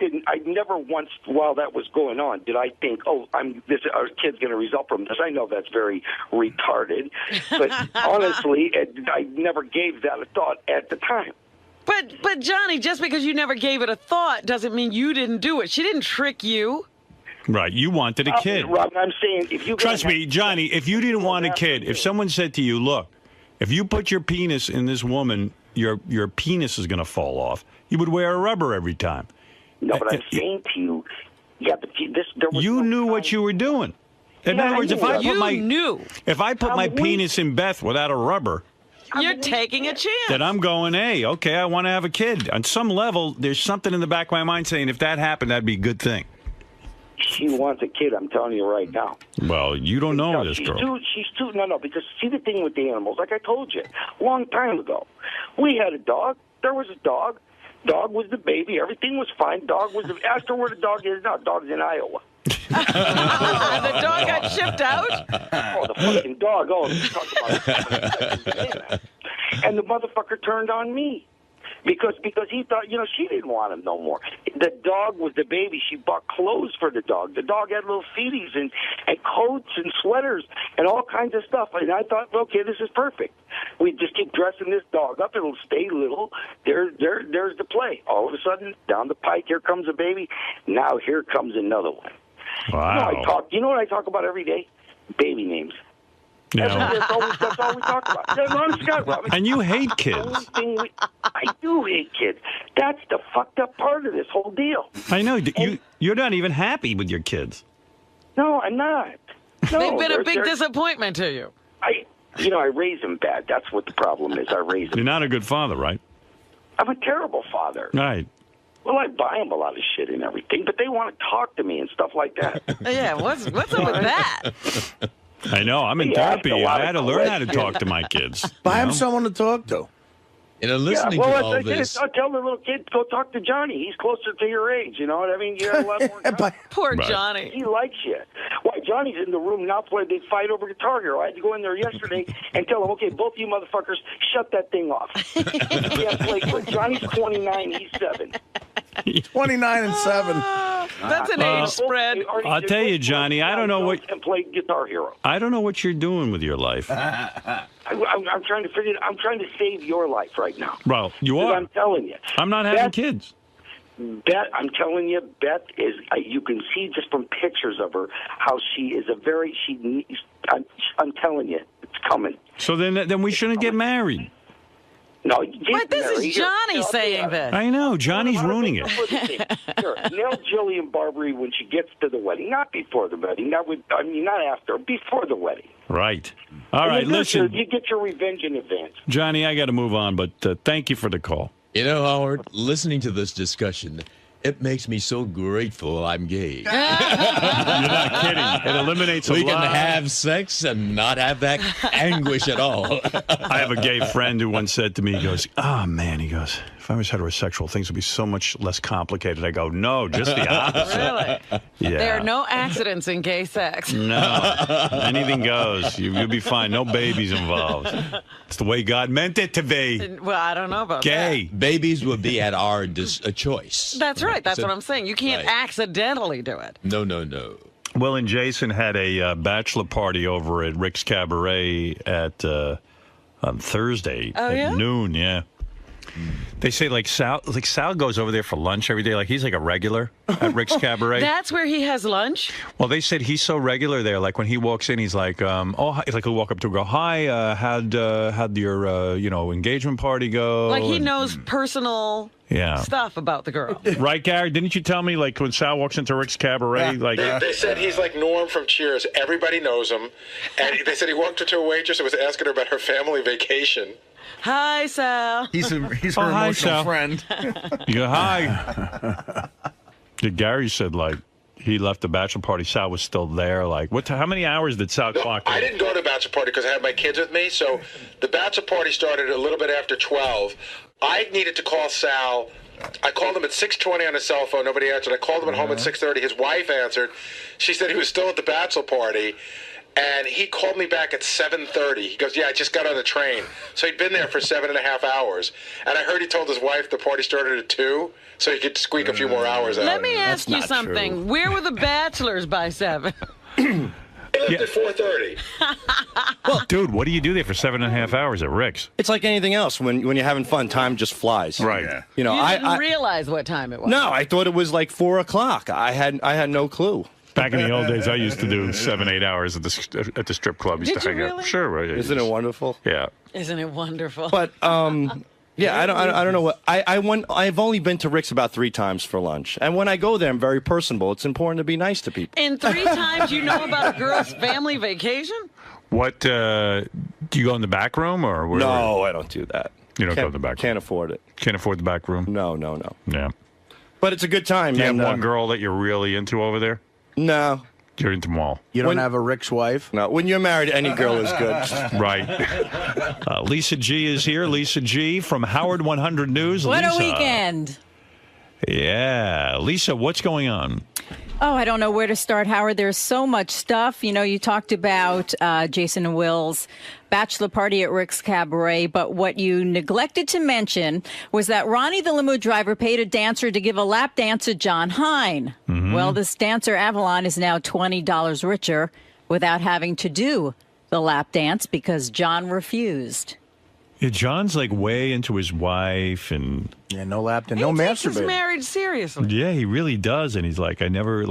never once, while that was going on, did I think, oh, our kid's going to result from this. I know that's very retarded, but honestly, I never gave that a thought at the time. But Johnny, just because you never gave it a thought doesn't mean you didn't do it. She didn't trick you. Right, you wanted a kid. Robin, I'm saying if you trust me, Johnny, if you didn't want a kid, if someone said to you, look, if you put your penis in this woman, your penis is going to fall off, you would wear a rubber every time. No, but I'm saying to you, yeah, but there was you knew what you were doing. In other words, if I put my penis in Beth without a rubber, you're taking a chance. Then I'm going, hey, okay, I want to have a kid. On some level, there's something in the back of my mind saying if that happened, that'd be a good thing. She wants a kid, I'm telling you right now. Well, you don't know this girl. She's too, because see the thing with the animals, like I told you, a long time ago, we had a dog, there was a dog, dog was the baby, everything was fine, asked her where the dog is now, dog's in Iowa. The dog got shipped out? Oh, the fucking dog, talk about it. And the motherfucker turned on me. Because he thought, she didn't want him no more. The dog was the baby. She bought clothes for the dog. The dog had little feeties and coats and sweaters and all kinds of stuff. And I thought, okay, this is perfect. We just keep dressing this dog up. It'll stay little. There's the play. All of a sudden, down the pike, here comes a baby. Now here comes another one. Wow. You know what I talk about every day? Baby names. No. That's all we talk about. And you hate kids. I do hate kids. That's the fucked up part of this whole deal. I know. You're not even happy with your kids. No, I'm not. No, they've been a big disappointment to you. I raise them bad. That's what the problem is. I raise them. You're not a good father, right? I'm a terrible father. Right. Well, I buy them a lot of shit and everything, but they want to talk to me and stuff like that. Yeah, what's up with that? I know. I'm in therapy. I had to learn how to talk to my kids. Buy him someone to talk to. Listening to all this. I'll tell the little kid, go talk to Johnny. He's closer to your age. You know what I mean? You have a lot more time. Poor Johnny. He likes you. Why, Johnny's in the room now playing. They fight over Guitar Hero. I had to go in there yesterday and tell him, okay, both of you motherfuckers, shut that thing off. You can't play good. Johnny's 29. He's 7. 29 and 7. That's an age spread. I'll tell you, Johnny, I don't know what. And play Guitar Hero. I don't know what you're doing with your life. I'm trying to figure. I'm trying to save your life right now. Well, you are. I'm telling you. I'm not having kids. Beth, I'm telling you, Beth is. You can see just from pictures of her how she is a very. I'm telling you, it's coming. So then we shouldn't get married. No, but this is Johnny saying this. I know. Johnny's ruining it. Sure. Nail Jillian Barbary when she gets to the wedding, not before the wedding. Not after, before the wedding. Right. All right, listen. You get your revenge in advance. Johnny, I got to move on, but thank you for the call. You know, Howard, listening to this discussion, it makes me so grateful I'm gay. You're not kidding. It eliminates a lot. We can have sex and not have that anguish at all. I have a gay friend who once said to me, he goes, oh, man, he goes, if I was heterosexual, things would be so much less complicated. I go, no, just the opposite. Really? Yeah. There are no accidents in gay sex. No. Anything goes. You'll be fine. No babies involved. It's the way God meant it to be. Well, I don't know about gay. that. Babies would be at our choice. That's right. That's what I'm saying. You can't accidentally do it. No. Will and Jason had a bachelor party over at Rick's Cabaret at on Thursday at noon. Yeah. They say Sal goes over there for lunch every day. Like he's like a regular at Rick's Cabaret. That's where he has lunch? Well, they said he's so regular there. Like when he walks in, he's like, he's like he'll walk up to her, go, hi, how'd your engagement party go? Like he knows personal stuff about the girl. Right, Gary? Didn't you tell me like when Sal walks into Rick's Cabaret, like they said he's like Norm from Cheers. Everybody knows him, and they said he walked up to a waitress and was asking her about her family vacation. Hi, Sal. He's her emotional friend. You go, hi. Gary said, like, he left the bachelor party, Sal was still there. Like, how many hours did Sal clock in? I didn't go to the bachelor party because I had my kids with me. So the bachelor party started a little bit after 12. I needed to call Sal. I called him at 6:20 on his cell phone. Nobody answered. I called him at home at 6:30. His wife answered. She said he was still at the bachelor party. And he called me back at 7:30. He goes, yeah, I just got on the train. So he'd been there for 7.5 hours. And I heard he told his wife the party started at 2, so he could squeak a few more hours out. Let me ask you something. Where were the bachelors by 7? They left at 4:30. Well, dude, what do you do there for 7.5 hours at Rick's? It's like anything else. When you're having fun, time just flies. Right. Yeah. You know, You I didn't realize what time it was. no, I thought it was like 4 o'clock. I had no clue. Back in the old days, I used to do 7-8 hours at the strip club. Used Did to you hang out. really? Sure, right. Isn't it wonderful? Yeah. Isn't it wonderful? But yeah, I don't know what I've only been to Rick's about 3 times for lunch, and when I go there, I'm very personable. It's important to be nice to people. And 3 times you know about a girl's family vacation? What, do you go in the back room or where? No, I don't do that. You don't go in the back room? Can't afford it. Can't afford the back room? No. Yeah. But it's a good time. Do you have and, one girl that you're really into over there? No. You're into them all. You don't have a Rick's wife? No. When you're married, any girl is good. Right. Lisa G is here. Lisa G from Howard 100 News. What Lisa. a weekend. Yeah. Lisa, what's going on? Oh, I don't know where to start, Howard. There's so much stuff. You know, you talked about Jason and Will's bachelor party at Rick's Cabaret, but what you neglected to mention was that Ronnie the limo driver paid a dancer to give a lap dance to John Hine. Mm-hmm. Well, this dancer, Avalon, is now $20 richer without having to do the lap dance because John refused. Yeah, John's like way into his wife and no lap dance, no He takes his masturbating. marriage seriously. yeah, he really does. And he's like, he never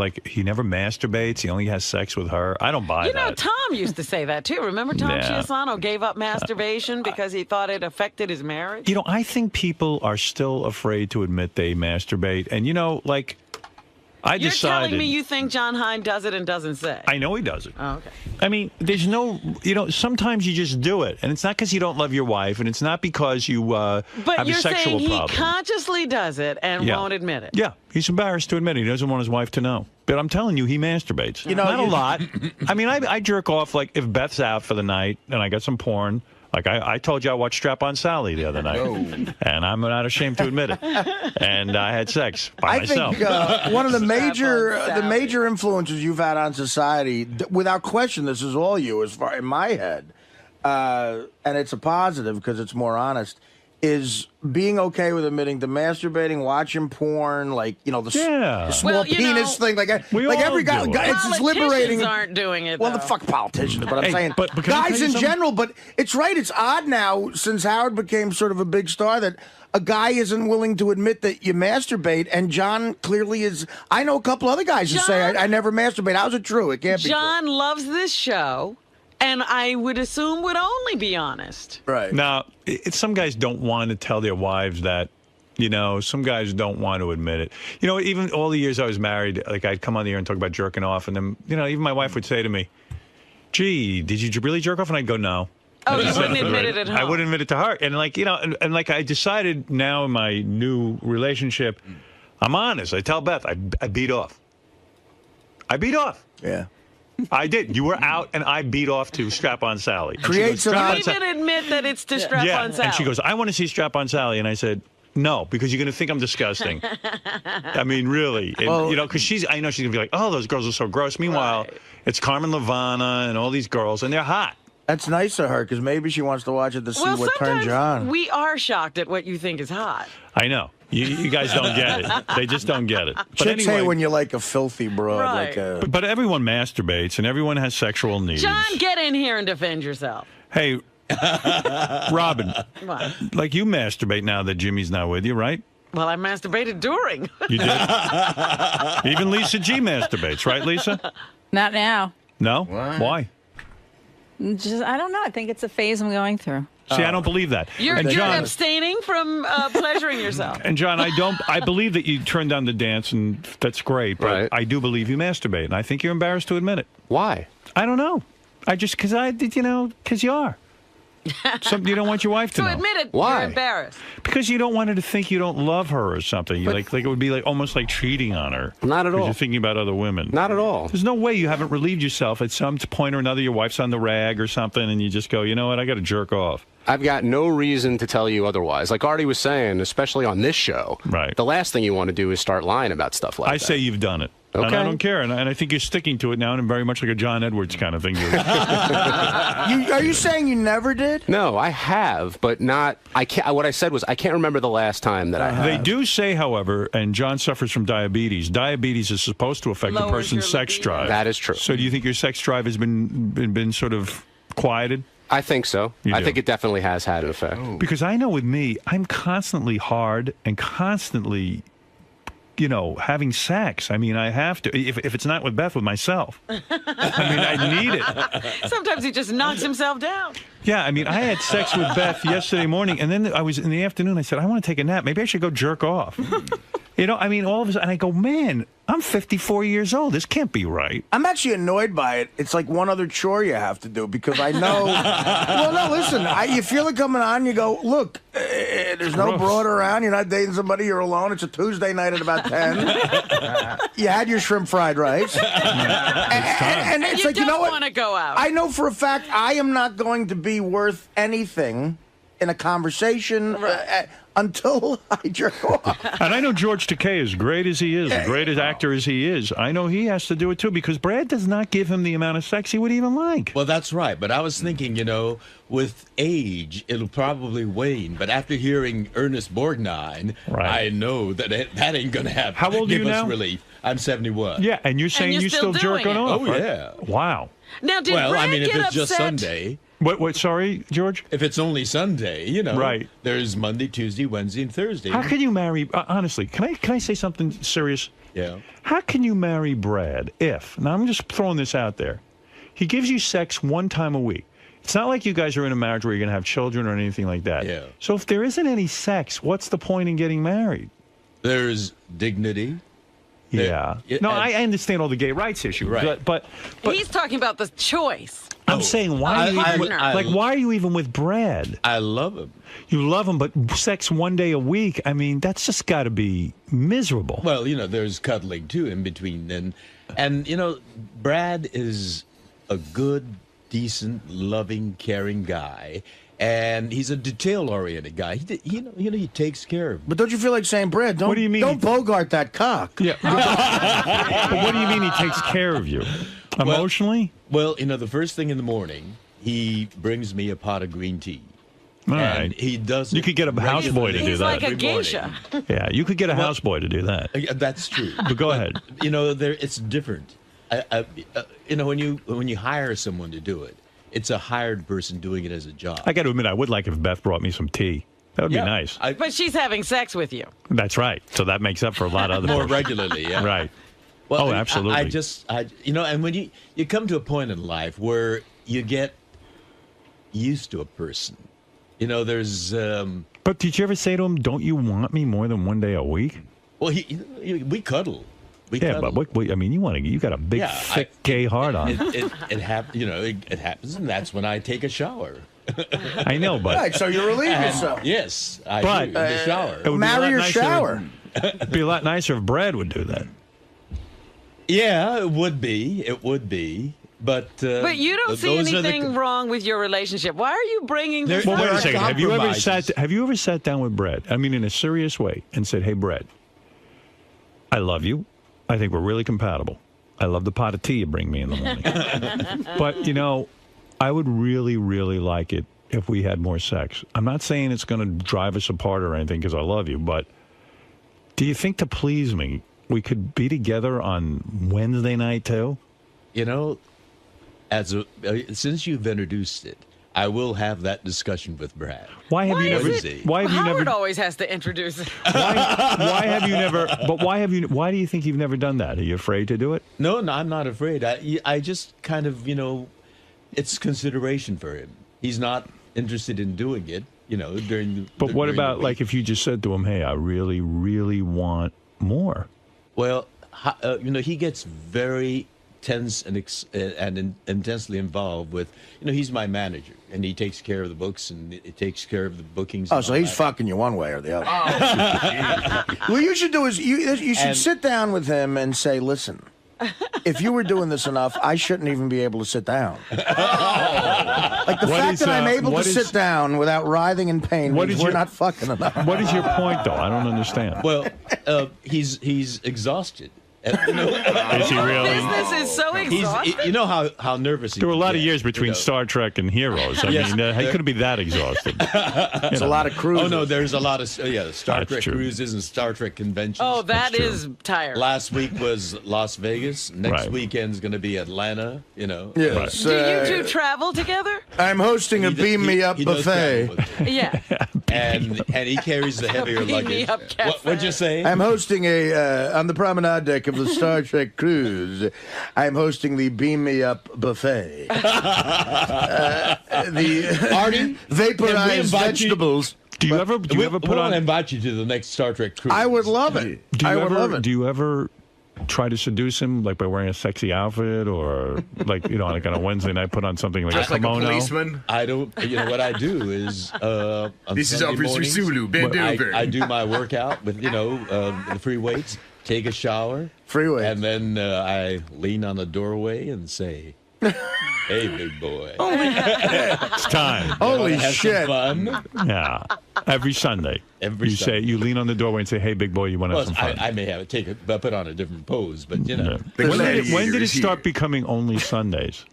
masturbates. He only has sex with her. I don't buy You know, that. Tom used to say that, too. Remember Tom Yeah. Chiasano gave up masturbation because he thought it affected his marriage? You know, I think people are still afraid to admit they masturbate. And, you know, like, I You're decided. telling me you think John Hine does it and doesn't say? I know he does it. Oh, okay. I mean, there's no, you know, sometimes you just do it. And it's not because you don't love your wife, and it's not because you But have you're a sexual saying he problem. consciously does it and Yeah. won't admit it. Yeah, he's embarrassed to admit it. He doesn't want his wife to know. But I'm telling you, he masturbates. You know, not a you- lot. I mean, I jerk off, like, if Beth's out for the night and I got some porn. Like, I told you I watched Strap-On Sally the other night. And I'm not ashamed to admit it. And I had sex by myself. think one of the major influences you've had on society, without question, this is all you, as far in my head, and it's a positive because it's more honest, is being okay with admitting to masturbating, watching porn, like, you know, the small Well, you penis know, thing, like we like all every guy, do it. it's just liberating. Politicians aren't doing it, Well, the though. fuck politicians, but I'm Hey, saying but can I tell guys you in something? general. But it's right. It's odd now since Howard became sort of a big star that a guy isn't willing to admit that you masturbate, and John clearly is. I know a couple other guys who say I never masturbate. How's it true? It can't be true. John loves this show, and I would assume would only be honest. Right. Now, some guys don't want to tell their wives that. You know, some guys don't want to admit it. You know, even all the years I was married, like, I'd come on the air and talk about jerking off, and then, you know, even my wife would say to me, gee, did you really jerk off? And I'd go, no. Oh, you wouldn't admit it at home. I wouldn't admit it to her. And, like, you know, and like, I decided now in my new relationship, I'm honest. I tell Beth, I beat off. I beat off. Yeah. I did. You were out, and I beat off to Strap-On Sally. And she Creates goes, an "Strap-On You Sally." even admit that it's to strap Yeah, on Sally. and she goes, I want to see Strap-On Sally. And I said, no, because you're going to think I'm disgusting. I mean, really. And, you know, because I know she's going to be like, oh, those girls are so gross. Meanwhile, it's Carmen Levana and all these girls, and they're hot. That's nice of her because maybe she wants to watch it to see Well, what turns you on. we are shocked at what you think is hot. I know. You guys don't get it. They just don't get it. But Chicks say anyway, when you're like a filthy broad, Right. like a. but everyone masturbates, and everyone has sexual needs. John, get in here and defend yourself. Hey, Robin, What? like, you masturbate now that Jimmy's not with you, right? Well, I masturbated during. You did? Even Lisa G masturbates, right, Lisa? Not now. No? Why? Just, I don't know. I think it's a phase I'm going through. See, I don't believe that. You're abstaining from pleasuring yourself. And John, I believe that you turned down the dance, and that's great, but I do believe you masturbate, and I think you're embarrassed to admit it. Why? I don't know. Because you are. You don't want your wife to So know. admit it. Why? You're embarrassed. Because you don't want her to think you don't love her or something. You like it would be like almost like cheating on her. Not at all. You're thinking about other women. Not at all. There's no way you haven't relieved yourself at some point or another. Your wife's on the rag or something, and you just go, you know what? I got to jerk off. I've got no reason to tell you otherwise. Like Artie was saying, especially on this show, right? The last thing you want to do is start lying about stuff like that. I say you've done it. Okay. And I don't care, and I think you're sticking to it now, and very much like a John Edwards kind of thing. Are you saying you never did? No, I have, but not. I can't. What I said was I can't remember the last time that I have. They do say, however, and John suffers from diabetes. Diabetes is supposed to affect a Lowers person's your sex libido. drive. That is true. So, do you think your sex drive has been sort of quieted? I think so. You I do? think it definitely has had an effect. Because I know with me, I'm constantly hard and constantly, having sex. I mean, I have to. If it's not with Beth, with myself. I mean, I need it. Sometimes he just knocks himself down. Yeah, I mean, I had sex with Beth yesterday morning, and then I was in the afternoon. I said, I want to take a nap. Maybe I should go jerk off. I mean, all of a sudden, I go, man, I'm 54 years old. This can't be right. I'm actually annoyed by it. It's like one other chore you have to do because I know. Well, no, listen. You feel it coming on. You go, look, there's no broad around. You're not dating somebody. You're alone. It's a Tuesday night at about 10. You had your shrimp fried rice. And it's You like, you know don't what? want to go out. I know for a fact I am not going to be worth anything in a conversation until I jerk off. And I know George Takei, as great as he is, as great as actor as he is, I know he has to do it too because Brad does not give him the amount of sex he would even like. Well, that's right. But I was thinking, with age, it'll probably wane. But after hearing Ernest Borgnine, I know that that ain't going to happen. How old are you now? Relief. I'm 71. Yeah, and you're saying you're you're still still jerking doing it. off. Oh, right? yeah. Wow. Now, did Well, Brad I mean, if get it's upset? just Sunday. What, sorry, George? If it's only Sunday, Right. There's Monday, Tuesday, Wednesday, and Thursday. How can you marry, honestly, can I say something serious? Yeah. How can you marry Brad if, now I'm just throwing this out there, he gives you sex one time a week. It's not like you guys are in a marriage where you're going to have children or anything like that. Yeah. So if there isn't any sex, what's the point in getting married? There's dignity. Yeah. No, I understand all the gay rights issues. Right. But He's talking about the choice. I'm saying, why are you even with Brad? I love him. You love him, but sex one day a week, I mean, that's just got to be miserable. Well, there's cuddling, too, in between. And Brad is a good, decent, loving, caring guy. And he's a detail-oriented guy. He takes care of. But don't you feel like saying, Brad, don't, What do you mean don't bogart that cock? Yeah. But what do you mean he takes care of you? Emotionally? Well, the first thing in the morning, he brings me a pot of green tea. All And right. he does. You could get a houseboy to do He's that. like a every morning. geisha. Yeah, you could get a houseboy to do that. That's true. But go ahead. It's different. When you hire someone to do it, it's a hired person doing it as a job. I got to admit, I would like if Beth brought me some tea. That would be nice. But she's having sex with you. That's right. So that makes up for a lot of other More bullshit. regularly, yeah. Right. Well, Oh, absolutely. And when you come to a point in life where you get used to a person, there's. But did you ever say to him, "Don't you want me more than one day a week"? Well, we cuddle. But what, I mean, you got a big, thick, gay heart on. It happens, and that's when I take a shower. I know, but Right, so you relieve yourself. Yes, I But, do in the shower. it would be a Marry lot your nicer- shower. It'd be a lot nicer if Brad would do that. Yeah, it would be. It would be. But you don't see those are the- anything wrong with your relationship. Why are you bringing this Well, up? wait a second. Have you compromises. ever sat down with Brad? I mean, in a serious way, and said, "Hey, Brad, I love you. I think we're really compatible. I love the pot of tea you bring me in the morning. But I would really, really like it if we had more sex. I'm not saying it's going to drive us apart or anything because I love you, but do you think to please me, we could be together on Wednesday night too?" Since you've introduced it, I will have that discussion with Brad. Why have you never? Wednesday. Why have you Howard never? always has to introduce it. Why have you never? But why have you? Why do you think you've never done that? Are you afraid to do it? No, I'm not afraid. I just kind of, it's consideration for him. He's not interested in doing it, during the. But what during the about week. like if you just said to him, "Hey, I really, really want more." Well, he gets very tense and intensely involved with, he's my manager, and he takes care of the books, and he takes care of the bookings. Oh, so he's fucking you one way or the other. What you should do is you should sit down with him and say, listen, if you were doing this enough, I shouldn't even be able to sit down. Like the fact that I'm able to sit down without writhing in pain means we're not fucking enough. What is your point, though? I don't understand. Well, he's exhausted. Is he really? Business is so exhausting. You know how nervous he There were a lot of years between Star Trek and Heroes. I mean, he couldn't be that exhausted. It's a lot of cruises. Oh, no, there's a lot of Star Trek cruises and Star Trek conventions. Oh, that is tiring. Last week was Las Vegas. Next weekend's going to be Atlanta, Yes. Do you two travel together? I'm hosting a Beam Me Up buffet. Yeah. And he carries the heavier luggage. What'd you say? I'm hosting on the promenade deck of the Star Trek cruise. I'm hosting the Beam Me Up buffet. The Artie, vaporized vegetables. Do you ever put on? I want to invite you to the next Star Trek cruise. I would love it. Do you ever try to seduce him, like by wearing a sexy outfit, or like like on a Wednesday night, put on something like a kimono? Like a policeman. I don't. What I do is on this is Sunday Officer mornings, Sulu. Bend over. I do my workout with the free weights. Take a shower, free weights, and then I lean on the doorway and say, "Hey, big boy, it's time. Holy have shit! Some fun." Yeah, every Sunday. You lean on the doorway and say, "Hey, big boy, you want to have some fun?" I may have to put on a different pose, but When did it start becoming only Sundays?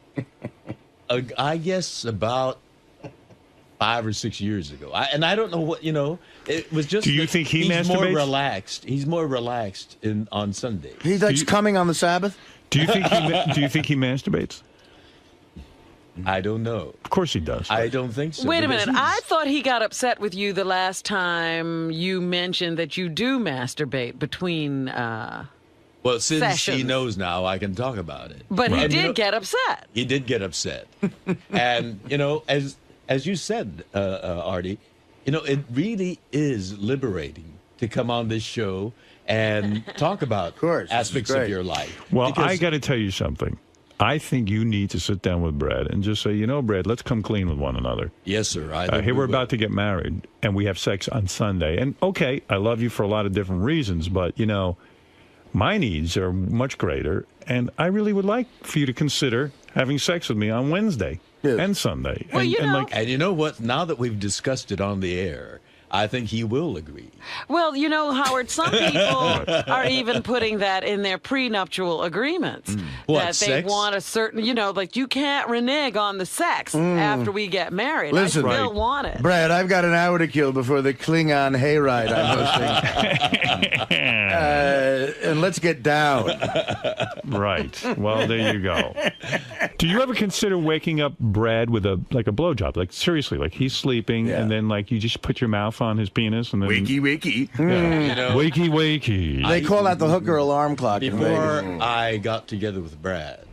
I guess about 5 or 6 years ago. I don't know what, it was just. Do you think he's more masturbates? relaxed? He's more relaxed on Sunday. He likes coming on the Sabbath? Do you think he masturbates? I don't know. Of course he does. I don't think so. Wait a minute. I thought he got upset with you the last time you mentioned that you do masturbate between well, since sessions. he knows now, I can talk about it. But he did get upset. He did get upset. And, as you said, Artie, it really is liberating to come on this show and talk about aspects of your life. Well, I got to tell you something. I think you need to sit down with Brad and just say, Brad, let's come clean with one another. Yes, sir. Here we're about to get married, and we have sex on Sunday. And, okay, I love you for a lot of different reasons, but, my needs are much greater, and I really would like for you to consider having sex with me on Wednesday and Sunday. Well, and you know what? Now that we've discussed it on the air, I think he will agree. Well, Howard, some people are even putting that in their prenuptial agreements. What, that they sex? want a certain, like you can't renege on the sex after we get married. Listen, I still want it. Brad, I've got an hour to kill before the Klingon hayride I'm hosting. And let's get down. Right. Well, there you go. Do you ever consider waking up Brad with a blowjob? Like, seriously, like he's sleeping, and then you just put your mouth on his penis and then wakey. Wakey. They call that the hooker alarm clock. Before I got together with Brad,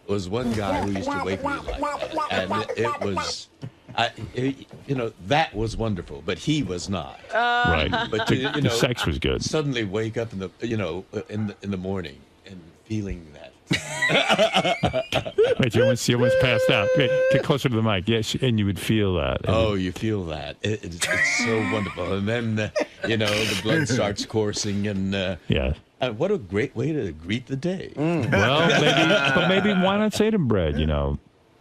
was one guy who used to wake me like that, and it was, that was wonderful, but he was not. Right. But the sex was good. Suddenly wake up in the morning and feeling that. Wait, you almost passed out. Get closer to the mic. Yes, and you would feel that. Oh, you feel that. It's so wonderful. And then, the blood starts coursing, and what a great way to greet the day. Well, maybe why not say to Brad,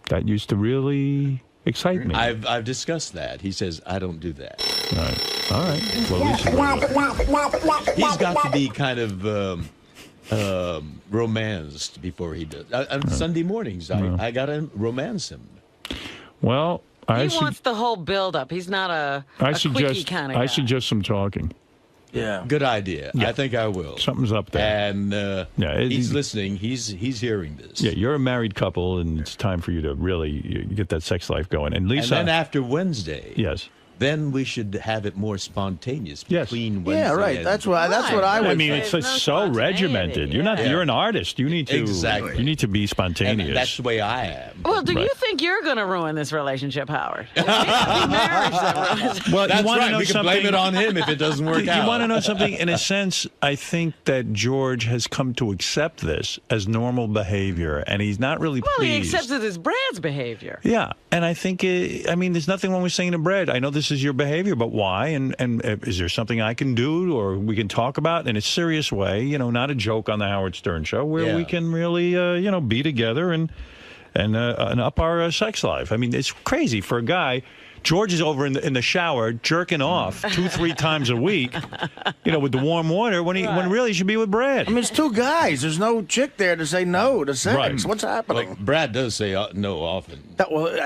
that used to really excite me. I've discussed that. He says, I don't do that. All right. Well, he's got to be kind of romanced before he does. On Sunday mornings, I got to romance him. Well, he wants the whole build-up. He's not a quickie kind of guy. I suggest some talking. Yeah. Good idea. Yeah. I think I will. Something's up there. And he's listening. He's hearing this. Yeah, you're a married couple, and it's time for you to really get that sex life going. And Lisa. And then after Wednesday. Yes. then we should have it more spontaneous between Wednesday. Yeah, right. and That's what I would. I mean, it's so regimented. You're an artist. You need to Exactly. You need to be spontaneous. And that's the way I am. Well, do you think you're going to ruin this relationship, Howard? It may not be marriage that ruins it. Well, That's you want right. to know We can something? blame it on him if it doesn't work out. You want to know something? In a sense, I think that George has come to accept this as normal behavior, and he's not really Well, he pleased. accepts it as Brad's behavior. Yeah, and I think, I mean, there's nothing wrong with saying to Brad, I know this is your behavior, but why? And is there something I can do or we can talk about in a serious way, not a joke on the Howard Stern show, where we can really, be together and up our sex life. I mean, it's crazy for a guy. George is over in the shower jerking off 2-3 times a week, with the warm water when really he should be with Brad. I mean, it's two guys. There's no chick there to say no to sex. Right. What's happening? Well, Brad does say no often.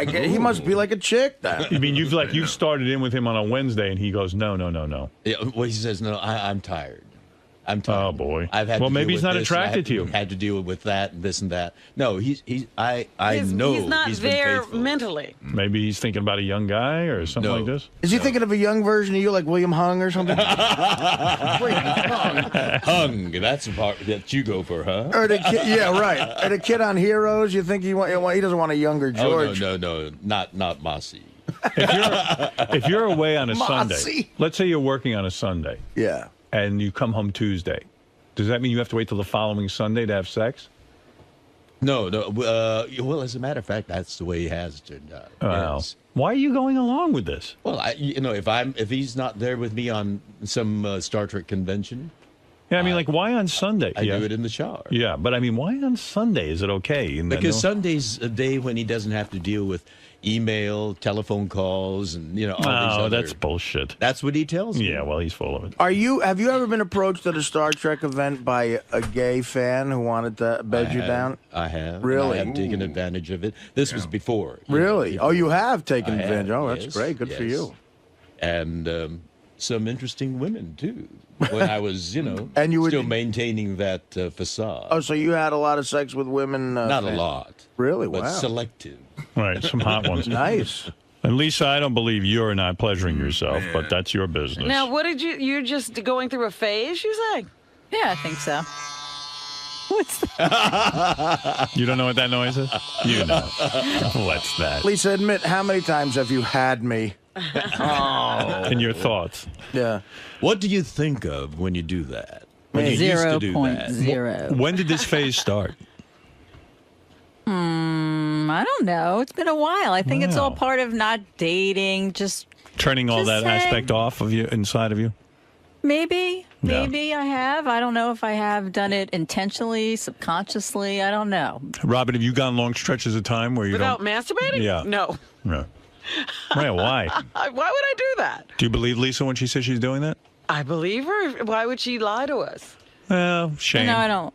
He must be like a chick then. You mean you've started in with him on a Wednesday and he goes, no. Yeah, well, he says, no, I'm tired. I'm tired. Oh, boy. I've had Well, to maybe deal he's with not this, and attracted to you. Had to deal with that and this and that. No, I He's know not he's been there faithful. mentally. Maybe he's thinking about a young guy or something like this. Is he thinking of a young version of you, like William Hung or something? Hung. That's the part that you go for, huh? Or the kid, yeah, right. Or the kid on Heroes. You think he doesn't want a younger George? Oh, no, not Mossy. If you're away on a Mossy. Sunday, let's say you're working on a Sunday. Yeah. And you come home Tuesday. Does that mean you have to wait till the following Sunday to have sex? No. Well, as a matter of fact, that's the way he has turned out. Wow. Yes. Why are you going along with this? Well, if he's not there with me on some Star Trek convention, Yeah, I mean, like, why on Sunday? I do it in the shower. Yeah, but I mean, why on Sunday? Is it okay? Because Sunday's a day when he doesn't have to deal with email, telephone calls, and all these other... that's bullshit. That's what he tells me. Yeah, well, he's full of it. Have you ever been approached at a Star Trek event by a gay fan who wanted to bed you down? I have. Really? I have taken advantage of it. This was before. Really? Oh, you have taken I have, advantage. Oh, that's yes, great. Good for yes. you. And some interesting women, too, when I was, And you still maintaining that facade. Oh, so you had a lot of sex with women? Not fans? a lot. Really? But Wow. selective. Right, some hot ones. Nice. And Lisa, I don't believe you're not pleasuring yourself, but that's your business. Now, what did you're just going through a phase, you say? Yeah, I think so. What's You don't know what that noise is? You know. What's that? Lisa, admit, how many times have you had me? And your thoughts? Yeah. What do you think of when you do that? When you used to do that? 0.0. When did this phase start? I don't know. It's been a while. I think it's all Wow. part of not dating. Just Turning all that saying. aspect off of you, inside of you? maybe Yeah. I have. I don't know if I have done it intentionally, subconsciously. I don't know. Robin, have you gone long stretches of time where you Without don't... masturbating? Yeah. No. No. Right, why? Why would I do that? Do you believe Lisa when she says she's doing that? I believe her. Why would she lie to us? Well, shame. No, I don't.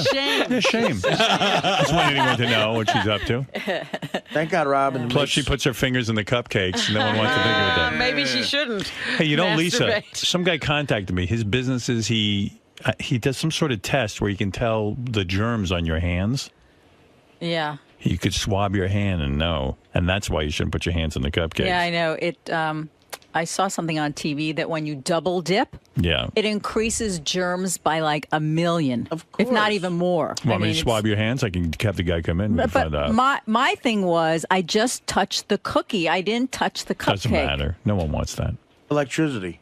Shame. Yeah, shame. Just want anyone to know what she's up to. Thank God, Robin. Plus, she puts her fingers in the cupcakes. No one wants to think of that. Maybe she shouldn't. Hey, Lisa, masturbate. some guy contacted me. His business is he does some sort of test where you can tell the germs on your hands. Yeah. You could swab your hand and know, and that's why you shouldn't put your hands in the cupcakes. Yeah, I know. It. I saw something on TV that when you double dip, Yeah. it increases germs by like 1 million, if not even more. Want me to it's- swab your hands? I can have the guy come in and find out. my thing was I just touched the cookie. I didn't touch the cupcake. Doesn't matter. No one wants that. Electricity.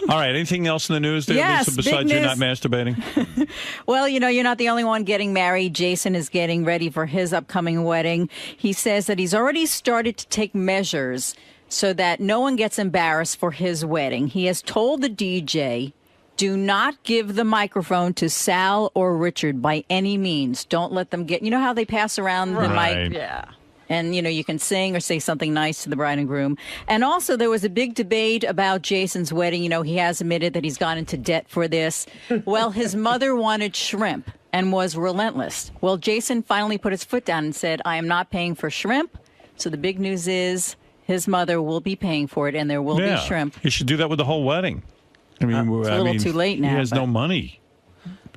All right. Anything else in the news there, Yes, Lisa, big besides you're not news. masturbating? Well, you're not the only one getting married. Jason is getting ready for his upcoming wedding. He says that he's already started to take measures so that no one gets embarrassed for his wedding. He has told the DJ, do not give the microphone to Sal or Richard by any means. Don't let them get, how they pass around the mic? Yeah. And, you can sing or say something nice to the bride and groom. And also, there was a big debate about Jason's wedding. He has admitted that he's gone into debt for this. Well, his mother wanted shrimp and was relentless. Well, Jason finally put his foot down and said, I am not paying for shrimp. So the big news is his mother will be paying for it, and there will be shrimp. You should do that with the whole wedding. I mean, it's a little too late now, He has but- no money.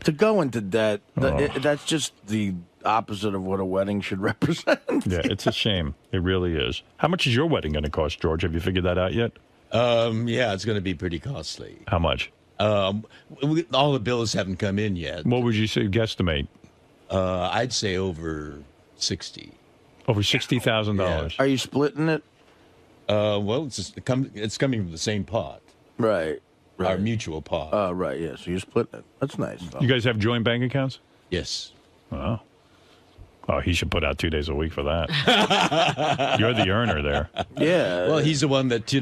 To go into debt, that's just the opposite of what a wedding should represent. Yeah, it's a shame. It really is. How much is your wedding going to cost, George? Have you figured that out yet? Yeah, it's going to be pretty costly. How much? All the bills haven't come in yet. What would you say, guesstimate? I'd say over 60. Over $60,000. Are you splitting it? Well, it's coming from the same pot. Right. Our mutual pot. Oh, right, yeah. So you're splitting it. That's nice. You guys have joint bank accounts? Yes. Oh. Oh, he should put out 2 days a week for that. You're the earner there. Yeah. Well, he's the one that,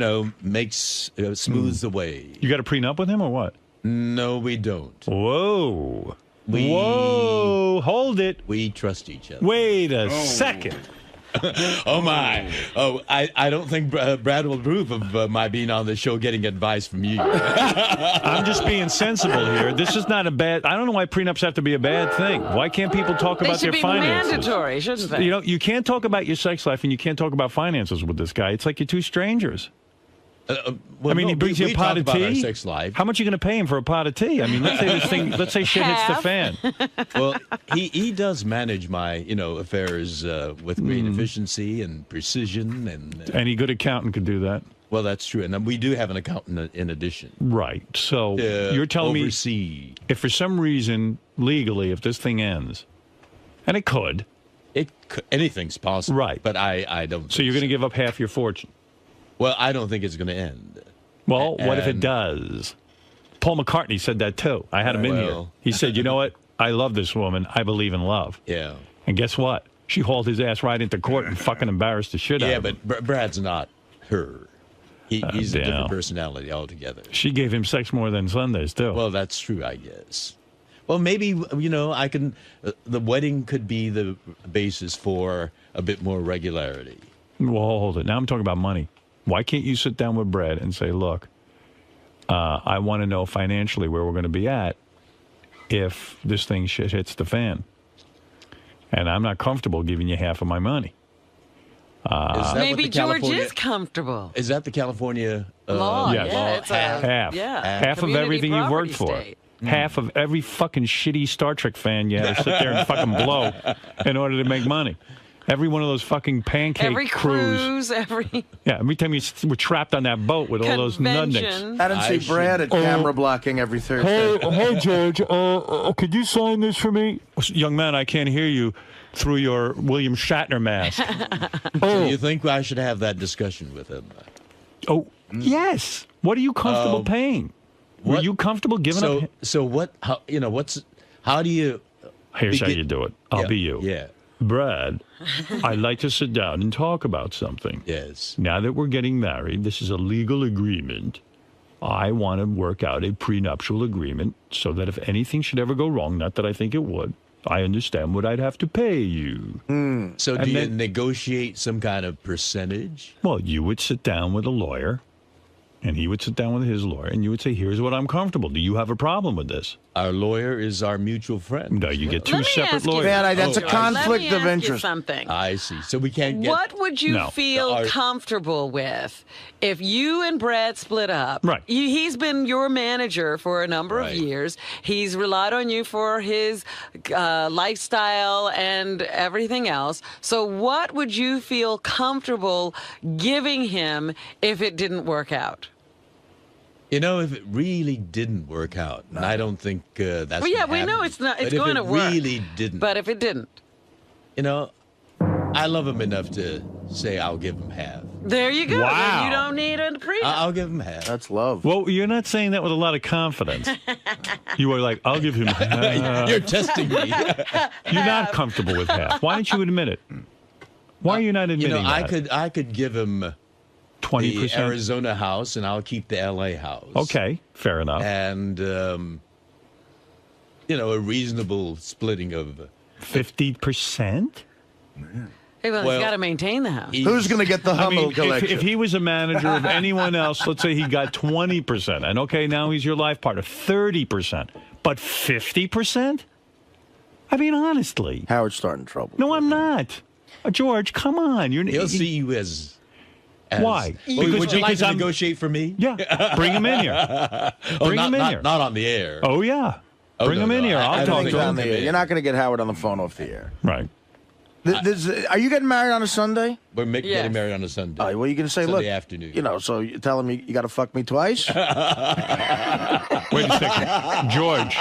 makes, smooths the way. You got a prenup with him or what? No, we don't. Whoa. Whoa. Hold it. We trust each other. Wait a second. Oh, my. Oh, I don't think Brad will approve of my being on the show getting advice from you. I'm just being sensible here. This is not a bad... I don't know why prenups have to be a bad thing. Why can't people talk about their finances? They should be mandatory, shouldn't they? You know, you can't talk about your sex life and you can't talk about finances with this guy. It's like you're two strangers. Well, I mean, he brings you a pot of tea. Our sex life. How much are you going to pay him for a pot of tea? I mean, let's say shit hits the fan. Well, he does manage my, affairs with great efficiency and precision. And any good accountant could do that. Well, that's true. And we do have an accountant in addition. Right. So you're telling me if for some reason, legally, if this thing ends, and it could. Anything's possible. Right. But I don't. So you're going to give up half your fortune? Well, I don't think it's going to end. Well, what if it does? Paul McCartney said that too. I had him in here. He said, you know what? I love this woman. I believe in love. Yeah. And guess what? She hauled his ass right into court and fucking embarrassed the shit out of him. Yeah, but Brad's not her. He's a different personality altogether. She gave him sex more than Sundays, too. Well, that's true, I guess. Well, maybe, I can... the wedding could be the basis for a bit more regularity. Well, hold it. Now I'm talking about money. Why can't you sit down with Brad and say, look, I want to know financially where we're going to be at if this thing shit hits the fan. And I'm not comfortable giving you half of my money. Maybe George is comfortable. Is that the California law? Yes. Yeah, it's half. Half of everything you've worked for. Half of every fucking shitty Star Trek fan you had to sit there and fucking blow in order to make money. Every one of those fucking pancake crews. Yeah, every time you were trapped on that boat with all those nudniks. I didn't see Brad at camera blocking every Thursday. Hey, George, could you sign this for me? Young man, I can't hear you through your William Shatner mask. So you think I should have that discussion with him? Oh, yes. What are you comfortable paying? Were you comfortable giving up? So what, how do you... Here's how you do it. I'll be you. Yeah. Brad, I'd like to sit down and talk about something. Yes. Now that we're getting married, this is a legal agreement. I want to work out a prenuptial agreement so that if anything should ever go wrong, not that I think it would, I understand what I'd have to pay you. So do you negotiate some kind of percentage? Well, you would sit down with a lawyer, and he would sit down with his lawyer, and you would say, here's what I'm comfortable. Do you have a problem with this? Our lawyer is our mutual friend. No, you get two separate lawyers. Man, that's a conflict of interest. You something. I see. So we can't get... What would you feel comfortable with if you and Brad split up? Right. He's been your manager for a number of years. He's relied on you for his lifestyle and everything else. So what would you feel comfortable giving him if it didn't work out? If it really didn't work out, and I don't think that's... Well, yeah, we know it's not. It's going to work. If it really didn't... But if it didn't? I love him enough to say I'll give him half. There you go. Wow. Then you don't need a prenup. I'll give him half. That's love. Well, you're not saying that with a lot of confidence. You were like, I'll give him half. You're testing me. You're not comfortable with half. Why don't you admit it? Why are you not admitting that? I could give him... 20%? The Arizona house, and I'll keep the L.A. house. Okay, fair enough. And, a reasonable splitting of... 50%? Hey, well, he's got to maintain the house. Who's going to get the Hummel collection? If he was a manager of anyone else, let's say he got 20%, and okay, now he's your life partner, 30%, but 50%? I mean, honestly. Howard's starting trouble. No, I'm not. George, come on. He'll see you as why? Would you like to negotiate for me? Yeah. Bring him in here. Bring him in here. Not on the air. Oh, yeah. Bring him in here. I'll talk to him. You're not going to get Howard on the phone off the air. Right. Are you getting married on a Sunday? We're getting married on a Sunday. Well, you're going to say, Sunday look, afternoon. You know, so you tell him you got to fuck me twice? Wait a second. George.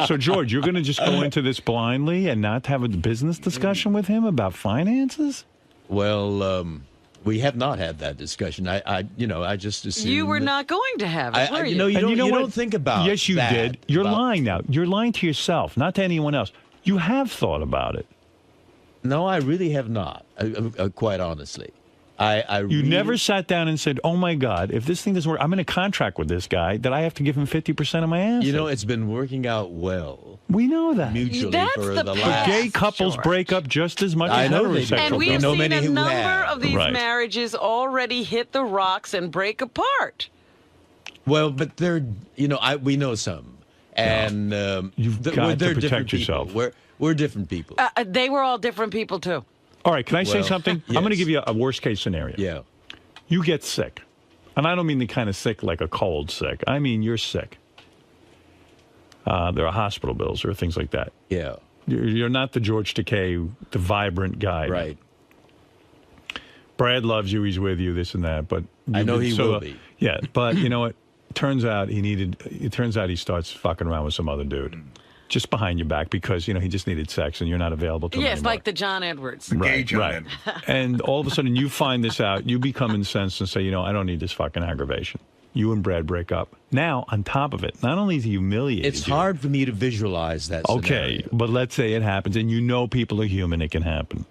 So, George, you're going to just go into this blindly and not have a business discussion with him about finances? Well, we have not had that discussion. I just assumed. You were not going to have it, were you? You don't think about Yes, you that, did. You're lying now. You're lying to yourself, not to anyone else. You have thought about it. No, I really have not, quite honestly. You never sat down and said, oh, my God, if this thing doesn't work, I'm in a contract with this guy that I have to give him 50% of my assets. You know, it's been working out well. We know that. Mutually for the last... But gay couples break up just as much as heterosexual. And we've couples. seen a number of these marriages already hit the rocks and break apart. Well, but they're, we know some. And you've got to protect yourself. We're different people. They were all different people, too. All right, can I say something? Yes. I'm going to give you a worst-case scenario. Yeah. You get sick. And I don't mean the kind of sick like a cold sick. I mean you're sick. There are hospital bills or things like that. Yeah. You're not the George Takei, the vibrant guy. Right. Brad loves you. He's with you, this and that. But I know he will be. Yeah, but you know what? Turns out he starts fucking around with some other dude. Just behind your back because, he just needed sex and you're not available to him Yes, anymore. like the John Edwards. Right. And all of a sudden you find this out, you become incensed and say, I don't need this fucking aggravation. You and Brad break up. Now, on top of it, not only is he humiliated It's hard for me to visualize that Okay, but let's say it happens and people are human, it can happen.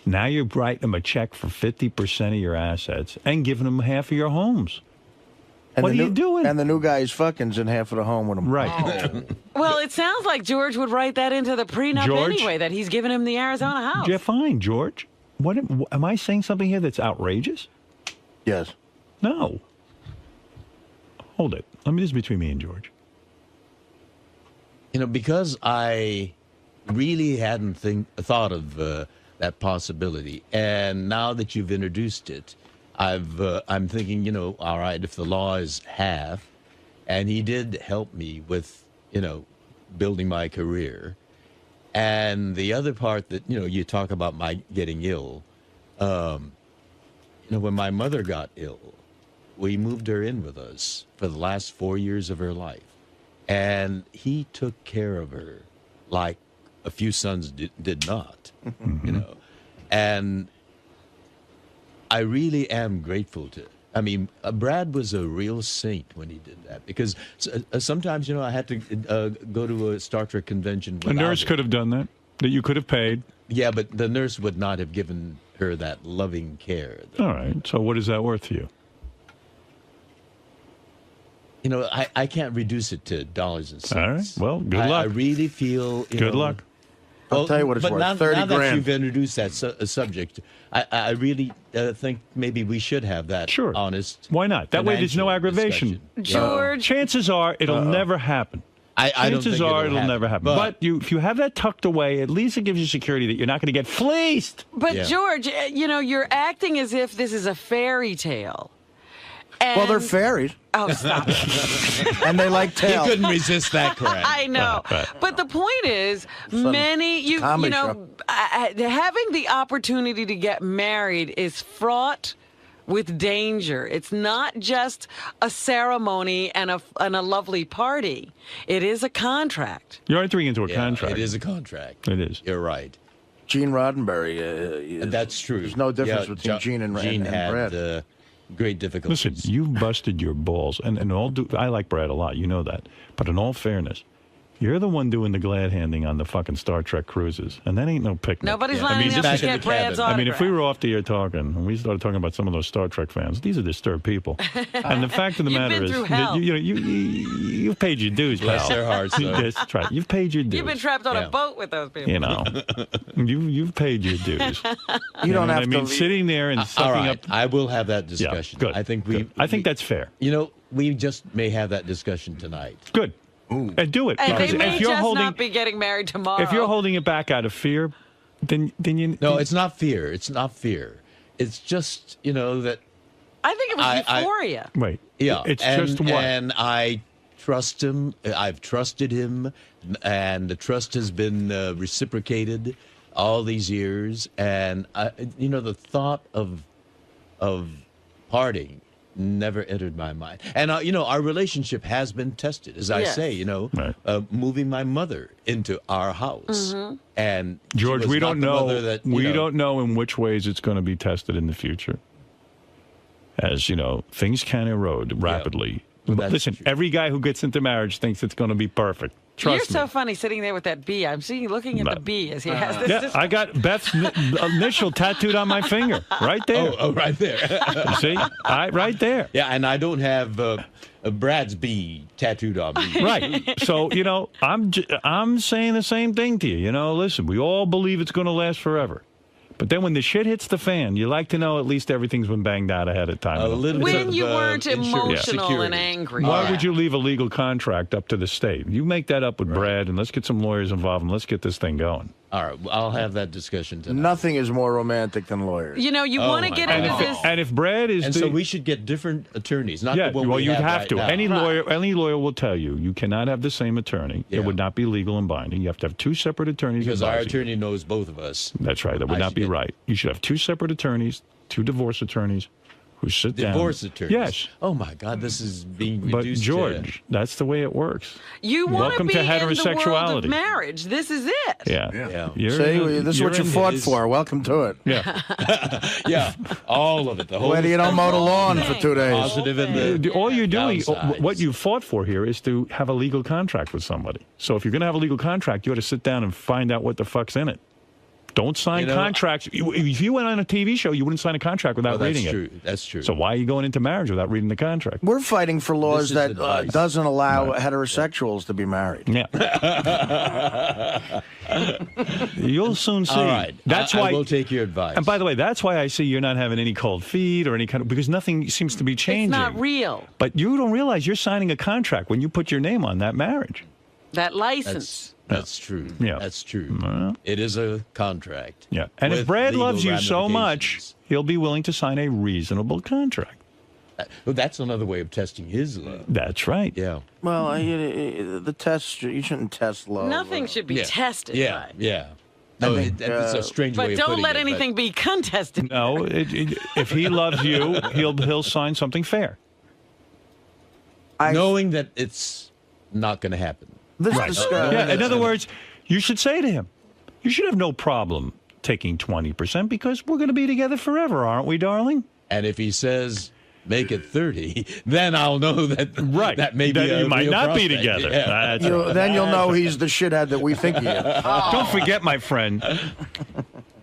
Now you're writing him a check for 50% of your assets and giving him half of your homes. And what are you doing? And the new guy is fucking's in half of the home with him. Right. Well, it sounds like George would write that into the prenup anyway, that he's giving him the Arizona house. Yeah, fine, George. What am I saying something here that's outrageous? Yes. No. Hold it. This is between me and George. Because I really hadn't thought of that possibility, and now that you've introduced it, I'm thinking, all right, if the law is half, and he did help me with, building my career, and the other part that, you talk about my getting ill, when my mother got ill, we moved her in with us for the last 4 years of her life, and he took care of her like a few sons did not, and I really am grateful to. Brad was a real saint when he did that because sometimes, I had to go to a Star Trek convention. A nurse could have done that you could have paid. Yeah, but the nurse would not have given her that loving care. All right. So what is that worth to you? I can't reduce it to dollars and cents. All right. Well, good luck. I really feel. Good luck. I'll tell you what it's worth. Now 30 that grand. you've introduced that subject, I really think maybe we should have that honest. Why not? That way there's no aggravation. George. Chances are it'll never happen. Chances are it'll never happen. But if you have that tucked away, at least it gives you security that you're not going to get fleeced. But George, you're acting as if this is a fairy tale. Well, they're fairies. Oh, stop it. And they like tail. He couldn't resist that crap. I know. But the point is, having the opportunity to get married is fraught with danger. It's not just a ceremony and a lovely party. It is a contract. You're entering into a contract. It is a contract. It is. You're right. Gene Roddenberry. That's true. There's no difference between Gene and Brad. Great difficulties. Listen, you've busted your balls, and I like Brad a lot, you know that. But in all fairness, you're the one doing the glad handing on the fucking Star Trek cruises, and that ain't no picnic. Nobody's lining up to get Brad's autograph. If we were off the air talking, and we started talking about some of those Star Trek fans, these are disturbed people. And the fact of the matter is, that, you've paid your dues, pal. Bless their hearts. That's right. You've paid your dues. You've been trapped on a boat with those people. You've paid your dues. You don't have to. Sitting there and sucking up. I will have that discussion. Yeah, good. I think that's fair. We just may have that discussion tonight. Good. And do it. And they may not be getting married tomorrow. If you're holding it back out of fear, then you... No, it's not fear. It's not fear. It's just, that... I think it was euphoria. Wait. Yeah. It's just what? And I trust him. I've trusted him, and the trust has been reciprocated all these years. And the thought of parting never entered my mind. And our relationship has been tested, as I say. Moving my mother into our house, and George, we don't know. We don't don't know in which ways it's going to be tested in the future. As you know, things can erode rapidly. Listen, every guy who gets into marriage thinks it's going to be perfect. Trust You're me. so funny sitting there with that bee. I'm looking at the bee as he has this. Yeah, I got Beth's initial tattooed on my finger, right there. Oh, right there. You see, right there. Yeah, and I don't have Brad's bee tattooed on me. Right. So I'm saying the same thing to you. Listen, we all believe it's going to last forever. But then when the shit hits the fan, you like to know at least everything's been banged out ahead of time. When you weren't emotional and angry. Why would you leave a legal contract up to the state? You make that up with Brad, and let's get some lawyers involved, and let's get this thing going. All right, I'll have that discussion tonight. Nothing is more romantic than lawyers. You want to get into this. And if Brad is so we should get different attorneys, not yeah, the one well, we you'd have have right to. now. Any lawyer will tell you you cannot have the same attorney. It would not be legal and binding. You have to have two separate attorneys. Because our advising you. attorney knows both of us. That's right. That would not be right. You should have two separate attorneys, two divorce attorneys, who sit down. Divorce attorneys? Yes. Oh, my God, this is being But reduced George, that's the way it works. You want Welcome to to be in the world heterosexuality. of marriage. This is it. Yeah. This is what you fought for. Welcome to it. Yeah. Yeah, all of it. The whole. Whether you don't mow the lawn for 2 days. Positive and the all you're doing, downsides. what you fought for here is to have a legal contract with somebody. So if you're going to have a legal contract, you ought to sit down and find out what the fuck's in it. Don't sign contracts. If you went on a TV show, you wouldn't sign a contract without reading it. That's true. So why are you going into marriage without reading the contract? We're fighting for laws This is that advice. doesn't allow heterosexuals to be married. Yeah. You'll soon see. All right. That's I why. will take your advice. And by the way, that's why I see you're not having any cold feet or any kind of, because nothing seems to be changing. It's not real. But you don't realize you're signing a contract when you put your name on that marriage. That license. That's true. Yeah. That's true. It is a contract. Yeah. And if with Brad legal loves you so much, ramifications. he'll be willing to sign a reasonable contract. Well, that's another way of testing his love. That's right. Yeah. Well, the test, you shouldn't test love. Nothing should be tested. Yeah. Right? Yeah. No, think, it's a strange way But of don't putting let it, anything be contested. No, if he loves you, he'll sign something fair. knowing that it's not going to happen. Yeah, in other words, you should say to him, you should have no problem taking 20% because we're going to be together forever, aren't we, darling? And if he says, make it 30, then I'll know that that may be you might real not be prospect. together. Yeah. Then you'll know he's the shithead that we think he is. Don't forget, my friend,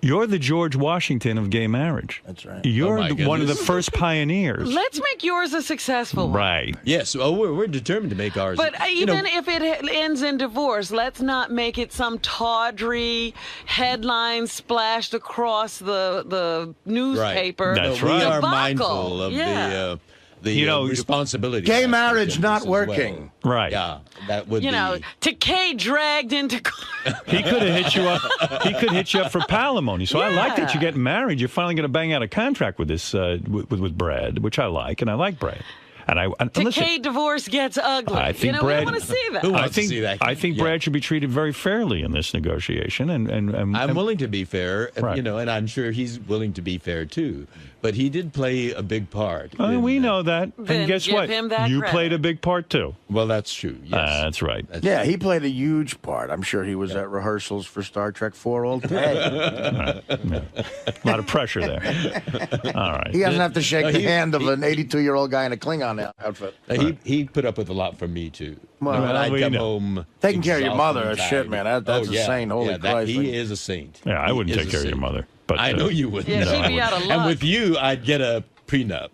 you're the George Washington of gay marriage. That's right. You're Oh, my one of the goodness. first pioneers. Let's make yours a successful one. Right. Yes, well, we're determined to make ours. But you know, even if it ends in divorce, let's not make it some tawdry headline splashed across the newspaper. Right. That's We right. are Debacle. mindful of the responsibility. Gay marriage not working. Right. Yeah, that would You be. know, Takei dragged into He could have hit you up. He could hit you up for palimony. So I like that you're getting married. You're finally going to bang out a contract with this with Brad, which I like, and I like Brad. And listen, Takei divorce gets ugly. I think we Brad. don't want to see that. I think Brad should be treated very fairly in this negotiation, and I'm willing to be fair, Right. you know, and I'm sure he's willing to be fair too. But he did play a big part. We know that. Then And guess give what? him that You credit. played a big part too. Well, that's true. Yes. That's right. Yeah, he played a huge part. I'm sure he was at rehearsals for Star Trek 4 all day. A lot of pressure there. All right. He doesn't have to shake the he- hand of an 82-year-old guy in a Klingon outfit. He put up with a lot from me too. Well, when I'd we come know. home, Taking care of your exhausted mother and is shit, tired. man. That's a saint. Holy Christ. He is a saint. Yeah, I He wouldn't is take a care of your saint. mother. But I know you wouldn't. Yeah, No, she'd I be out of And luck. with you, I'd get a prenup.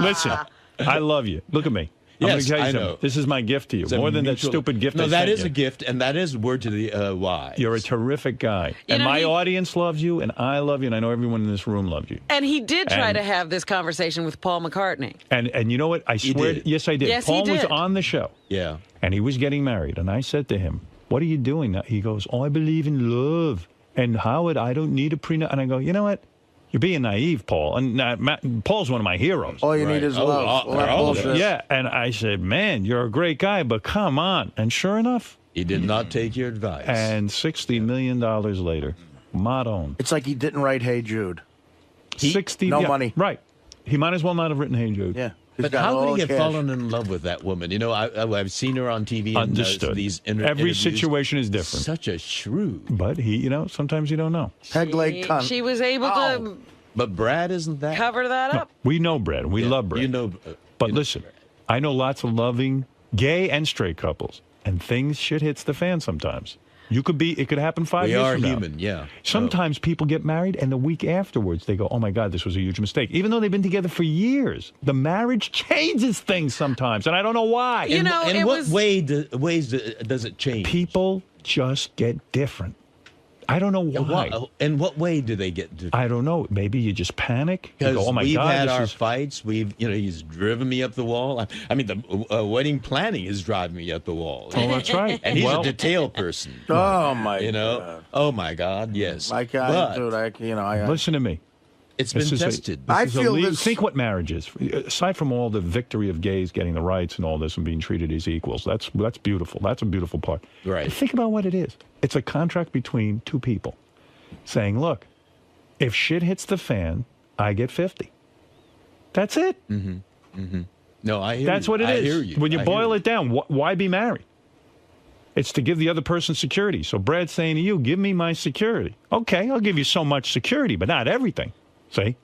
Listen, I love you. Look at me. I'm Yes, gonna tell you I something. know. This is my gift to you. It's a More than that mutual- stupid gift. No, I that sent is you. a gift, and that is a word to the why. You're a terrific guy, and know, my he- audience loves you, and I love you, and I know everyone in this room loves you. And he did try And- to have this conversation with Paul McCartney. And you know what? I swear, did. yes, I did. Yes, he Paul was did. on the show, Yeah. and he was getting married, and I said to him, "What are you doing?" He goes, "Oh, I believe in love." And Howard, I don't need a prenup. And I go, you know what? You're being naive, Paul. And Paul's one of my heroes. All you need is love. All that bullshit. Yeah, and I said, man, you're a great guy, but come on. And sure enough, he did not take your advice. And $60 million later, Madon. It's like he didn't write Hey Jude. 60 no money. Right. He might as well not have written Hey Jude. Yeah. But how could he have fallen in love with that woman? You know, I've seen her on TV. Understood. These Every interviews. situation is different. Such a shrew. But sometimes you don't know. Peg leg cunt. She was able to But Brad isn't that. cover that up. We know Brad. We love Brad. You know. But listen, I know lots of loving gay and straight couples, and shit hits the fan sometimes. It could happen 5 years from now. We are human, yeah. Sometimes people get married, and the week afterwards, they go, oh, my God, this was a huge mistake. Even though they've been together for years, the marriage changes things sometimes, and I don't know why. In what ways does it change? People just get different. I don't know why. In what way do they get different? I don't know. Maybe you just panic. You Because go, oh, my we've God, had this our is... fights. He's driven me up the wall. I mean, the wedding planning is driving me up the wall. Oh, that's right. And he's a detail person. Oh, my God. Oh, my God, yes. Like I Listen to me. It's been tested. Think what marriage is. Aside from all the victory of gays getting the rights and all this and being treated as equals, that's beautiful. That's a beautiful part. Right. But think about what it is. It's a contract between two people saying, look, if shit hits the fan, I get 50. That's it. Mm-hmm. Mm-hmm. No, I hear That's you. what it is. I hear you. When you I boil hear it down, why be married? It's to give the other person security. So Brad's saying to you, give me my security. Okay, I'll give you so much security, but not everything. See?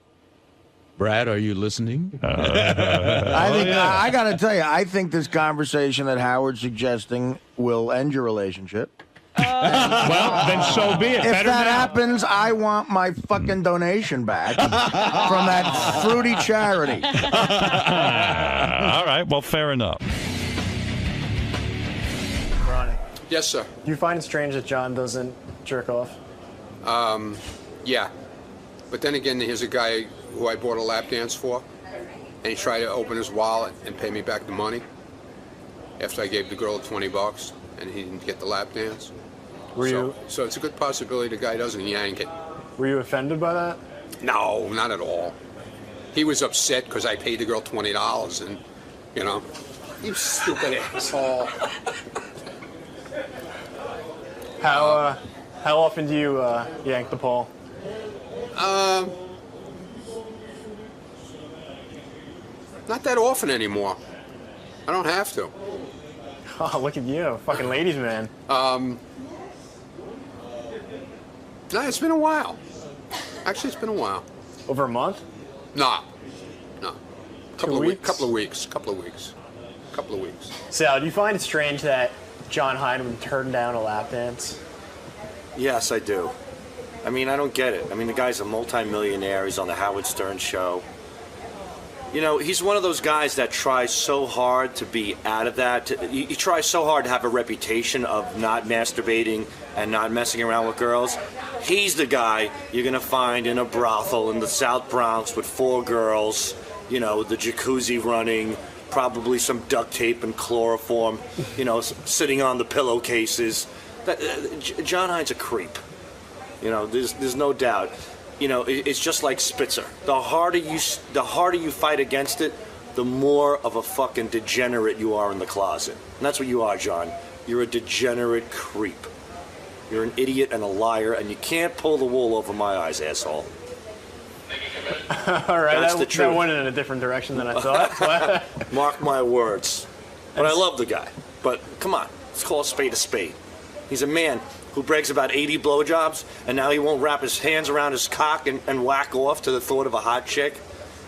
Brad, are you listening? I got to tell you, I think this conversation that Howard's suggesting will end your relationship. Well, then so be it. If Better that now. happens, I want my fucking donation back from that fruity charity. All right, well, fair enough. Ronnie. Yes, sir. Do you find it strange that John doesn't jerk off? Yeah. But then again, here's a guy who I bought a lap dance for, and he tried to open his wallet and pay me back the money after I gave the girl $20, and he didn't get the lap dance. So it's a good possibility the guy doesn't yank it. Were you offended by that? No, not at all. He was upset because I paid the girl $20, and, you stupid asshole. How often do you yank the pole? Not that often anymore. I don't have to. Oh, look at you, fucking ladies man. No, it's been a while. Actually, it's been a while. Over a month? No. Couple of weeks. Sal, do you find it strange that John Hyde turned down a lap dance? Yes, I do. I mean, I don't get it. I mean, the guy's a multimillionaire. He's on the Howard Stern show. He's one of those guys that tries so hard to be out of that. He tries so hard to have a reputation of not masturbating and not messing around with girls. He's the guy you're going to find in a brothel in the South Bronx with 4 girls, the jacuzzi running, probably some duct tape and chloroform, sitting on the pillowcases. John Hyde's a creep. There's no doubt. It's just like Spitzer. The harder you fight against it, the more of a fucking degenerate you are in the closet. And that's what you are, John. You're a degenerate creep. You're an idiot and a liar, and you can't pull the wool over my eyes, asshole. All right, That's the truth. that went in a different direction than I thought. Mark my words. But I love the guy. But come on, let's call a spade a spade. He's a man who brags about 80 blowjobs, and now he won't wrap his hands around his cock and whack off to the thought of a hot chick.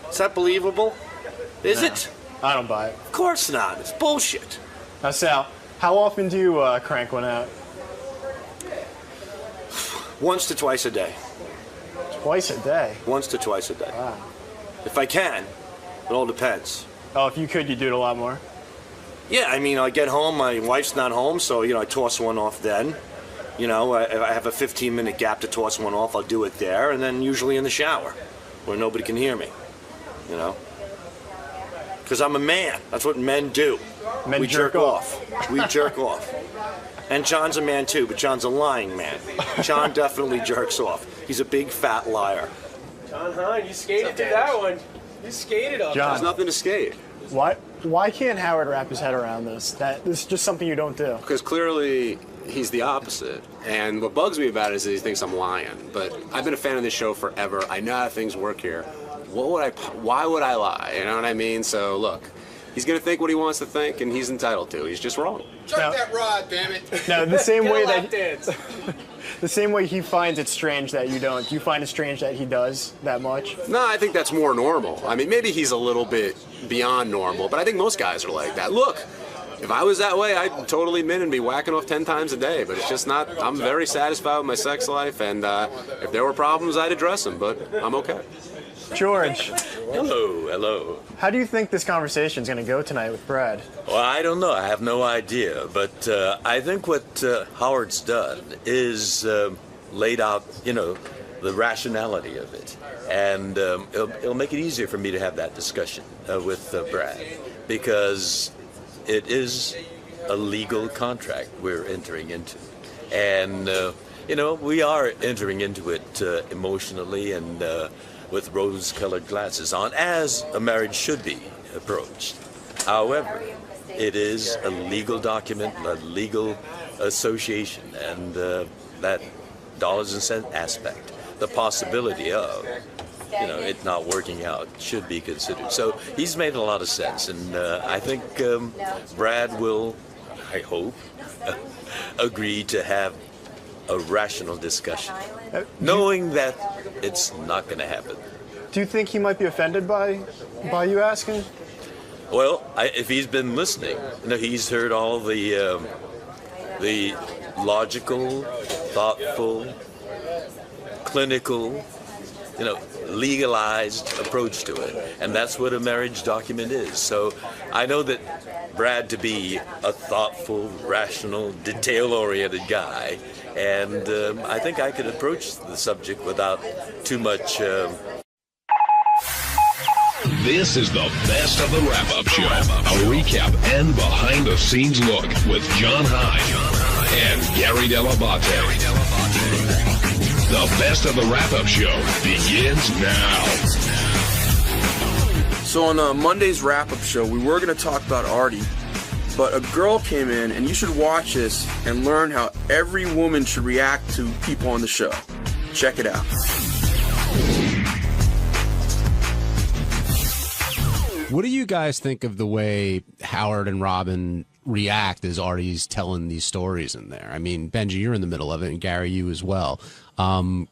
Is that believable? Is it? I don't buy it. Of course not. It's bullshit. Now, Sal, how often do you crank one out? Once to twice a day. Twice a day? Once to twice a day. Wow. If I can, it all depends. Oh, if you could, you'd do it a lot more? Yeah, I mean, I get home, my wife's not home, so, I toss one off then. If I have a 15-minute gap to toss one off, I'll do it there, and then usually in the shower, where nobody can hear me, Because I'm a man. That's what men do. Men jerk off. We jerk off. And John's a man, too, but John's a lying man. John definitely jerks off. He's a big, fat liar. John Hine, you skated through that one. You skated up. John. There's nothing to skate. Why can't Howard wrap his head around this? That this is just something you don't do. Because clearly he's the opposite. And what bugs me about it is that he thinks I'm lying. But I've been a fan of this show forever. I know how things work here. Why would I lie? You know what I mean? So look, he's going to think what he wants to think, and he's entitled to. He's just wrong. Chuck that rod, damn it. Now, the same Get a way lap that dance. the same way he finds it strange that you don't. Do you find it strange that he does that much? No, I think that's more normal. I mean, maybe he's a little bit beyond normal, but I think most guys are like that. Look, if I was that way, I'd totally admit and be whacking off 10 times a day, but it's just not. I'm very satisfied with my sex life, and if there were problems, I'd address them, but I'm okay. George. Hello. How do you think this conversation is going to go tonight with Brad? Well, I don't know. I have no idea. But I think what Howard's done is laid out, the rationality of it. And it'll make it easier for me to have that discussion with Brad. Because it is a legal contract we're entering into. And, we are entering into it emotionally and with rose-colored glasses on, as a marriage should be approached. However, it is a legal document, a legal association, and that dollars and cents aspect, the possibility of, it not working out should be considered. So he's made a lot of sense, and I think Brad will, I hope, agree to have a rational discussion, knowing that it's not going to happen. Do you think he might be offended by you asking? Well, if he's been listening, he's heard all the logical, thoughtful, clinical, legalized approach to it, and that's what a marriage document is. So I know that Brad to be a thoughtful, rational, detail-oriented guy, and I think I could approach the subject without too much. This is the best of the wrap-up show. A recap and behind-the-scenes look with John Hine and Gary Dell'Abate. The best of the wrap-up show begins now. So on Monday's wrap-up show, we were going to talk about Artie, but a girl came in, and you should watch this and learn how every woman should react to people on the show. Check it out. What do you guys think of the way Howard and Robin react as Artie's telling these stories in there? I mean, Benji, you're in the middle of it, and Gary, you as well. Do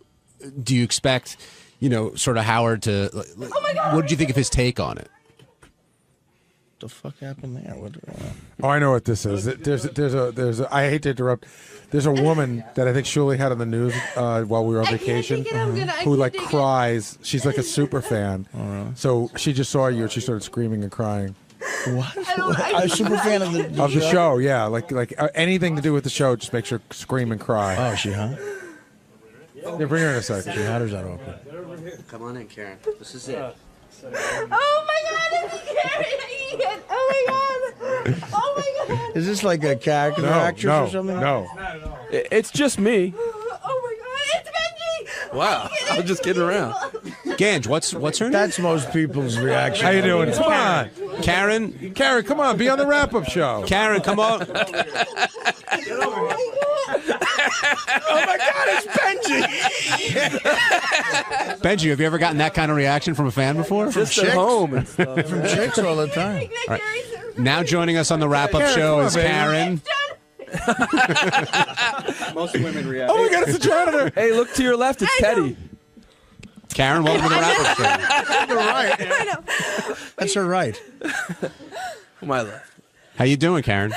you expect, sort of Howard to? What did you think of his take on it? What the fuck happened there? Oh, I know what this is. There's a. I hate to interrupt. There's a woman that I think Shuli had on the news while we were on vacation who cries. She's like a super fan. So she just saw you and she started screaming and crying. What? A super fan of the show? Yeah, like anything to do with the show just makes her scream and cry. Oh, is she hot? Yeah, bring her in a second. She hot or is that open? Come on in, Karen. This is it. Oh my God, it's Gary! Ian. Oh my God! Oh my God! Is this like a character actress or something? No. It's just me. Oh my God, it's Benji! Wow, I was just kidding around. Gange, what's her name? That's most people's reaction. How you doing? Come on. Karen, come on, be on the wrap-up show. Karen, come on. Oh my God, it's Benji! Benji, have you ever gotten that kind of reaction from a fan before? Just at home and stuff. From chicks all the time. All right. Now joining us on the wrap-up show is Karen. Most women react. Oh my God, it's the janitor. Hey, look to your left. It's Teddy. Karen, welcome to the wrap-up show. You're right. That's her right. My left. How you doing, Karen?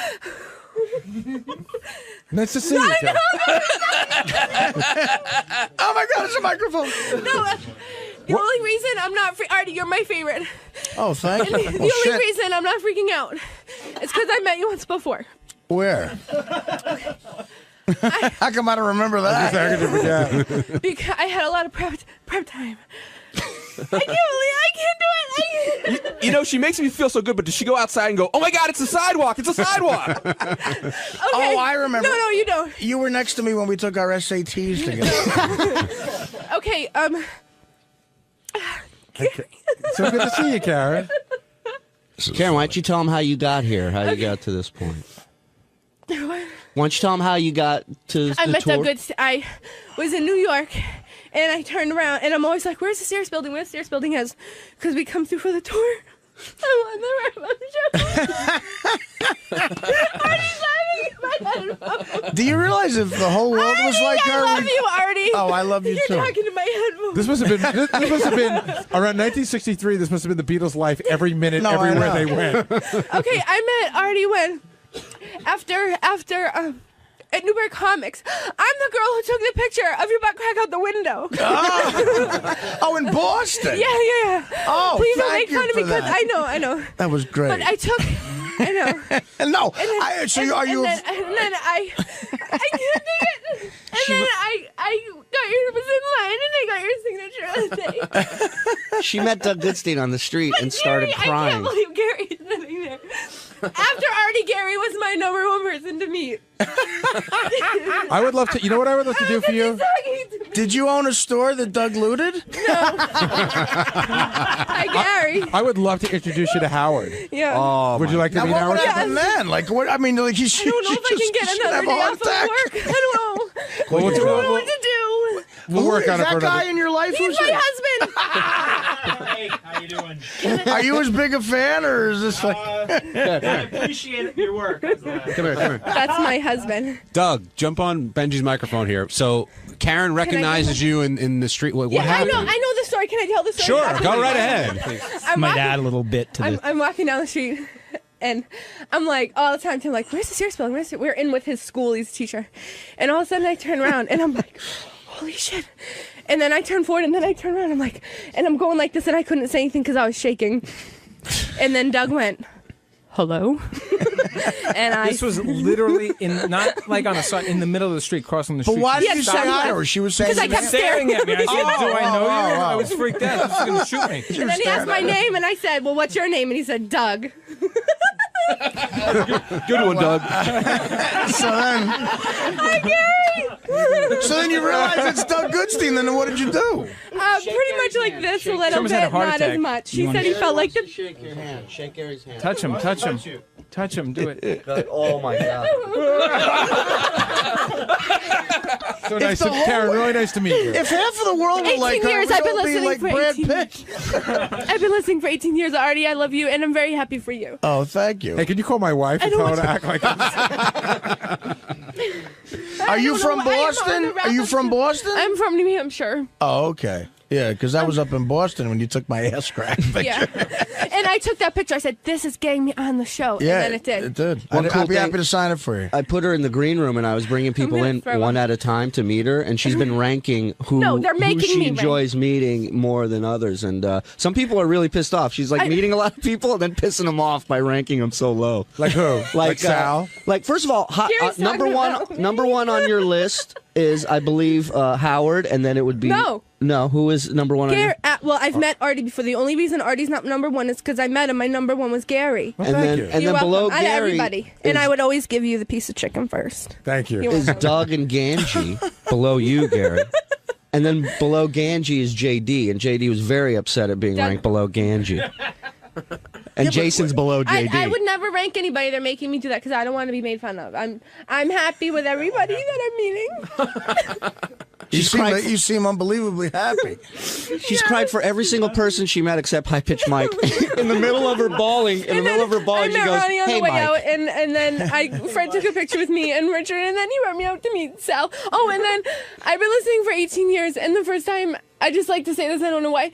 Nice to see you, Karen. Oh my God, it's a microphone. No, the only reason I'm not Artie, you're my favorite. Oh, thank you. The only reason I'm not freaking out is because I met you once before. Where? How come I don't remember that? Because I had a lot of prep time. I can't believe I can't do it. You know, she makes me feel so good, but does she go outside and go, oh my God, it's a sidewalk, it's a sidewalk? Okay. Oh, I remember. No, you don't. You were next to me when we took our SATs together. Okay, So good to see you, Karen. Karen, why don't you tell them how you got here, how you got to this point? What? Why don't you tell them how you got to I the met tour? I was in New York, and I turned around, and I'm always like, where's the Sears building? Where's the Sears building is? Because we come through for the tour. I'm on the wrap-up show. Artie's laughing in my headphones. Do you realize if the whole world was like her? I love you, Artie. Oh, I love you too. You're talking to my headphones. This must have been around 1963. This must have been the Beatles' life every minute, everywhere they went. Okay, I met Artie when after at Newberg Comics. I'm the girl who took the picture of your butt crack out the window. Oh, in Boston. Yeah. Oh, please don't thank make fun you of me for because that. I know. That was great. But I took. I know. No. And then, Are you? And then I can't take it. And then I got your was in line and I got your signature on the day. She met Doug Goodstein on the street and started Gary, crying. I can't believe Gary's sitting there. After Artie, Gary was my #1 person to meet. I would love to. You know what I would love to do for you? Did you own a store that Doug looted? Hi, Gary. I would love to introduce you to Howard. Yeah. Oh, would you like to Now, meet what Howard? would happen then? Like, what? I mean, like, he I don't know if I can get another day off of work. I don't know. I don't know what to do. We'll work on is it for that guy another. in your life? He's Who's my it? husband. Hey, how you doing? Are you as big a fan, or is this like? I appreciate your work. Come here. That's my husband. Doug, jump on Benji's microphone here. So Karen recognizes you in the street. What Yeah, happened? I know the story. Can I tell the story? Sure, Exactly? go right ahead. I'm Might walking- add a little bit to the. I'm walking down the street, and I'm like all the time to him, like, where's the Sears building? We're in with his school. He's a teacher, and all of a sudden I turn around and I'm like, holy shit! And then I turn forward and then I turn around. I'm like, and I'm going like this, and I couldn't say anything because I was shaking. And then Doug went, hello. And This was literally not like on a side, in the middle of the street, crossing the street. But why did Yeah, you say stop. hi to her? She was saying. Because I kept staring at me. I said, "Do I know you?" I was oh. freaked out. She's going to shoot me. And then he asked my name, and I said, well, what's your name? And he said, Doug. Good one, Doug. So then, Hi, Gary. so then you realize it's Doug Goodstein. Then what did you do? Pretty much like this, a little Someone's had a bit, heart not attack. as much. You He wanna- said he felt like the. Shake your hand. Shake Gary's hand. Touch him. Touch him. Touch him. Do it. Oh, my God. So nice, Karen. Really nice to meet you. If half of the world were 18 like her, years, we'd I've been all be listening like for Brad 18 Pitt. I've been listening for 18 years, Artie. I love you, and I'm very happy for you. Oh, thank you. Hey, can you call my wife and I don't tell her to want act like this? Are you don't from know. I am on Boston? the Are you wrap-up from show. Boston? I'm from New Hampshire. Oh, okay. Yeah, because I was up in Boston when you took my ass crack picture. Yeah. And I took that picture. I said, this is getting me on the show. Yeah, And then it did. It did. One I'd cool be thing- happy to sign it for you. I put her in the green room, and I was bringing people gonna in throw one up. at a time to meet her, and she's been ranking who, No, they're who making she me rank. enjoys meeting more than others. And some people are really pissed off. She's like meeting a lot of people and then pissing them off by ranking them so low. Like who? Like Sal? Like, first of all, Gary's number talking one, about me. number one on your list is, I believe, Howard, and then it would be No. Who is number one on Gary, your? well, I've met Artie before. The only reason Artie's not #1 is because I met him. My #1 was Gary. Well, and thank then you. and You're then below welcome. Out of Gary everybody. And is- I would always give you the piece of chicken first. Thank you. You're is welcome. Doug and Ganji below you, Gary. And then below Ganji is JD, and JD was very upset at being Doug- ranked below Ganji. And Jason's below JD. I would never rank anybody. They're making me do that because I don't want to be made fun of. I'm happy with everybody that I'm meeting. You She's seem, cried- you seem unbelievably happy. She's cried for every single person she met except High Pitch Mike. In the middle of her bawling, I met Ronnie on "Hey, the way Mike." out, and then Fred took a picture with me and Richard, and then he brought me out to meet Sal. Oh, and then I've been listening for 18 years, and the first time, I just like to say this, I don't know why,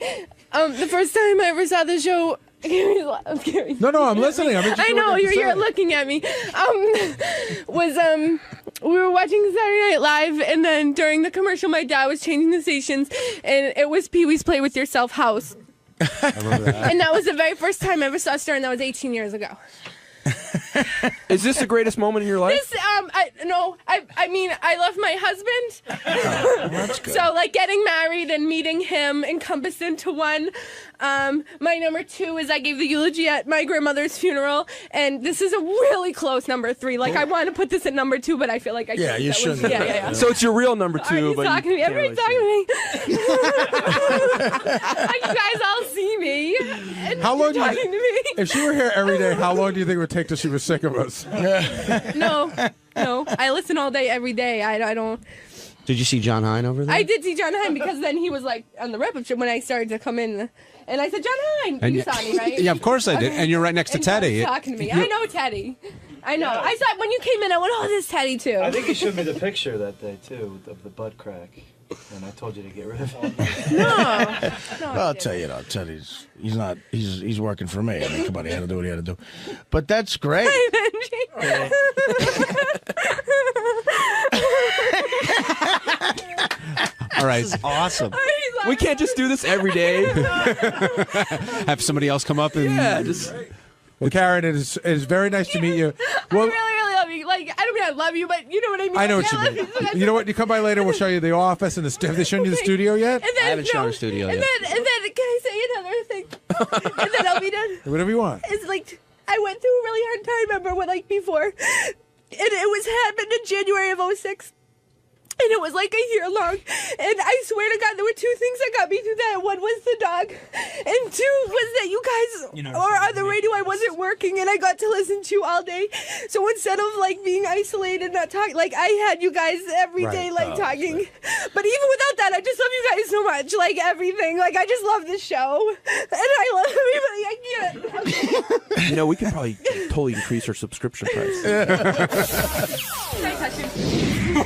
the first time I ever saw the show, Gary. No, I'm listening. I know you're looking at me. We were watching Saturday Night Live, and then during the commercial, my dad was changing the stations, and it was Pee Wee's Play With Yourself House. I remember that. And that was the very first time I ever saw Star, and that was 18 years ago. Is this the greatest moment in your life? This, I mean, I love my husband. That's good. So, like, getting married and meeting him encompassed into one. My #2 is I gave the eulogy at my grandmother's funeral, and this is a really close #3. Like, I want to put this at #2, but I feel like I Yeah, can't. you That was- shouldn't. Yeah. So it's your real number 2, Artie's but talking to me. you can't Everybody's really talking to me. You guys all see How long do you, talking to me? if she were here every day, how long do you think it would take till she was sick of us? No. I listen all day, every day. I don't. Did you see John Hine over there? I did see John Hine because then he was like on the wrap-up show when I started to come in, and I said, John Hine, And you yeah- saw me, right? Yeah, of course I did. Okay. And you're right next to And Teddy. he was talking to me. You're- I know Teddy. I know. I saw when you came in. I went, oh, this Teddy too. I think you showed me the picture that day too of the butt crack, and I told you to get rid of it. Well, I'll tell you, Teddy's he's working for me. I mean, come on, he had to do what he had to do. But that's great. All right. This is awesome. We can't just do this every day. Have somebody else come up and Well, Karen, it is very nice to meet you. Well, I really love you. Like, I don't mean I love you, but you know what I mean. I know Like, what you love mean. so You know what? You come by later. We'll show you the office and the. Have they shown you the studio yet? And then, I haven't shown her studio and yet. then, can I say another thing? And then I'll be done. Whatever you want. It's like I went through a really hard time. Remember when, like, before, and it was happened in January of '06. And it was like a year long. And I swear to God, there were two things that got me through that. One was the dog. And two was that you guys, or on the radio, I wasn't working and I got to listen to you all day. So instead of like being isolated, not talking, like I had you guys every day, like talking. But even without that, I just love you guys so much. Like everything. Like I just love the show. And I love everybody. I can't. You know, we could probably totally increase our subscription price. Can I touch you? I'm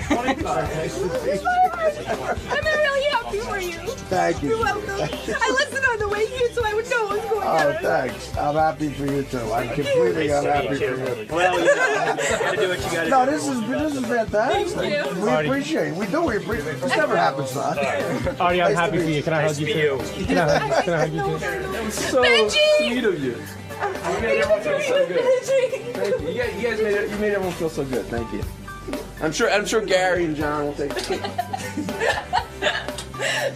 really happy for you. Thank you. You're welcome. I listened on the way here so I would know what was going on. Oh, thanks. I'm happy for you too. I'm completely unhappy for you. Well, you gotta do what you gotta do. No, this is fantastic. Thank you. We appreciate it. We do. We appreciate it. This never happens to us. Artie, I'm happy for you. Can I hug you too? Can I hug you too? That was so sweet of you. You made everyone feel so good. Thank you. You guys made everyone feel so good. Thank you. I'm sure Gary and John will take it.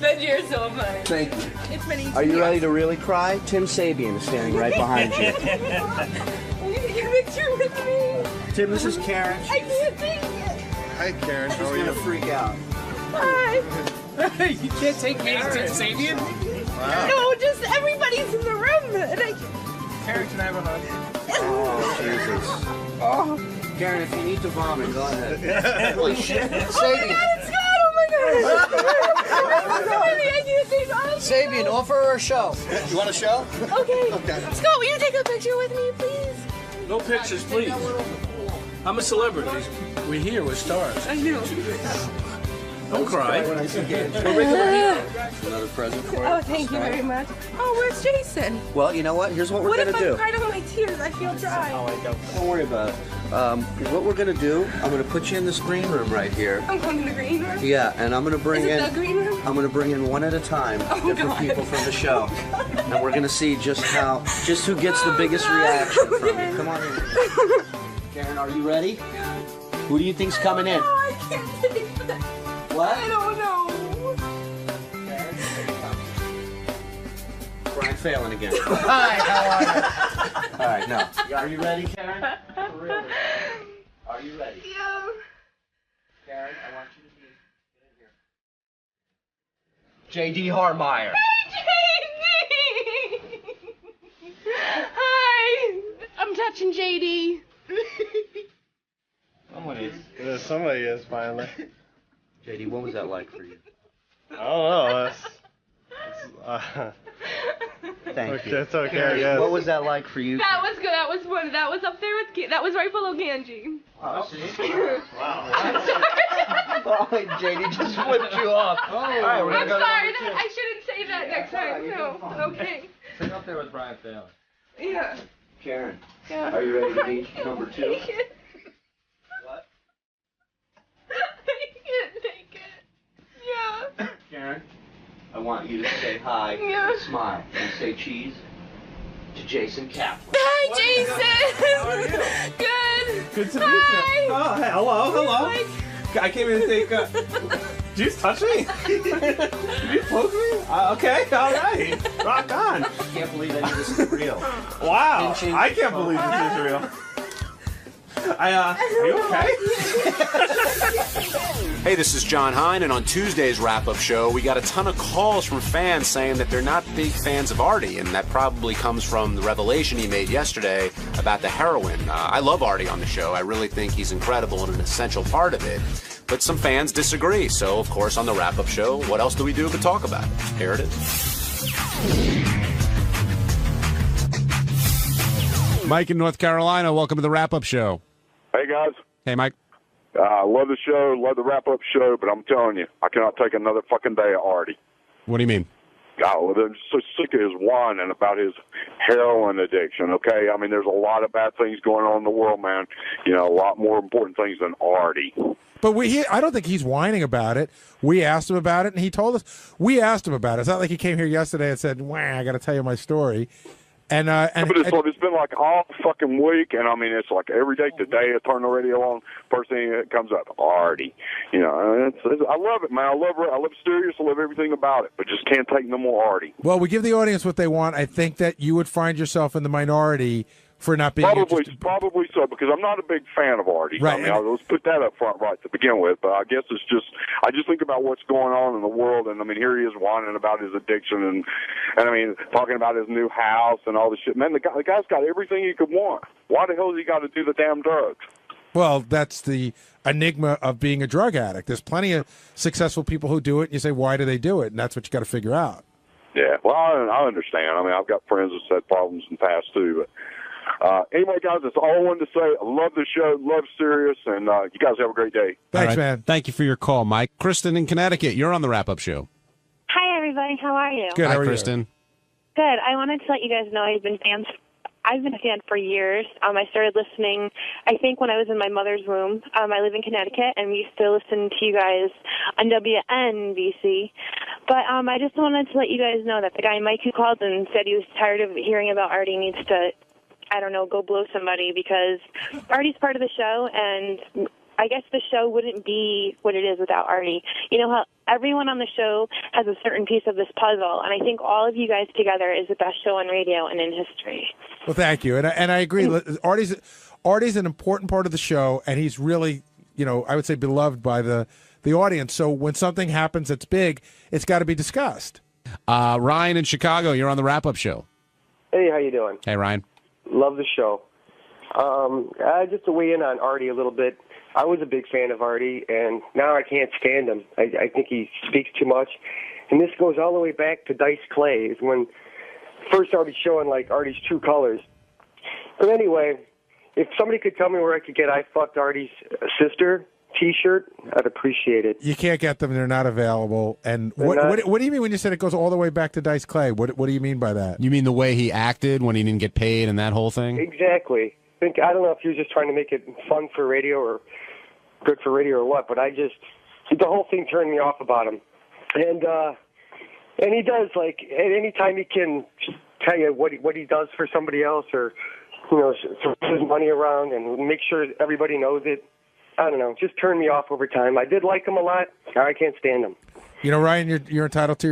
Benji, you're so funny. Thank you. It's been 18 Are you years. ready to really cry? Tim Sabian is standing right behind you. Will you take a picture with me? Tim, this is Karen. I can't take it. Hi, Karen. She's gonna freak out. Hi. You can't take me to Tim Sabian? No, just everybody's in the room. And I... Karen, can I have a hug? Oh, Jesus. Oh. Karen, if you need to vomit, go ahead. Holy shit. Oh my God, Scott! Oh my God! I can't take it. Sabian, offer her a show. You want a show? Okay. Scott, will you take a picture with me, please? No pictures, please. I'm a celebrity. We're here. We're stars. I know. Don't cry. Another present for you. Oh, thank you very much. Oh, where's Jason? Well, you know what? Here's what we're What going if to do. I cried on my tears? I feel dry. Don't worry about it. What we're going to do, I'm going to put you in this green room right here. I'm going to the green room. Yeah, and I'm going to bring Is it in. the green room? I'm going to bring in one at a time different God. people from the show, and we're going to see just who gets the biggest reaction from you. Come on in. Karen, are you ready? Who do you think's coming in? Oh, I can't take that. What? I don't know. Brian Phelan again. Hi, how are you? All right, now, are you ready, Karen? Really? Are you ready? Yeah. Karen, I want you to get in here. J.D. Harmeyer. Hi. I'm touching JD. Somebody is finally. J.D., what was that like for you? I don't know. Thank you. It's okay, Karen, I guess. what was that like for you? That was good. That was one. That was up there with. That was right below Ganji. Oh, see? Wow. Oh, JD just flipped you off. Oh, all right, we're I'm gonna go sorry. to number two. I shouldn't say that next time. No. Okay. Sit up there with Brian Phelan. Yeah. Karen, Yeah. are you ready to meet number two? What? I can't take it. Yeah. Karen, I want you to say hi Yeah. and smile and say cheese to Jason Kaplan. Hi, Jason. Good. Good to meet Hi. you. Oh, hey, hello. Like, I came in to think. Did you just touch me? Did you poke me? Okay, all right. Rock on. I can't believe any of this is real. Wow. Pinching. I can't believe this is real. Are you okay? Hey, this is John Hine, and on Tuesday's wrap-up show, we got a ton of calls from fans saying that they're not big fans of Artie, and that probably comes from the revelation he made yesterday about the heroin. I love Artie on the show. I really think he's incredible and an essential part of it. But some fans disagree, so of course on the wrap-up show, what else do we do but talk about it? Here it is. Mike in North Carolina, welcome to the wrap-up show. Hey, guys. Hey, Mike. Love the show, love the wrap-up show, but I'm telling you, I cannot take another fucking day of Artie. What do you mean? God, I'm so sick of his whining about his heroin addiction, okay? I mean, there's a lot of bad things going on in the world, man. You know, a lot more important things than Artie. But I don't think he's whining about it. We asked him about it, and he told us. We asked him about it. It's not like he came here yesterday and said, "Wah, I got to tell you my story." And but it's been like all fucking week, and I mean, it's like every day today I turn the radio on, first thing that comes up, Artie. You know, I love it, man. I love Sirius. I love everything about it, but just can't take no more Artie. Well, we give the audience what they want. I think that you would find yourself in the minority for not being Probably so, because I'm not a big fan of Artie. Right. I mean, let's put that up front right to begin with. But I guess I just think about what's going on in the world, and I mean, here he is whining about his addiction, and I mean, talking about his new house and all this shit. Man, the guy's got everything he could want. Why the hell has he got to do the damn drugs? Well, that's the enigma of being a drug addict. There's plenty of successful people who do it, and you say, why do they do it? And that's what you got to figure out. Yeah, well, I understand. I mean, I've got friends that's had problems in the past, too, but anyway, guys, that's all I wanted to say. I love the show, love Sirius, and you guys have a great day. Thanks, man. Thank you for your call, Mike. Kristen in Connecticut, you're on the wrap-up show. Hi, everybody. How are you? Good. Hi, Kristen. Good. I wanted to let you guys know I've been a fan for years. I started listening, I think, when I was in my mother's womb. I live in Connecticut, and we used to listen to you guys on WNBC. But I just wanted to let you guys know that the guy, Mike, who called and said he was tired of hearing about Artie, needs to, I don't know, go blow somebody, because Artie's part of the show, and I guess the show wouldn't be what it is without Artie. You know how everyone on the show has a certain piece of this puzzle, and I think all of you guys together is the best show on radio and in history. Well, thank you, and I agree. Artie's an important part of the show, and he's really, I would say, beloved by the audience. So when something happens that's big, it's got to be discussed. Ryan in Chicago, you're on the wrap-up show. Hey, how you doing? Hey, Ryan. Love the show. Just to weigh in on Artie a little bit, I was a big fan of Artie, and now I can't stand him. I think he speaks too much. And this goes all the way back to Dice Clay, when first started showing, like, Artie's true colors. But anyway, if somebody could tell me where I could get I Fucked Artie's Sister T-shirt, I'd appreciate it. You can't get them; they're not available. And what do you mean when you said it goes all the way back to Dice Clay? What do you mean by that? You mean the way he acted when he didn't get paid and that whole thing? Exactly. I don't know if he was just trying to make it fun for radio or good for radio or what, but the whole thing turned me off about him. And he does, like, at any time he can tell you what he does for somebody else, or throws his money around and make sure everybody knows it. I don't know, just turned me off over time. I did like him a lot. I can't stand him. Ryan, you're entitled to